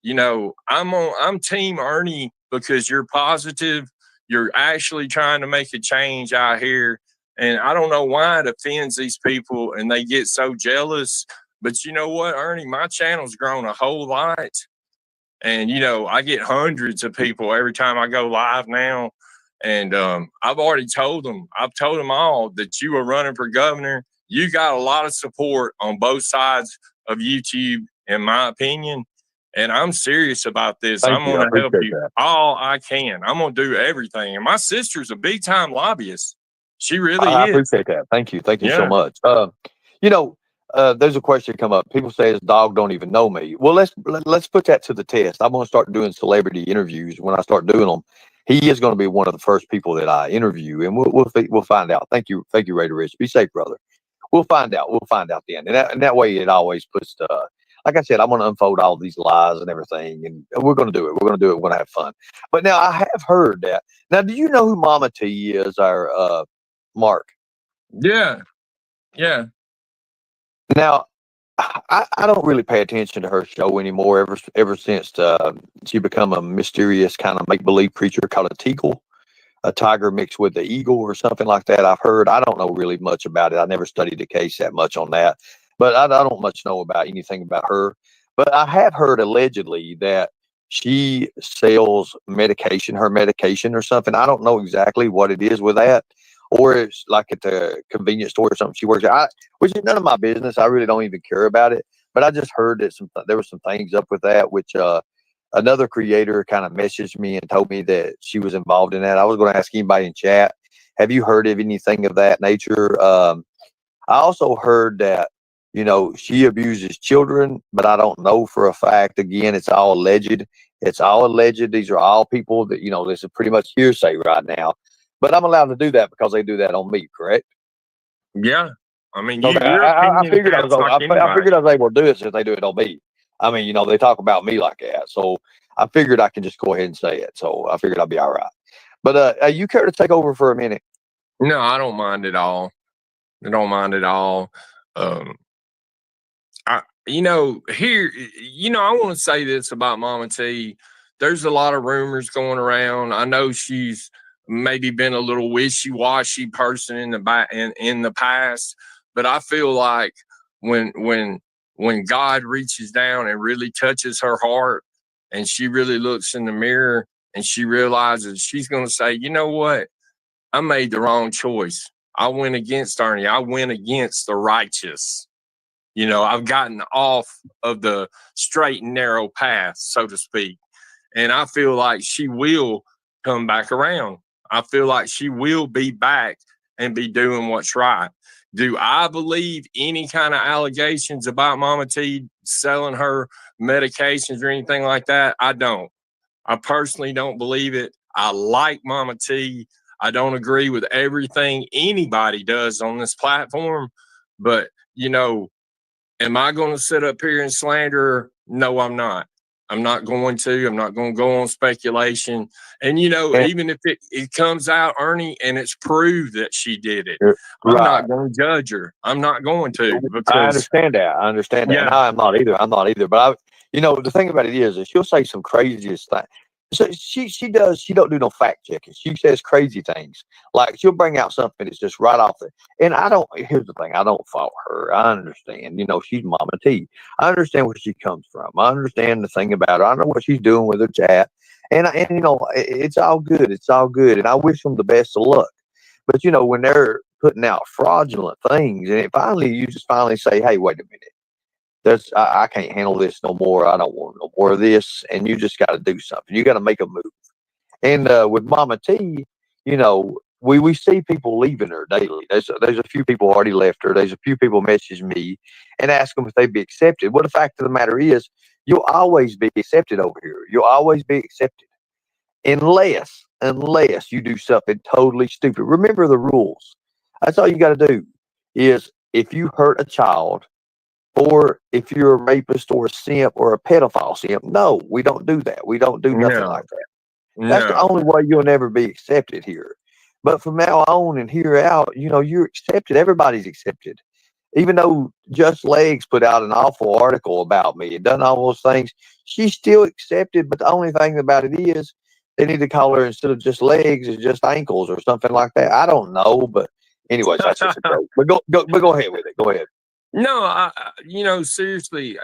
I'm team Ernie because you're positive. You're actually trying to make a change out here. And I don't know why it offends these people and they get so jealous. But you know what, Ernie, my channel's grown a whole lot. And, I get hundreds of people every time I go live now. And I've told them all that you are running for governor. You got a lot of support on both sides of YouTube, in my opinion. And I'm serious about this. Thank I'm you. I going to help appreciate you that. all I can. I'm going to do everything. And my sister's a big time lobbyist. She really I is. appreciate that. Thank you. Thank you so Yeah. much. There's a question come up. People say his dog don't even know me. Well, let's put that to the test. I'm going to start doing celebrity interviews. When I start doing them, he is going to be one of the first people that I interview, and we'll find out. Thank you, Raider Rich. Be safe, brother. We'll find out. We'll find out then, and that way it always puts the. Like I said, I'm going to unfold all these lies and everything, and we're going to do it. We're going to do it. We're going to have fun. But now I have heard that. Now, do you know who Mama T is? Our Mark. Yeah. Yeah. Now, I don't really pay attention to her show anymore. Ever since she become a mysterious kind of make believe creature called a Teagle, a tiger mixed with the eagle or something like that. I've heard. I don't know really much about it. I never studied the case that much on that, but I don't much know about anything about her. But I have heard allegedly that she sells medication, her medication or something. I don't know exactly what it is with that. Or it's like at the convenience store or something she works at, which is none of my business. I really don't even care about it. But I just heard that there were some things up with that, which another creator kind of messaged me and told me that she was involved in that. I was going to ask anybody in chat, have you heard of anything of that nature? I also heard that, she abuses children, but I don't know for a fact. Again, it's all alleged. It's all alleged. These are all people that, this is pretty much hearsay right now. But I'm allowed to do that because they do that on me, correct? Yeah. I mean, So I figured I was able to do it since they do it on me. I mean, they talk about me like that. So I figured I can just go ahead and say it. So I figured I'll be all right. But you care to take over for a minute? No, I don't mind at all. I don't mind at all. I want to say this about Mama T. There's a lot of rumors going around. I know she's maybe been a little wishy-washy person in the past, but I feel like when God reaches down and really touches her heart and she really looks in the mirror and she realizes, she's going to say, you know what? I made the wrong choice. I went against Ernie. I went against the righteous. I've gotten off of the straight and narrow path, so to speak. And I feel like she will come back around. I feel like she will be back and be doing what's right. Do I believe any kind of allegations about Mama T selling her medications or anything like that? I don't. I personally don't believe it. I like Mama T. I don't agree with everything anybody does on this platform, but you know, am I going to sit up here and slander her? No, I'm not. I'm not going to. I'm not going to go on speculation. And, you know, And- even if it comes out, Ernie, and it's proved that she did it, I'm Right. not going to judge her. I'm not going to, I because understand that. I understand that. Yeah. And I'm not either. I'm not either. But you know, the thing about it is she'll say some craziest thing. So she don't do no fact checking. She says crazy things. Like she'll bring out something that's just right off the, and here's the thing, I don't fault her. I understand, you know, she's Mama T. I understand where she comes from. I understand the thing about her. I know what she's doing with her chat. And you know, it's all good. It's all good. And I wish them the best of luck. But you know, when they're putting out fraudulent things, and you just finally say, hey, wait a minute. I can't handle this no more. I don't want no more of this. And you just got to do something. You got to make a move. And with Mama T, you know, we see people leaving her daily. There's a few people already left her. There's a few people message me and ask them if they'd be accepted. Well, the fact of the matter is, you'll always be accepted over here. You'll always be accepted unless you do something totally stupid. Remember the rules. That's all you got to do. Is if you hurt a child, or if you're a rapist or a simp or a pedophile simp, no, we don't do that. We don't do nothing No. like that. That's the no. only way you'll never be accepted here. But from now on and here out, you know, you're accepted. Everybody's accepted. Even though Just Legs put out an awful article about me and done all those things, she's still accepted. But the only thing about it is they need to call her, instead of Just Legs, is Just Ankles or something like that. I don't know. But anyways, that's just a joke. But go ahead with it. Go ahead. No, you know, seriously,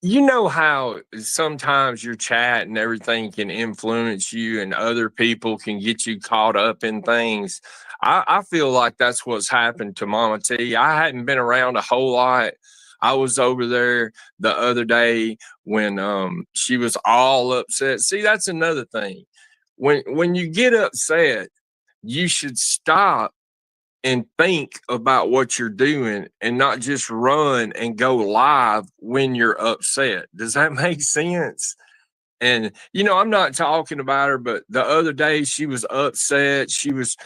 you know how sometimes your chat and everything can influence you, and other people can get you caught up in things. I feel like that's what's happened to Mama T. I hadn't been around a whole lot. I was over there the other day when she was all upset. See, that's another thing. When you get upset, you should stop and think about what you're doing and not just run and go live when you're upset. Does that make sense? And you know, I'm not talking about her, but the other day she was upset. She was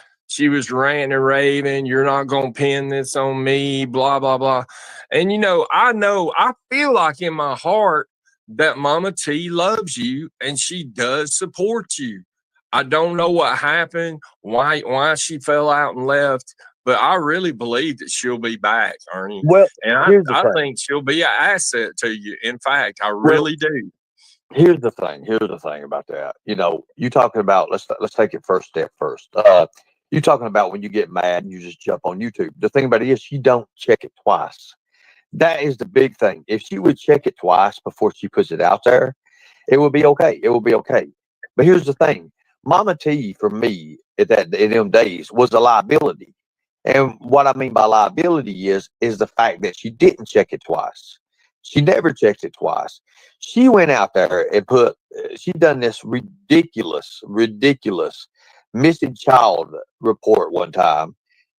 ranting and raving. You're not gonna pin this on me, blah blah blah. And you know, I feel like in my heart that Mama T loves you and she does support you. I don't know what happened, why she fell out and left, but I really believe that she'll be back, Ernie. Well, And here's the I thing. think she'll be an asset to you. In fact, I really do. Here's the thing. Here's the thing about that. You know, you talking about, let's take it first step first. You talking about when you get mad and you just jump on YouTube. The thing about it is, you don't check it twice. That is the big thing. If she would check it twice before she puts it out there, it would be okay. It would be okay. But here's the thing. Mama T, for me, in them days, was a liability. And what I mean by liability is the fact that she didn't check it twice. She never checked it twice. She went out there and she done this ridiculous missing child report one time,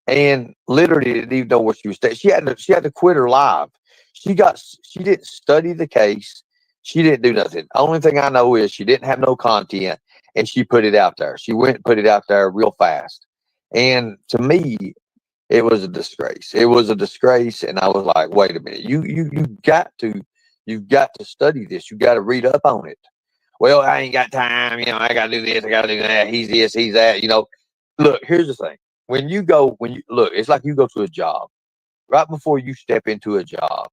and literally didn't even know where she was staying. She had to quit her live. She didn't study the case. She didn't do nothing. Only thing I know is she didn't have no content, and she put it out there. She went and put it out there real fast. And to me, it was a disgrace. It was a disgrace. And I was like, wait a minute, you've got to study this. You got to read up on it. Well, I ain't got time. You know, I got to do this. I got to do that. He's this, he's that. You know, look, here's the thing. When you look, it's like you go to a job. Right before you step into a job,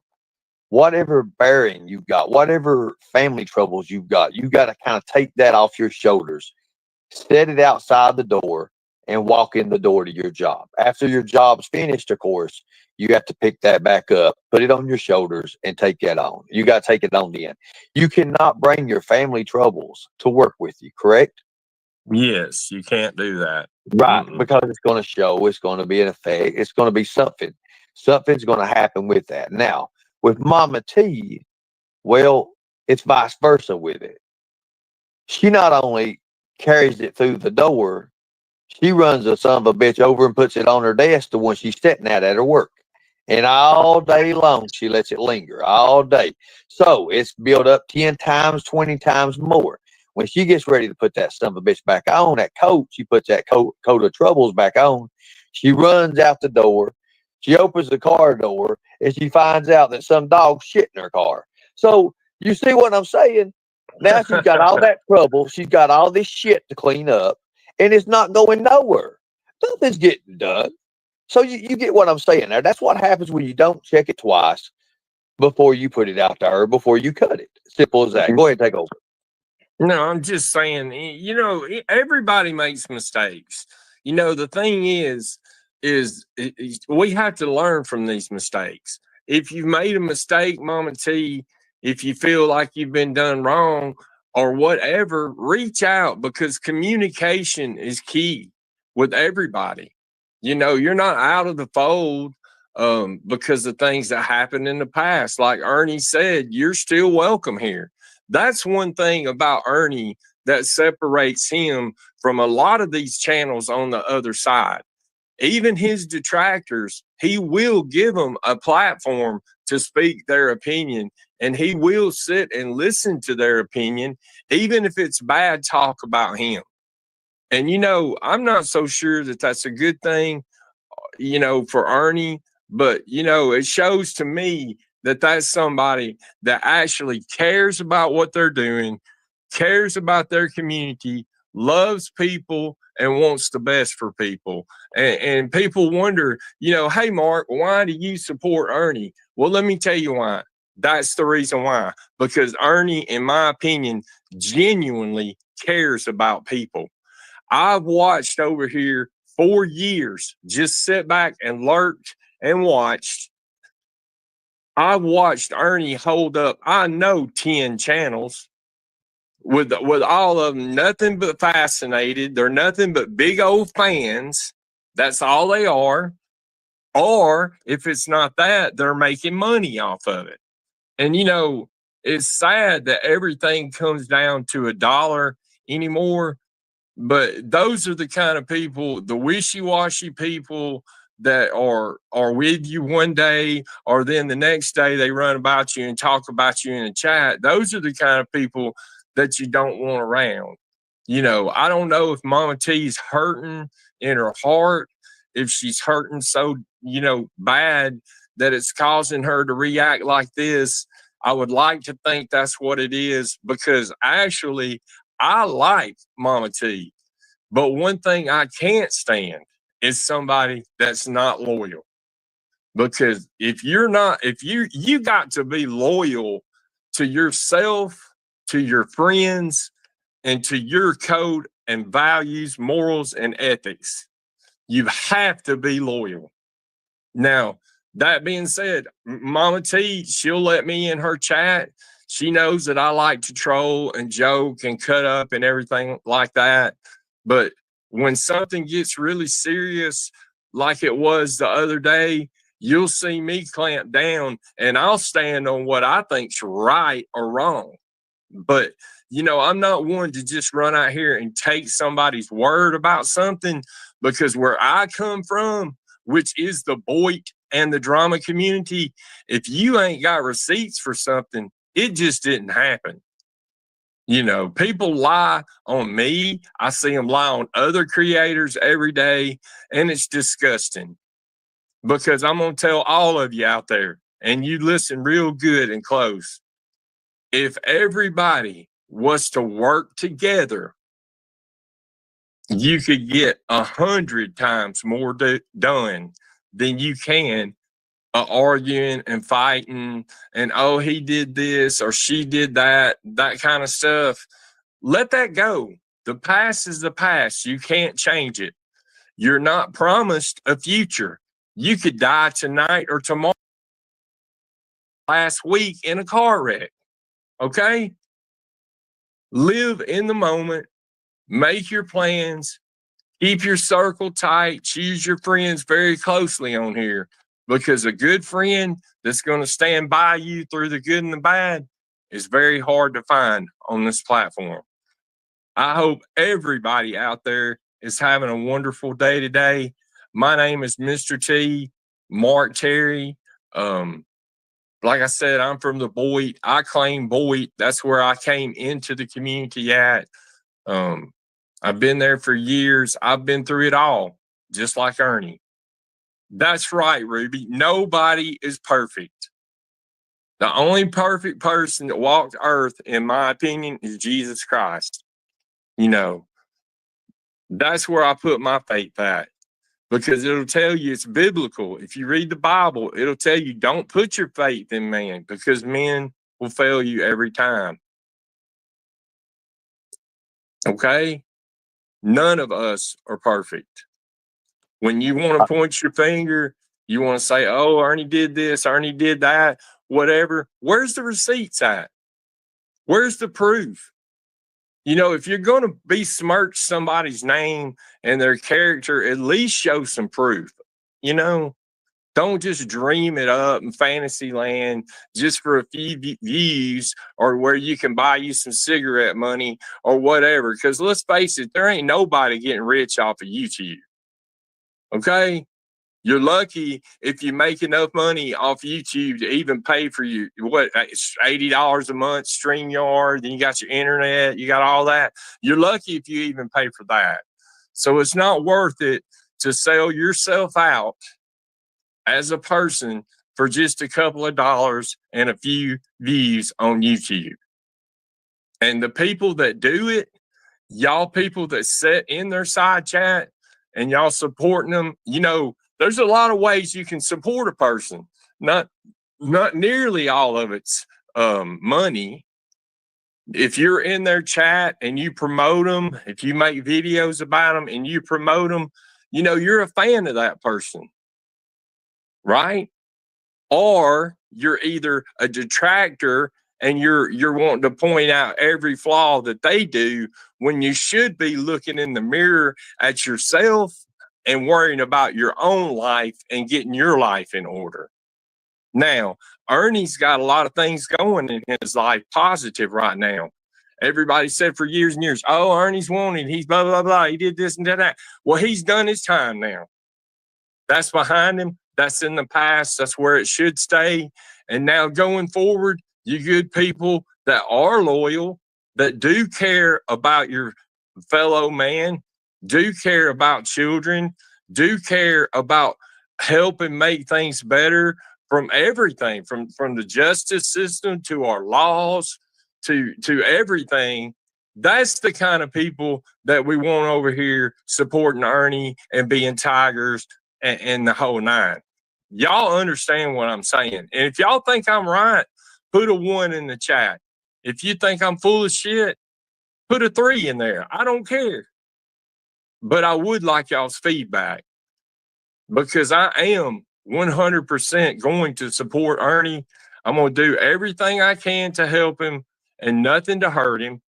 whatever bearing you've got, whatever family troubles you've got, you got to kind of take that off your shoulders, set it outside the door, and walk in the door to your job. After your job's finished, of course, you have to pick that back up, put it on your shoulders, and take that on. You got to take it on then. You cannot bring your family troubles to work with you, correct? Yes, you can't do that. Right, Mm-mm. because it's going to show, it's going to be an effect, it's going to be something. Something's going to happen with that. Now, with Mama T, well, it's vice versa with it. She not only carries it through the door, she runs a son of a bitch over and puts it on her desk the one she's sitting at her work. And all day long, she lets it linger all day. So it's built up 10 times, 20 times more. when she gets ready to put that son of a bitch back on, that coat, she puts that coat of troubles back on. She runs out the door. She opens the car door and she finds out that some dog shit in her car. So you see what I'm saying? Now she's got all that trouble. She's got all this shit to clean up, and it's not going nowhere. Nothing's getting done. So you get what I'm saying there. That's what happens when you don't check it twice before you put it out there, before you cut it. Simple as that. Go ahead, take over. No, I'm just saying, everybody makes mistakes. The thing is we have to learn from these mistakes. If you've made a mistake, Mama T, if you feel like you've been done wrong or whatever, reach out, because communication is key with everybody. You're not out of the fold because of things that happened in the past. Like Ernie said, you're still welcome here. That's one thing about Ernie that separates him from a lot of these channels on the other side. Even his detractors, he will give them a platform to speak their opinion, and he will sit and listen to their opinion, even if it's bad talk about him. And, I'm not so sure that that's a good thing, for Ernie, but, it shows to me that that's somebody that actually cares about what they're doing, cares about their community, loves people, and wants the best for people. And people wonder, hey, Mark, why do you support Ernie? Well, let me tell you why. That's the reason why. Because Ernie, in my opinion, genuinely cares about people. I've watched over here for years, just sit back and lurked and watched. I've watched Ernie hold up, I know, 10 channels with all of them nothing but fascinated. They're nothing but big old fans. That's all they are. Or if it's not that, they're making money off of it. And, it's sad that everything comes down to $1 anymore. But those are the kind of people, the wishy-washy people that are with you one day, or then the next day they run about you and talk about you in a chat. Those are the kind of people that you don't want around. I don't know if Mama T's hurting in her heart, if she's hurting so, bad that it's causing her to react like this. I would like to think that's what it is, because actually I like Mama T. But one thing I can't stand is somebody that's not loyal. Because if you got to be loyal to yourself, to your friends, and to your code and values, morals, and ethics. You have to be loyal. Now, that being said, Mama T, she'll let me in her chat. She knows that I like to troll and joke and cut up and everything like that. But when something gets really serious, like it was the other day, you'll see me clamp down, and I'll stand on what I think's right or wrong. But, I'm not one to just run out here and take somebody's word about something, because where I come from, which is the Boyd and the drama community, if you ain't got receipts for something, it just didn't happen. People lie on me. I see them lie on other creators every day, and it's disgusting. Because I'm going to tell all of you out there, and you listen real good and close. If everybody was to work together, you could get 100 times more done than you can arguing and fighting and, oh, he did this or she did that kind of stuff. Let that go. The past is the past. You can't change it. You're not promised a future. You could die tonight or tomorrow. Last week in a car wreck. Okay? Live in the moment. Make your plans. Keep your circle tight. Choose your friends very closely on here, because a good friend that's going to stand by you through the good and the bad is very hard to find on this platform. I hope everybody out there is having a wonderful day today. My name is Mr. T, Mark Terry. like I said, I'm from the Boyd. I claim Boyd. That's where I came into the community at. I've been there for years. I've been through it all, just like Ernie. That's right, Ruby. Nobody is perfect. The only perfect person that walked earth, in my opinion, is Jesus Christ. You know, that's where I put my faith at, because it'll tell you it's biblical. If you read the Bible, it'll tell you don't put your faith in man, because men will fail you every time. Okay? None of us are perfect. When you want to point your finger, you want to say, oh, Ernie did this, Ernie did that, whatever. Where's the receipts at? Where's the proof? You know, if you're going to besmirch somebody's name and their character, at least show some proof. You know, don't just dream it up in fantasy land just for a few views, or where you can buy you some cigarette money or whatever. Because let's face it, there ain't nobody getting rich off of YouTube. Okay? You're lucky if you make enough money off YouTube to even pay for your, what, $80 a month, StreamYard, then you got your internet, you got all that. You're lucky if you even pay for that. So it's not worth it to sell yourself out as a person for just a couple of dollars and a few views on YouTube. And the people that do it, y'all people that sit in their side chat and y'all supporting them, you know, there's a lot of ways you can support a person. Not nearly all of it's money. If you're in their chat and you promote them, if you make videos about them and you promote them, you know, you're a fan of that person, right? Or you're either a detractor and you're wanting to point out every flaw that they do, when you should be looking in the mirror at yourself and worrying about your own life and getting your life in order. Now, Ernie's got a lot of things going in his life positive right now. Everybody said for years and years, oh, Ernie's wanted, he's blah, blah, blah, he did this and did that. Well, he's done his time now. That's behind him. That's in the past. That's where it should stay. And now going forward, you good people that are loyal, that do care about your fellow man, do care about children, do care about helping make things better, from everything, from the justice system to our laws to everything. That's the kind of people that we want over here supporting Ernie and being Tigers and the whole nine. Y'all understand what I'm saying. And if y'all think I'm right, put a 1 in the chat. If you think I'm full of shit, put a 3 in there. I don't care. But I would like y'all's feedback, because I am 100% going to support Ernie. I'm going to do everything I can to help him and nothing to hurt him.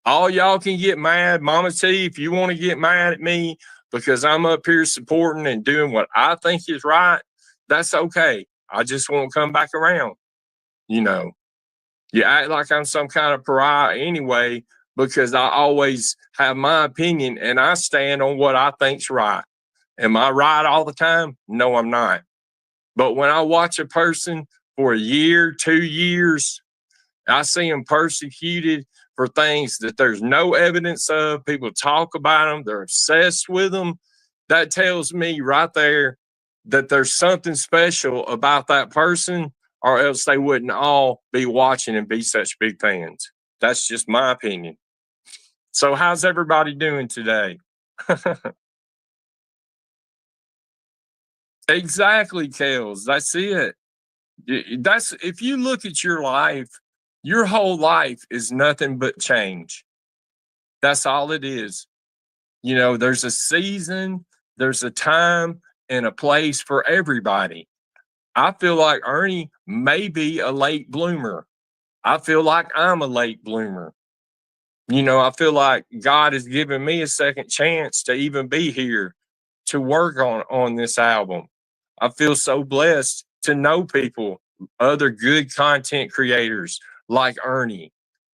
All y'all can get mad. Mama T, if you want to get mad at me because I'm up here supporting and doing what I think is right, that's okay. I just won't come back around. You know, you act like I'm some kind of pariah anyway, because I always have my opinion and I stand on what I think's right. Am I right all the time? No, I'm not. But when I watch a person for a year, 2 years, I see them persecuted for things that there's no evidence of. People talk about them. They're obsessed with them. That tells me right there that there's something special about that person, or else they wouldn't all be watching and be such big fans. That's just my opinion. So how's everybody doing today? Exactly, Kels. That's it. That's, if you look at your life, your whole life is nothing but change. That's all it is. You know, there's a season, there's a time and a place for everybody. I feel like Ernie may be a late bloomer. I feel like I'm a late bloomer. You know, I feel like God has given me a second chance to even be here to work on this album. I feel so blessed to know people, other good content creators like Ernie,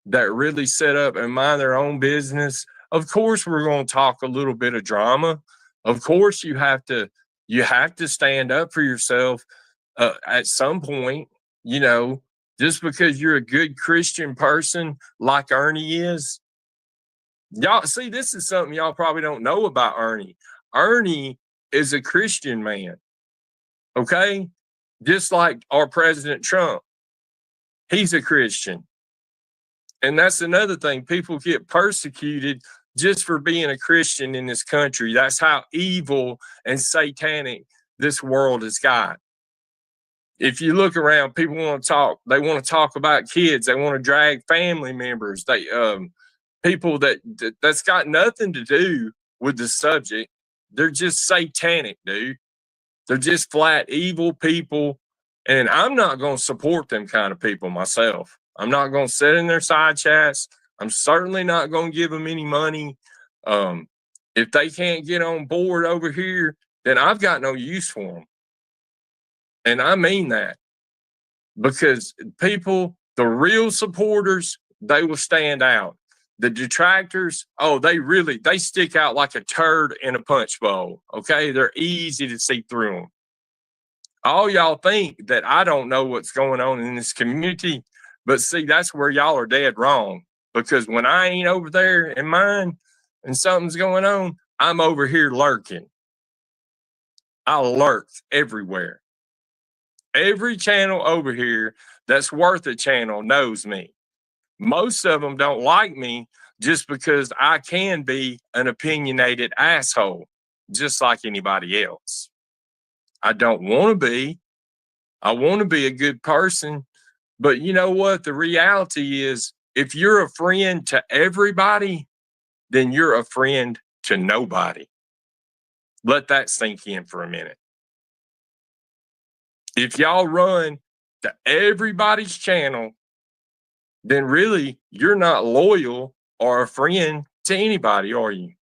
that really set up and mind their own business. Of course, we're going to talk a little bit of drama. Of course, you have to stand up for yourself at some point. you know, just because you're a good Christian person like Ernie is. Y'all see, this is something y'all probably don't know about Ernie. Ernie is a Christian man. Okay? Just like our President Trump. He's a Christian. And that's another thing. People get persecuted just for being a Christian in this country. That's how evil and satanic this world has got. If you look around, people want to talk. They want to talk about kids. They want to drag family members. They people that's got nothing to do with the subject. They're just satanic, dude. They're just flat evil people. And I'm not going to support them kind of people myself. I'm not going to sit in their side chats. I'm certainly not going to give them any money. If they can't get on board over here, then I've got no use for them. And I mean that, because people, the real supporters, they will stand out. The detractors, oh, they stick out like a turd in a punch bowl. Okay. They're easy to see through them. All y'all think that I don't know what's going on in this community, but see, that's where y'all are dead wrong. Because when I ain't over there in mine and something's going on, I'm over here lurking. I lurk everywhere. Every channel over here that's worth a channel knows me. Most of them don't like me just because I can be an opinionated asshole, just like anybody else. I don't want to be. I want to be a good person. But you know what? The reality is, if you're a friend to everybody, then you're a friend to nobody. Let that sink in for a minute. If y'all run to everybody's channel, then really you're not loyal or a friend to anybody, are you?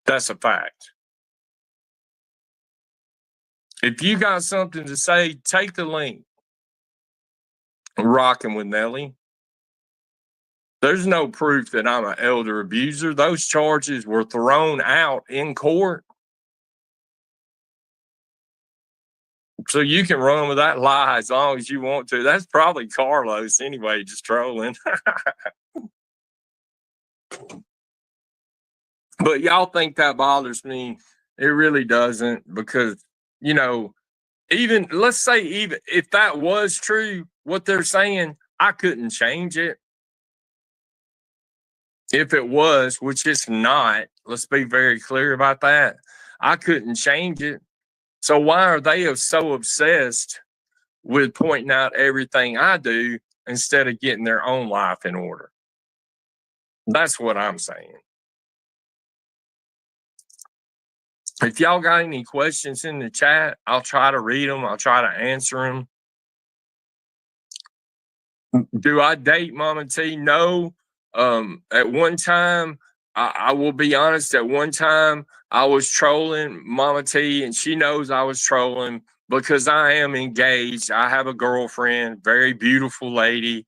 That's a fact. If you got something to say, take the link. Rocking with Nelly. There's no proof that I'm an elder abuser. Those charges were thrown out in court. So you can run with that lie as long as you want to. That's probably Carlos anyway, just trolling. But y'all think that bothers me. It really doesn't, because, you know, even let's say, even if that was true, what they're saying, I couldn't change it. If it was, which it's not, let's be very clear about that. I couldn't change it. So why are they so obsessed with pointing out everything I do instead of getting their own life in order? That's what I'm saying. If y'all got any questions in the chat, I'll try to read them. I'll try to answer them. Do I date Mama T? No. At one time, I will be honest, at one time, I was trolling Mama T, and she knows I was trolling because I am engaged. I have a girlfriend, very beautiful lady.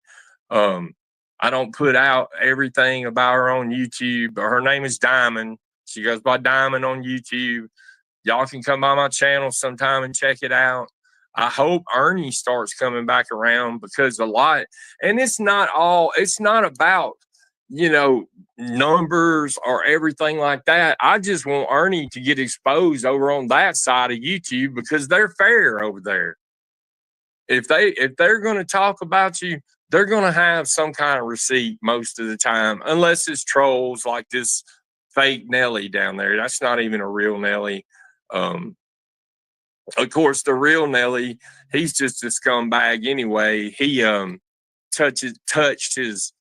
I don't put out everything about her on YouTube. Her name is Diamond. She goes by Diamond on YouTube. Y'all can come by my channel sometime and check it out. I hope Ernie starts coming back around, because a lot, and it's not about, you know, numbers or everything like that. I just want Ernie to get exposed over on that side of YouTube, because they're fair over there. If they're going to talk about you, they're going to have some kind of receipt most of the time, unless it's trolls like this fake Nelly down there. That's not even a real Nelly. Of course, the real Nelly, he's just a scumbag anyway. He touched his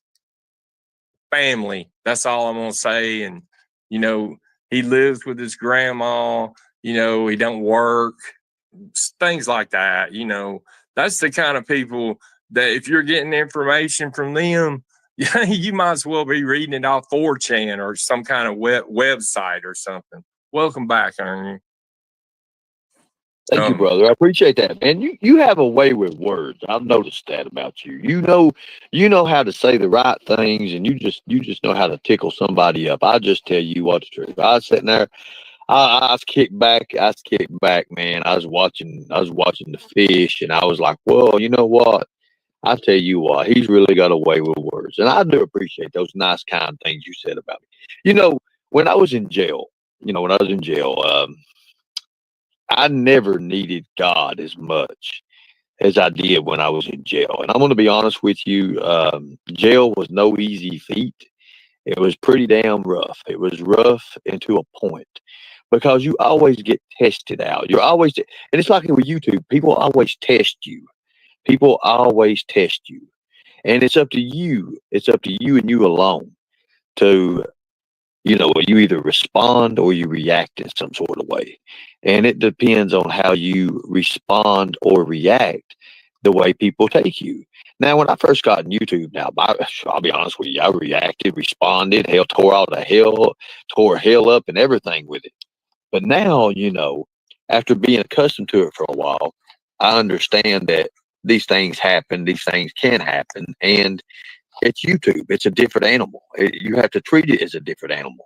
family. That's all I'm gonna say. And you know, he lives with his grandma. You know, he don't work, things like that. You know, that's the kind of people that if you're getting information from them, you might as well be reading it off 4chan or some kind of website or something. Welcome back, Ernie. Thank you, brother. I appreciate that, man. You have a way with words. I've noticed that about you. You know how to say the right things, and you just know how to tickle somebody up. I just tell you what's true. I was sitting there, I was kicked back. I was kicked back, man. I was watching the fish, and I was like, well, you know what? I tell you what, he's really got away with words, and I do appreciate those nice, kind things you said about me. You know, when I was in jail, I never needed God as much as I did when I was in jail. And I'm going to be honest with you, jail was no easy feat. It was pretty damn rough. It was rough and to a point because you always get tested out. You're always, and it's like with YouTube, people always test you. People always test you. And it's up to you. It's up to you and you alone to, you either respond or you react in some sort of way. And it depends on how you respond or react the way people take you. Now, when I first got in YouTube, I'll be honest with you, I reacted, responded, tore hell up and everything with it. But now, after being accustomed to it for a while, I understand that these things happen, these things can happen, and it's YouTube. It's a different animal. You have to treat it as a different animal.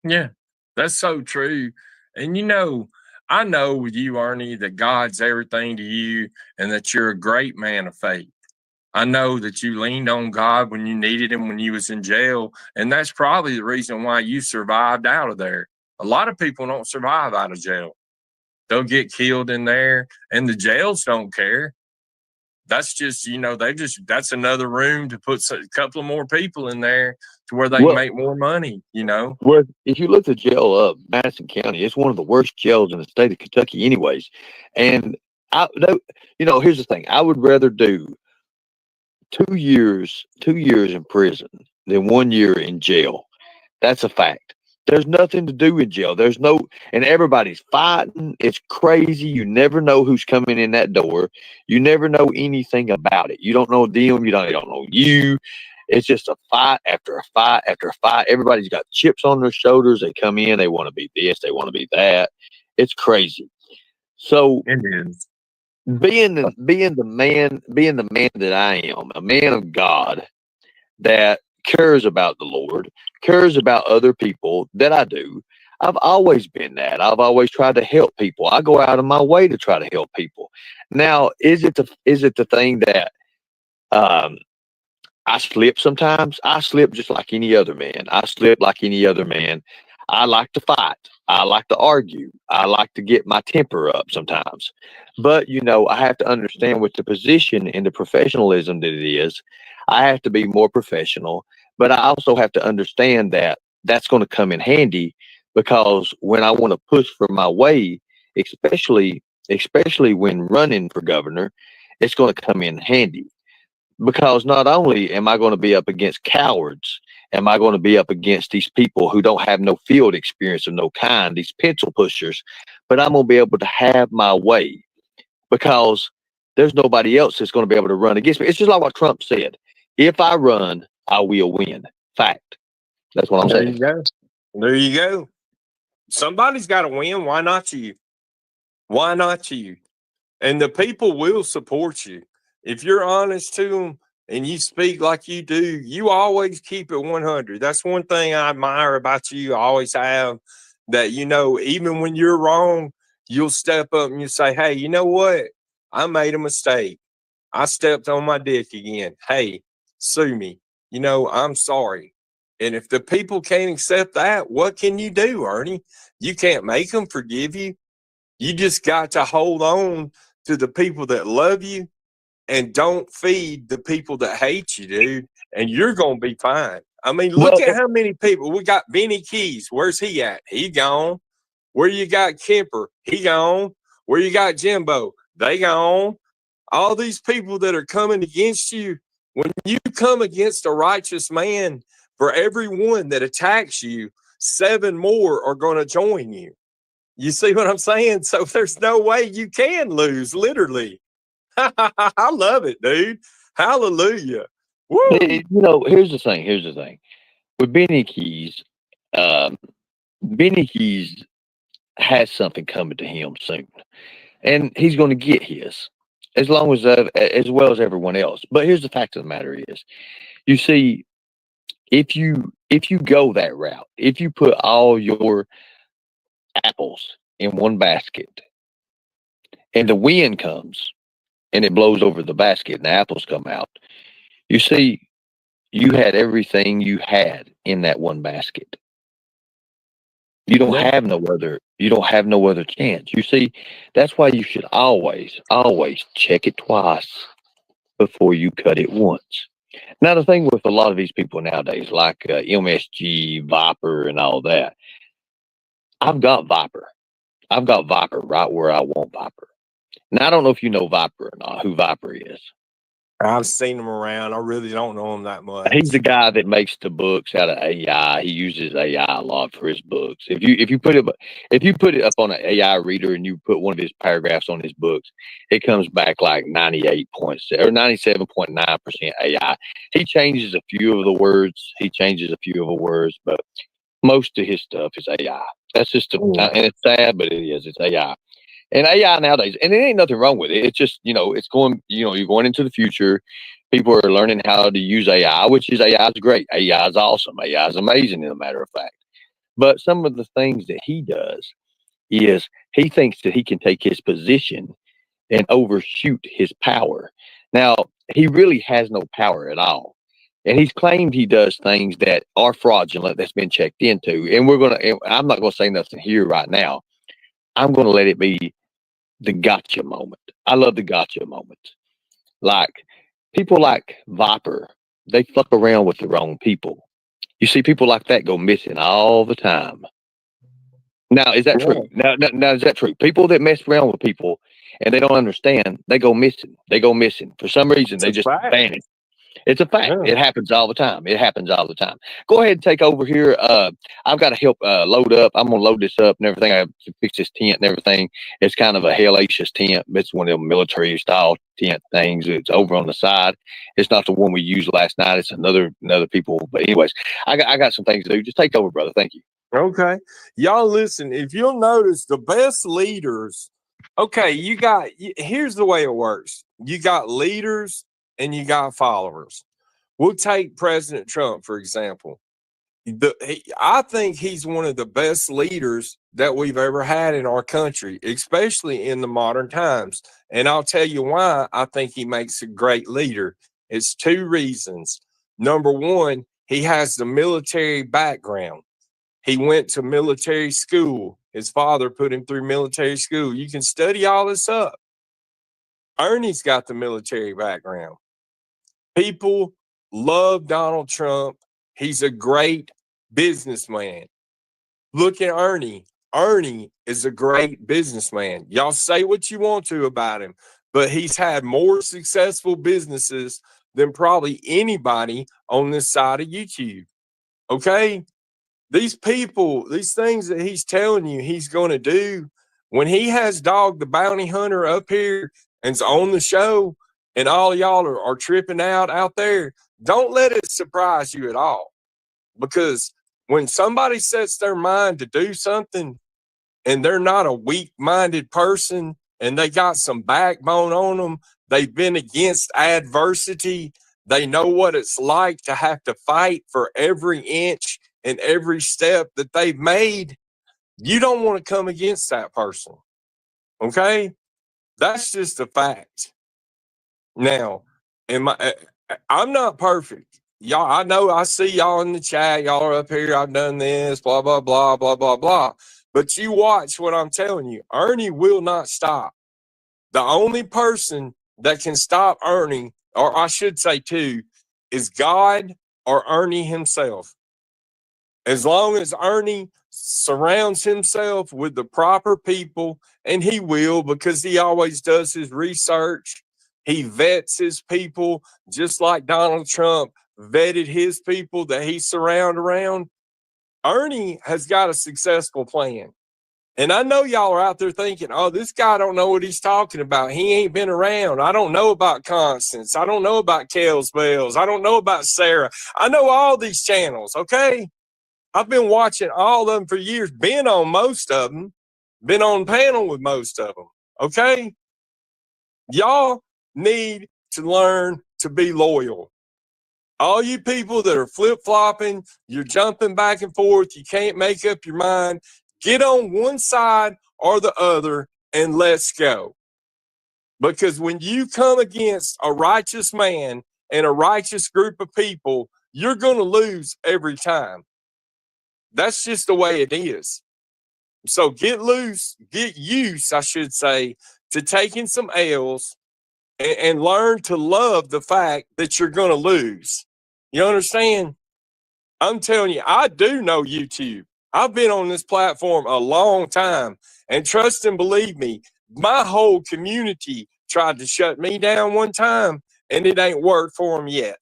Yeah, that's so true. And I know with you, Ernie, that God's everything to you and that you're a great man of faith. I know that you leaned on God when you needed him when you was in jail. And that's probably the reason why you survived out of there. A lot of people don't survive out of jail. They'll get killed in there, and the jails don't care. That's just, that's another room to put a couple of more people in there to where they can make more money, Well, if you look the jail up, Madison County, it's one of the worst jails in the state of Kentucky anyways. And here's the thing. I would rather do 2 years in prison than 1 year in jail. That's a fact. There's nothing to do in jail. And everybody's fighting. It's crazy. You never know who's coming in that door. You never know anything about it. You don't know them. They don't know you. It's just a fight after a fight after a fight. Everybody's got chips on their shoulders. They come in. They want to be this. They want to be that. It's crazy. So it is. Being the man that I am, a man of God that cares about the Lord, cares about other people that I do. I've always been that. I've always tried to help people. I go out of my way to try to help people. Now, is it the thing that I slip sometimes? I slip just like any other man. I slip like any other man. I like to fight. I like to argue. I like to get my temper up sometimes. But, I have to understand with the position and the professionalism that it is, I have to be more professional. But I also have to understand that that's going to come in handy because when I want to push for my way, especially when running for governor, it's going to come in handy. Because not only am I going to be up against cowards, am I going to be up against these people who don't have no field experience of no kind, these pencil pushers, but I'm going to be able to have my way because there's nobody else that's going to be able to run against me. It's just like what Trump said. If I run, I will win. Fact. That's what I'm saying. There you go. Somebody's got to win. Why not you? Why not you? And the people will support you. If you're honest to them and you speak like you do, you always keep it 100. That's one thing I admire about you. I always have that, even when you're wrong, you'll step up and you say, hey, you know what? I made a mistake. I stepped on my dick again. Hey, sue me. I'm sorry. And if the people can't accept that, what can you do, Ernie? You can't make them forgive you. You just got to hold on to the people that love you and don't feed the people that hate you, dude. And you're going to be fine. I mean, look at how many people. We got Benny Keys. Where's he at? He gone. Where you got Kemper? He gone. Where you got Jimbo? They gone. All these people that are coming against you, when you come against a righteous man, for every one that attacks you, 7 more are going to join you. You see what I'm saying? So there's no way you can lose, literally. I love it, dude. Hallelujah. Woo. Here's the thing. With Benny Keys, Benny Keys has something coming to him soon. And he's going to get his, as well as everyone else. But here's the fact of the matter is, you see, if you go that route, if you put all your apples in one basket, and the wind comes and it blows over the basket and the apples come out, you see, you had everything you had in that one basket. You don't Yeah. have no other chance. You see, that's why you should always check it twice before you cut it once. Now, the thing with a lot of these people nowadays, like MSG, Viper, and all that, I've got Viper. I've got Viper right where I want Viper. Now, I don't know if you know Viper or not, who Viper is. I've seen him around. I really don't know him that much. He's the guy that makes the books out of AI. He uses AI a lot for his books. If you put it up on an AI reader and you put one of his paragraphs on his books, it comes back like 98.7 or 97.9% AI. He changes a few of the words. But most of his stuff is AI. That's just and it's sad, but it is. It's AI. And AI nowadays, and there ain't nothing wrong with it. It's just, it's going, you're going into the future. People are learning how to use AI, which is AI is great. AI is awesome. AI is amazing, as a matter of fact. But some of the things that he does is he thinks that he can take his position and overshoot his power. Now, he really has no power at all. And he's claimed he does things that are fraudulent that's been checked into. And I'm not going to say nothing here right now. I'm going to let it be the gotcha moment. I love the gotcha moment. Like people like Viper, they fuck around with the wrong people. You see people like that go missing all the time. Now, is that true? Now, is that true? People that mess around with people and they don't understand, they go missing. For some reason, they just vanish. It's a fact. Yeah. It happens all the time. Go ahead and take over here. I've got to help load up. I'm going to load this up and everything. I have to fix this tent and everything. It's kind of a hellacious tent. It's one of them military style tent things. It's over on the side. It's not the one we used last night. It's another people. But anyways, I got some things to do. Just take over, brother. Thank you. Okay. Y'all listen, if you'll notice the best leaders, here's the way it works. You got leaders and you got followers. We'll take President Trump, for example. I think he's one of the best leaders that we've ever had in our country, especially in the modern times. And I'll tell you why I think he makes a great leader. It's two reasons. Number one, he has the military background. He went to military school. His father put him through military school. You can study all this up. Ernie's got the military background. People love Donald Trump. He's a great businessman. Look at Ernie. Ernie is a great businessman. Y'all say what you want to about him, but he's had more successful businesses than probably anybody on this side of YouTube. Okay? These people, these things that he's telling you he's going to do, when he has Dog the Bounty Hunter up here and's on the show and all y'all are tripping out there, don't let it surprise you at all. Because when somebody sets their mind to do something and they're not a weak-minded person and they got some backbone on them, they've been against adversity, they know what it's like to have to fight for every inch and every step that they've made, you don't want to come against that person. Okay? That's just a fact. Now, I'm not perfect. Y'all, I know I see y'all in the chat. Y'all are up here. I've done this, blah, blah, blah, blah, blah, blah. But you watch what I'm telling you. Ernie will not stop. The only person that can stop Ernie, or I should say two, is God or Ernie himself. As long as Ernie surrounds himself with the proper people, and he will, because he always does his research, he vets his people, just like Donald Trump vetted his people that he surrounded around. Ernie has got a successful plan. And I know y'all are out there thinking, oh, this guy don't know what he's talking about. He ain't been around. I don't know about Constance. I don't know about Kels Bells. I don't know about Sarah. I know all these channels, okay? I've been watching all of them for years, been on most of them, been on panel with most of them, okay? Y'all need to learn to be loyal. All you people that are flip-flopping, you're jumping back and forth, you can't make up your mind, get on one side or the other and let's go. Because when you come against a righteous man and a righteous group of people, you're going to lose every time. That's just the way it is. So get used, I should say, to taking some L's and learn to love the fact that you're going to lose. You understand? I'm telling you, I do know YouTube. I've been on this platform a long time, and trust and believe me, my whole community tried to shut me down one time, and it ain't worked for them yet.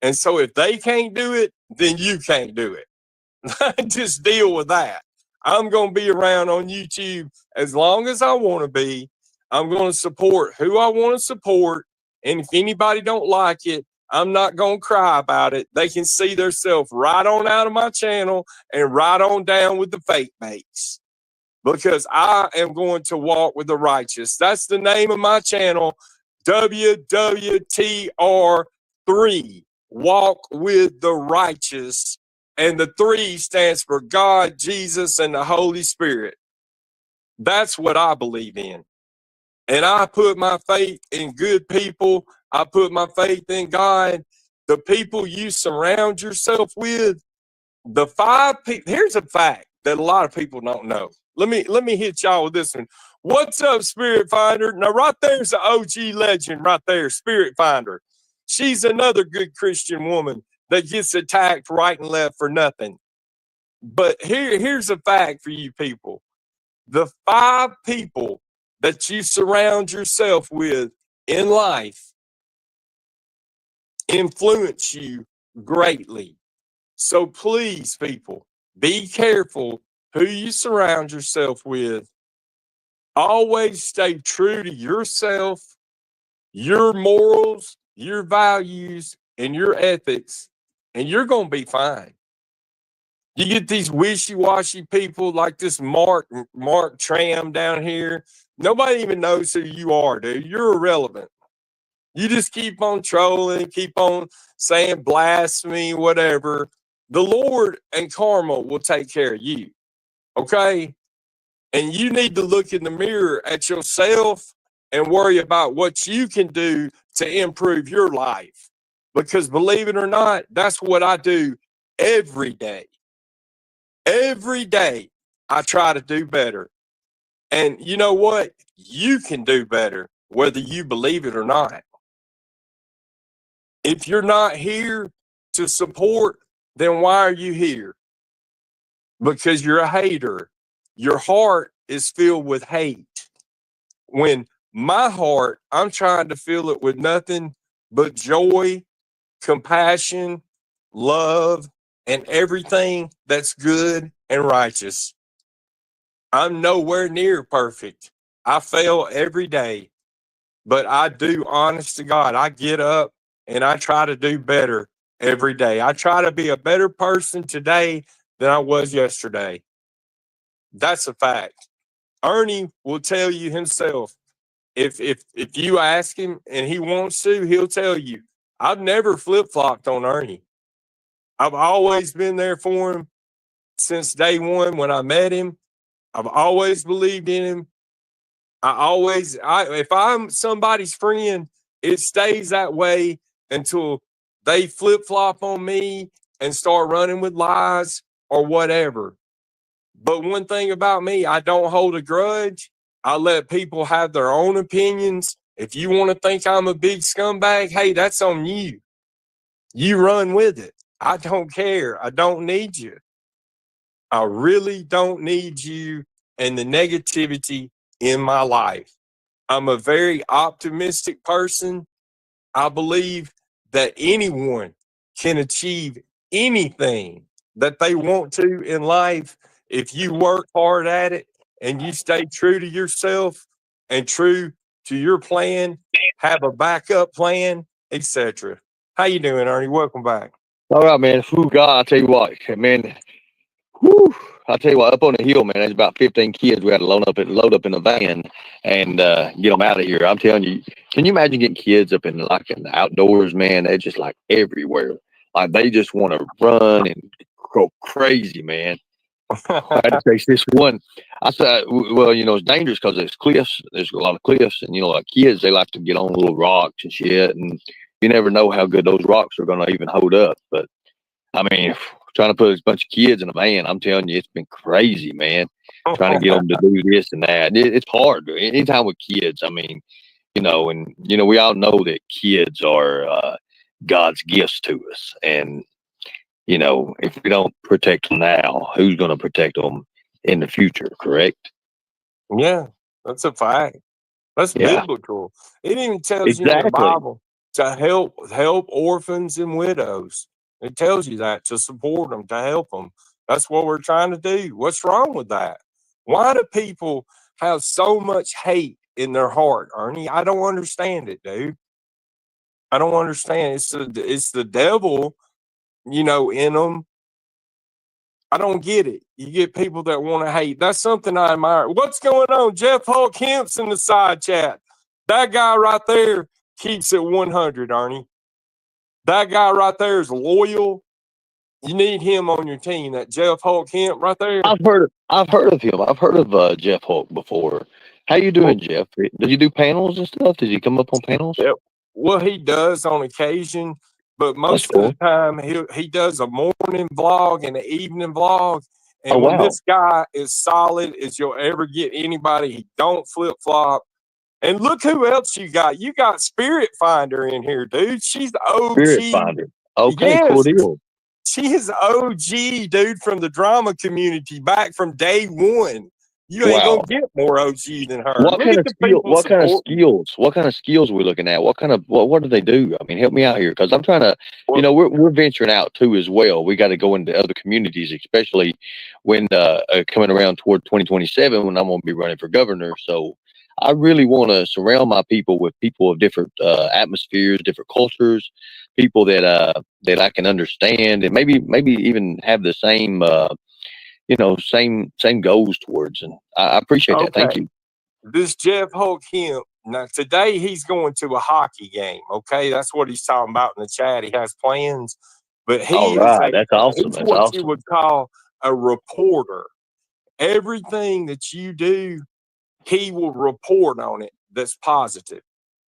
And so if they can't do it, then you can't do it. Just deal with that. I'm going to be around on YouTube as long as I want to be. I'm going to support who I want to support. And if anybody don't like it, I'm not going to cry about it. They can see themselves right on out of my channel and right on down with the fake mates. Because I am going to walk with the righteous. That's the name of my channel, WWTR3, Walk with the Righteous. And the 3 stands for God, Jesus, and the Holy Spirit. That's what I believe in. And I put my faith in good people. I put my faith in God. The people you surround yourself with, the 5 people. Here's a fact that a lot of people don't know. Let me hit y'all with this one. What's up, Spirit Finder? Now, right there's the OG legend right there, Spirit Finder. She's another good Christian woman that gets attacked right and left for nothing. But here's a fact for you people. The 5 people that you surround yourself with in life influence you greatly. So please, people, be careful who you surround yourself with. Always stay true to yourself, your morals, your values, and your ethics, and you're going to be fine. You get these wishy-washy people like this Mark Tram down here. Nobody even knows who you are, dude. You're irrelevant. You just keep on trolling, keep on saying blasphemy, whatever. The Lord and karma will take care of you, okay? And you need to look in the mirror at yourself and worry about what you can do to improve your life. Because believe it or not, that's what I do every day. Every day, I try to do better. And you know what? You can do better, whether you believe it or not. If you're not here to support, then why are you here? Because you're a hater. Your heart is filled with hate. When my heart, I'm trying to fill it with nothing but joy, compassion, love, and everything that's good and righteous. I'm nowhere near perfect. I fail every day, but I do, honest to God, I get up and I try to do better every day. I try to be a better person today than I was yesterday. That's a fact. Ernie will tell you himself. If you ask him and he wants to, he'll tell you. I've never flip-flopped on Ernie. I've always been there for him since day one when I met him. I've always believed in him. If I'm somebody's friend, it stays that way until they flip-flop on me and start running with lies or whatever. But one thing about me, I don't hold a grudge. I let people have their own opinions. If you want to think I'm a big scumbag, hey, that's on you. You run with it. I don't care. I don't need you. I really don't need you and the negativity in my life. I'm a very optimistic person. I believe that anyone can achieve anything that they want to in life if you work hard at it and you stay true to yourself and true to your plan, have a backup plan, etc. How you doing, Ernie? Welcome back. All right, man. Whew, God, I tell you what, man. Whew, I tell you what, up on the hill, man, there's about 15 kids we had to load up in a van and get them out of here. I'm telling you, can you imagine getting kids up in the outdoors, man? They're just like everywhere. Like they just want to run and go crazy, man. I had to chase this one. I said, well, you know, it's dangerous because there's cliffs. There's a lot of cliffs, and you know, like kids, they like to get on little rocks and shit, and you never know how good those rocks are going to even hold up. But I mean, trying to put a bunch of kids in a van, I'm telling you, it's been crazy, man. Trying to get them to do this and that. It's hard. Anytime with kids, I mean, you know, and you know, we all know that kids are God's gifts to us, and you know, if we don't protect them now, who's going to protect them in the future? Correct? Yeah, that's a fact. That's Yeah, biblical. It even tells you in the exactly. Bible to help orphans and widows. It tells you that to support them, to help them. That's what we're trying to do. What's wrong with that? Why do people have so much hate in their heart, Ernie? I don't understand it, dude. I don't understand. It's the devil, you know, in them. I don't get it. You get people that want to hate. That's something I admire. What's going on? Jeff Hulk Kemp's in the side chat. That guy right there keeps it 100, Arnie. That guy right there is loyal. You need him on your team. That Jeff Hulk Kemp right there. I've heard of him. I've heard of Jeff Hulk before. How you doing, Jeff? Did you do panels and stuff? Did you come up on panels? Yep. Well, he does on occasion, but That's most of cool. the time he does a morning vlog and an evening vlog. And Oh when wow. this guy is solid as you'll ever get anybody, he don't flip flop. And look who else you got. You got Spirit Finder in here, dude. She's the Spirit OG. Finder. Okay, cool Yes, deal. she is OG, dude, from the drama community back from day one. You ain't Wow. gonna get more OG than her. What Look kind at of the skill? people What kind of supporting. skills? What kind of skills are we looking at? What do they do? I mean, help me out here because I'm trying to. You Well, know, we're venturing out too as well. We got to go into other communities, especially when coming around toward 2027 when I'm going to be running for governor. So I really want to surround my people with people of different atmospheres, different cultures, people that I can understand, and maybe even have the same. You know, same goals towards, and I appreciate that. Thank okay. you. This Jeff Hulk Kemp. Now today he's going to a hockey game. Okay, that's what he's talking about in the chat. He has plans, but All right, that's awesome. he's That's what you awesome. would call a reporter. Everything that you do, he will report on it that's positive.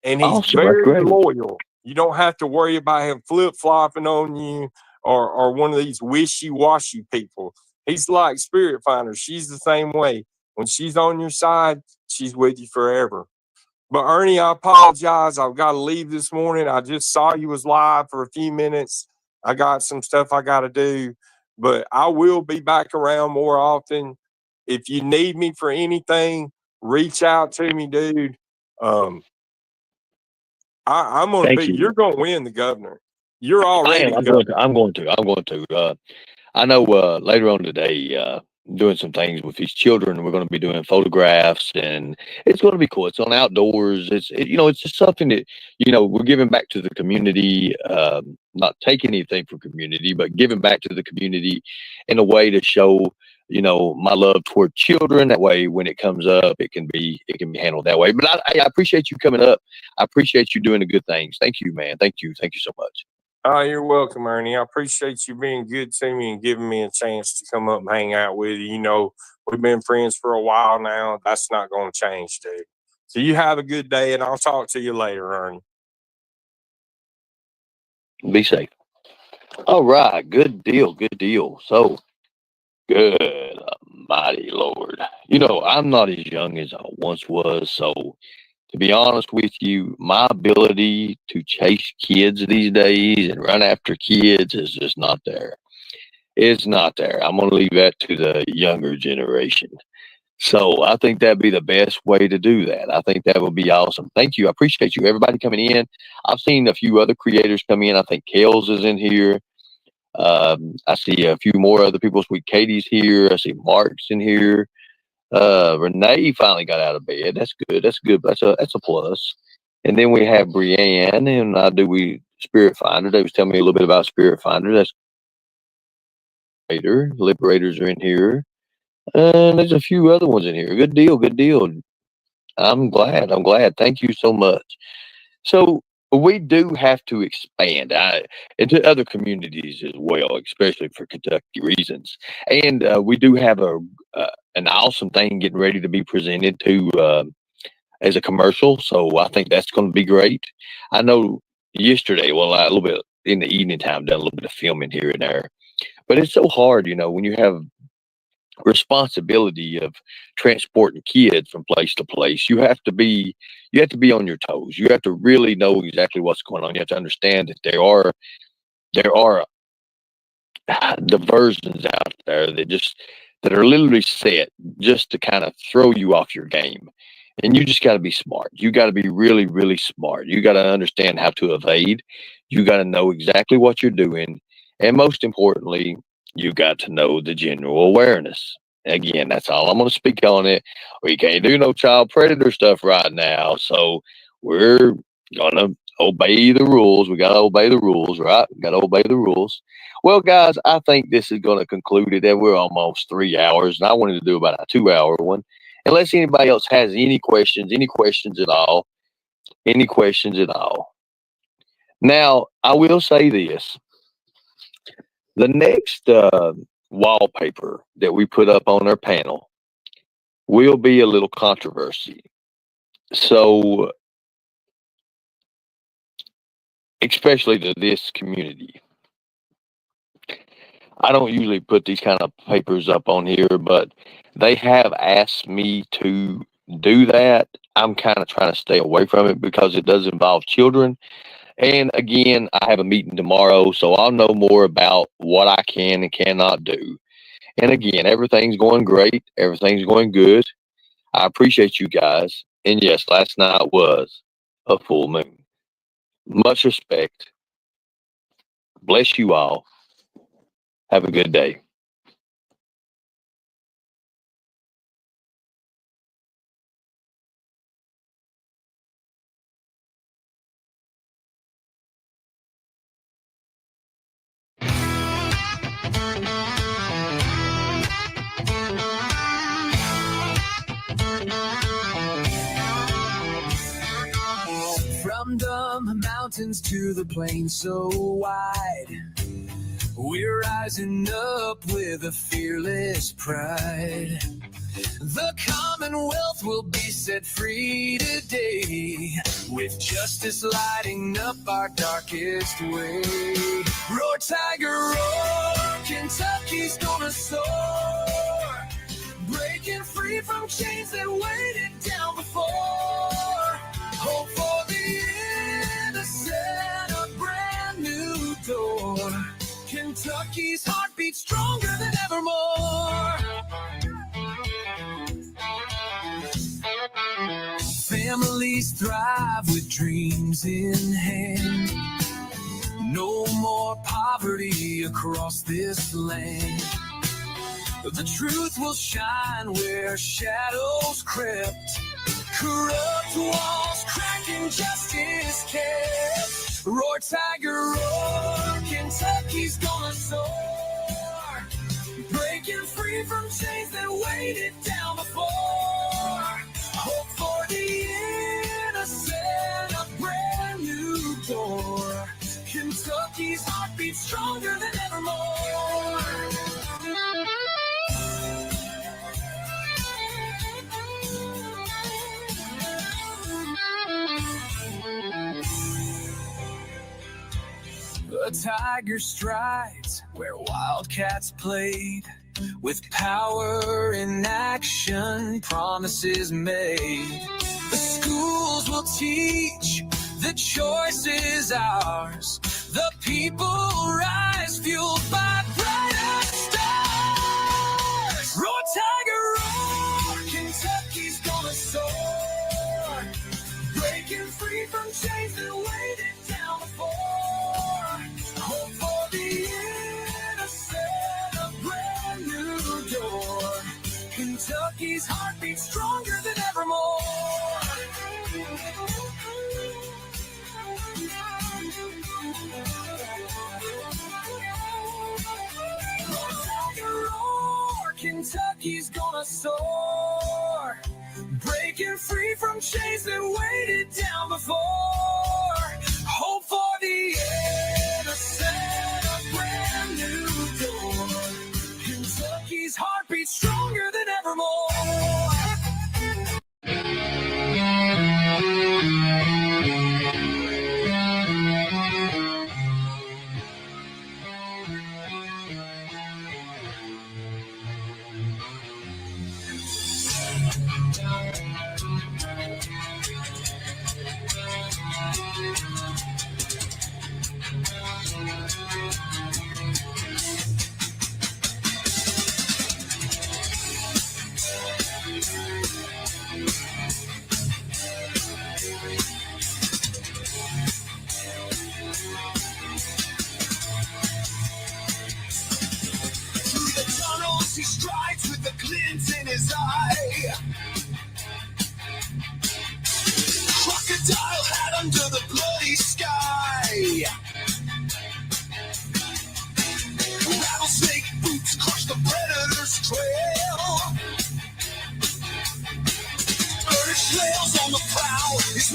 And he's Awesome. That's very great. loyal. You don't have to worry about him flip flopping on you or one of these wishy washy people. He's like Spirit Finder. She's the same way. When she's on your side, she's with you forever. But Ernie, I apologize. I've got to leave this morning. I just saw you was live for a few minutes. I got some stuff I got to do, but I will be back around more often. If you need me for anything, reach out to me, dude. Um, I'm gonna Thank be. you. You're gonna win the governor. You're I already am. the governor. I'm going to. I'm going to. I know later on today, doing some things with these children. We're going to be doing photographs, and it's going to be cool. It's on outdoors. You know, it's just something that you know we're giving back to the community. Not taking anything from community, but giving back to the community in a way to show you know my love toward children. That way, when it comes up, it can be handled that way. But I appreciate you coming up. I appreciate you doing the good things. Thank you, man. Thank you. Thank you so much. Oh, you're welcome, Ernie. I appreciate you being good to me and giving me a chance to come up and hang out with you. You know, we've been friends for a while now. That's not going to change, dude. So you have a good day, and I'll talk to you later, Ernie. Be safe. All right. Good deal. Good deal. So. Good mighty Lord. You know, I'm not as young as I once was. So, to be honest with you, my ability to chase kids these days and run after kids is just not there. It's not there. I'm going to leave that to the younger generation. So, I think that'd be the best way to do that. I think that would be awesome. Thank you. I appreciate you, everybody coming in. I've seen a few other creators come in. I think Kales is in here. I see a few more other people. Sweet Katie's here. I see Mark's in here. Renee finally got out of bed. That's good. That's good. That's a plus. And then we have Brienne and we Spirit Finder. They was telling me a little bit about Spirit Finder. That's later. Liberators are in here. And there's a few other ones in here. Good deal. Good deal. I'm glad. I'm glad. Thank you so much. So we do have to expand into other communities as well, especially for Kentucky reasons. And we do have an awesome thing getting ready to be presented to as a commercial. So I think that's going to be great. I know yesterday, well, a little bit in the evening time, done a little bit of filming here and there. But it's so hard, when you have responsibility of transporting kids from place to place. You have to be on your toes. You have to really know exactly what's going on. You have to understand that there are diversions out there that are literally set just to kind of throw you off your game. And you just got to be smart. You got to be really, really smart. You got to understand how to evade. You got to know exactly what you're doing. And most importantly, you got to know the general awareness. Again, that's all I'm going to speak on it. We can't do no child predator stuff right now. So we're going to obey the rules. We got to obey the rules, right? We got to obey the rules. Well, guys, I think this is going to conclude it. We're almost 3 hours, and I wanted to do about a 2-hour one. Unless anybody else has any questions at all. Now, I will say this. The next wallpaper that we put up on our panel will be a little controversy. So, especially to this community. I don't usually put these kind of papers up on here, but they have asked me to do that. I'm kind of trying to stay away from it because it does involve children. And again, I have a meeting tomorrow, so I'll know more about what I can and cannot do. And again, everything's going great. Everything's going good. I appreciate you guys. And yes, last night was a full moon. Much respect. Bless you all. Have a good day. From the mountains to the plains so wide, we're rising up with a fearless pride. The Commonwealth will be set free today, with justice lighting up our darkest way. Roar, Tiger, roar, Kentucky's gonna soar, breaking free from chains that weighted down before. Hope for the innocent, a brand new door. Kentucky's heartbeat stronger than evermore. Families thrive with dreams in hand. No more poverty across this land. The truth will shine where shadows crept. Corrupt walls cracking, justice kept. Roar, Tiger, roar, Kentucky's gonna soar, breaking free from chains that weighted down before. Hope for the innocent, a brand new door. Kentucky's heartbeat stronger than evermore. A tiger strides where wildcats played, with power in action, promises made. The schools will teach, the choice is ours. The people rise, fueled by brighter stars. Roar, Tiger, roar, Kentucky's gonna soar, breaking free from chains that weighted down before. Hope for the innocent, a brand new door. Kentucky's heartbeat stronger than evermore. Roar, Kentucky's gonna soar, breaking free from chains that weighted down before.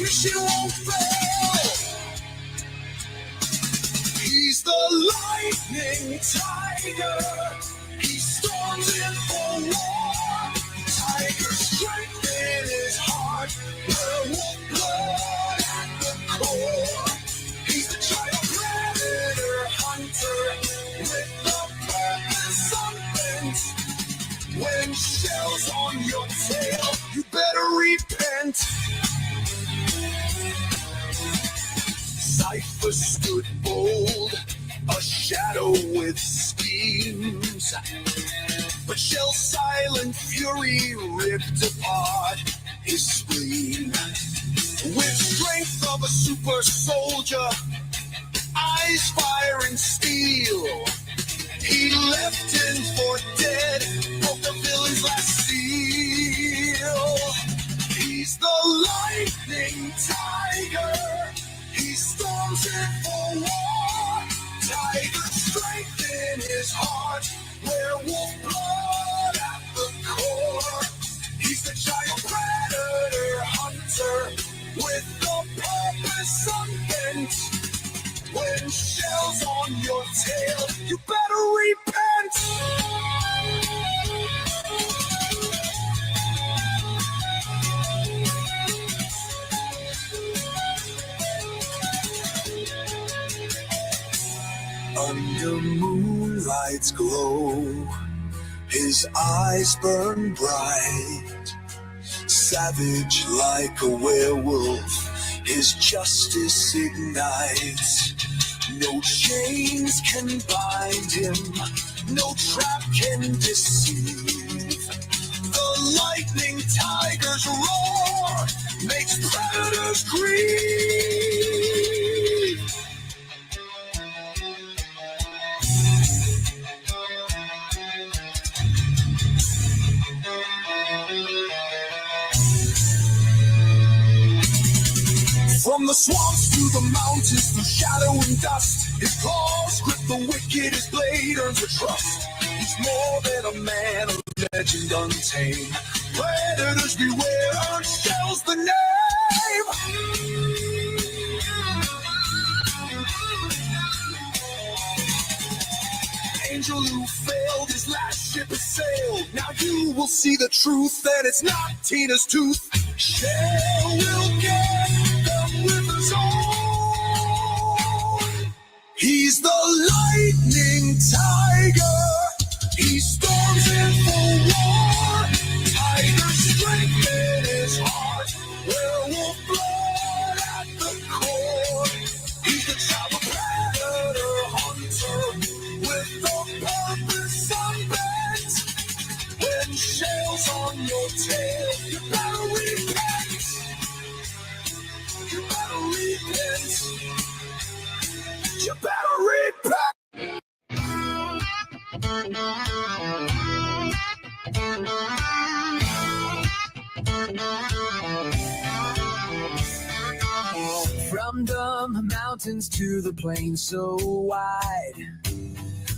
mission won't fail. He's the lightning tiger. He storms in for war. Tiger strength in his heart. Werewolf blood at the core. He's the giant predator hunter with the purpose unbent. When shells on your tail, you better repent. Cypher stood bold, a shadow with schemes. But Shell's silent fury ripped apart his spleen. With strength of a super soldier, eyes firing steel, he left in for dead, broke the villain's last seal. He's the lightning tiger. He storms in for war. Tiger strength in his heart. Werewolf blood at the core. He's the giant predator hunter with the purpose unbent. When shells on your tail, you better repent. Under moonlight's glow, his eyes burn bright. Savage like a werewolf, his justice ignites. No chains can bind him, no trap can deceive. The lightning tiger's roar makes predators grieve. From the swamps to the mountains, through shadow and dust, his claws grip the wicked, his blade earns a trust. He's more than a man, a legend untamed. Predators beware, earth shells the name. Angel who failed, his last ship has sailed. Now you will see the truth, and it's not Tina's tooth. Shell will get them with his own. He's the lightning tiger. He storms in for war. Tiger strength in his heart. Werewolf blood at the core. He's the child predator hunter with the purpose unbent. When shells on your tail, you better repent. You better repent. You better repent. From the mountains to the plains so wide,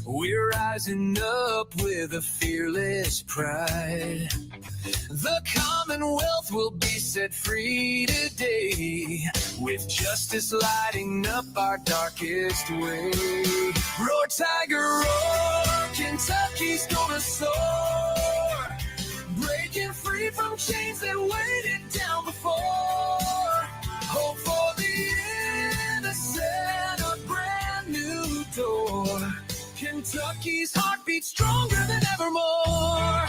we're rising up with a fearless pride. The Commonwealth will be set free today, with justice lighting up our darkest way. Roar, tiger, roar, Kentucky's gonna soar, breaking free from chains that weighted down before. Hope for the innocent, a brand new door. Kentucky's heartbeat stronger than evermore.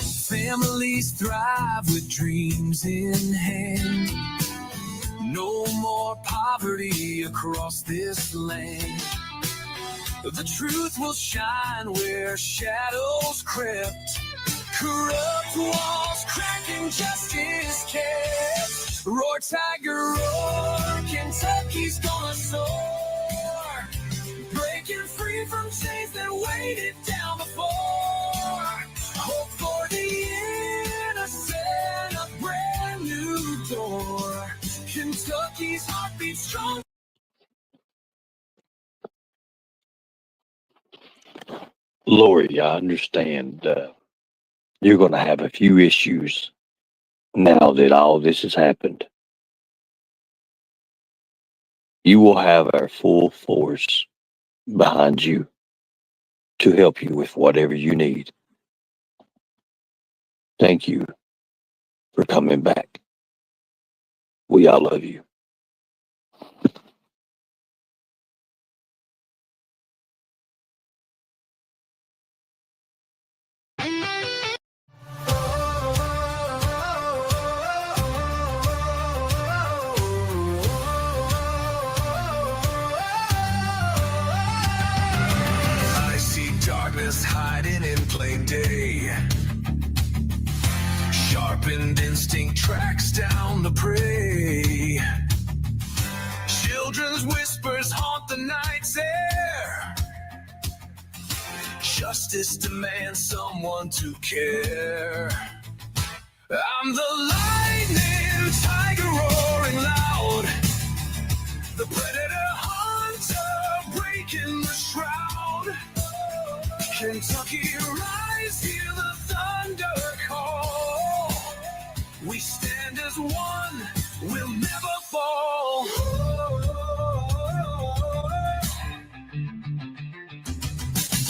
Families thrive with dreams in hand. No more poverty across this land. The truth will shine where shadows crept. Corrupt walls cracking, justice kept. Roar, tiger, roar, Kentucky's gonna soar, breaking free from chains that weighted down before. Hope for the innocent, a brand new door. Kentucky's heartbeat strong. Lori, I understand you're going to have a few issues now that all this has happened. You will have our full force behind you to help you with whatever you need. Thank you for coming back. We all love you. I see darkness hiding in plain day. Sharpened instinct tracks down the prey. Children's whispers haunt the night's air. Justice demands someone to care. I'm the lightning tiger roaring loud. The predator hunter breaking the shroud. Kentucky rise, hear the thunder call. We stand as one, we'll never fall.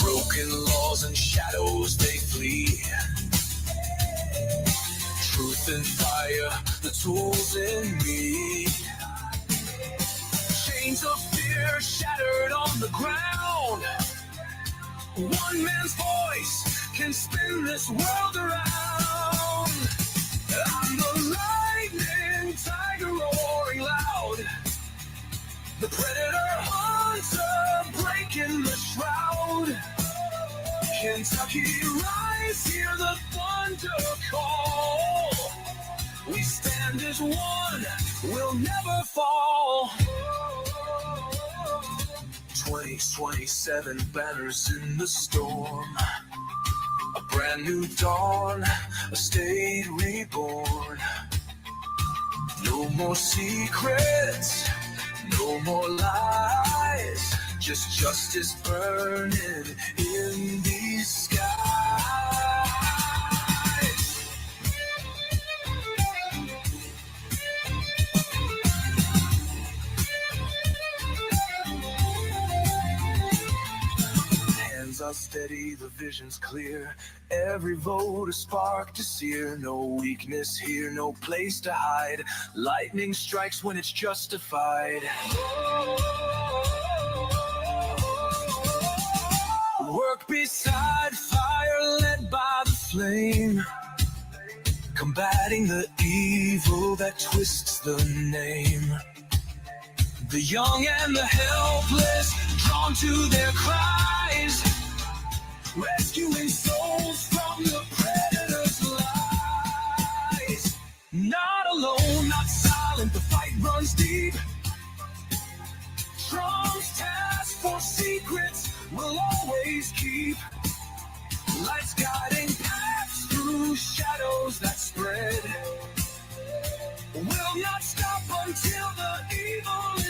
Broken laws and shadows they flee. Truth and fire, the tools in me. Chains of fear shattered on the ground. One man's voice can spin this world around. I'm the lightning tiger roaring loud. The predator hunter breaking the shroud. Kentucky rise, hear the thunder call. We stand as one, we'll never fall. 2027 banners in the storm. A brand new dawn, a state reborn. No more secrets, no more lies. Just justice burning in these skies. Hands are steady, the vision's clear. Every vote a spark to sear. No weakness here, no place to hide. Lightning strikes when it's justified. Work beside fire, led by the flame. Combating the evil that twists the name. The young and the helpless, drawn to their cries. Rescuing souls from the predator's lies. Not alone, not silent, the fight runs deep. Trump's task for secrets will always keep. Lights guiding paths through shadows that spread. Will not stop until the evil is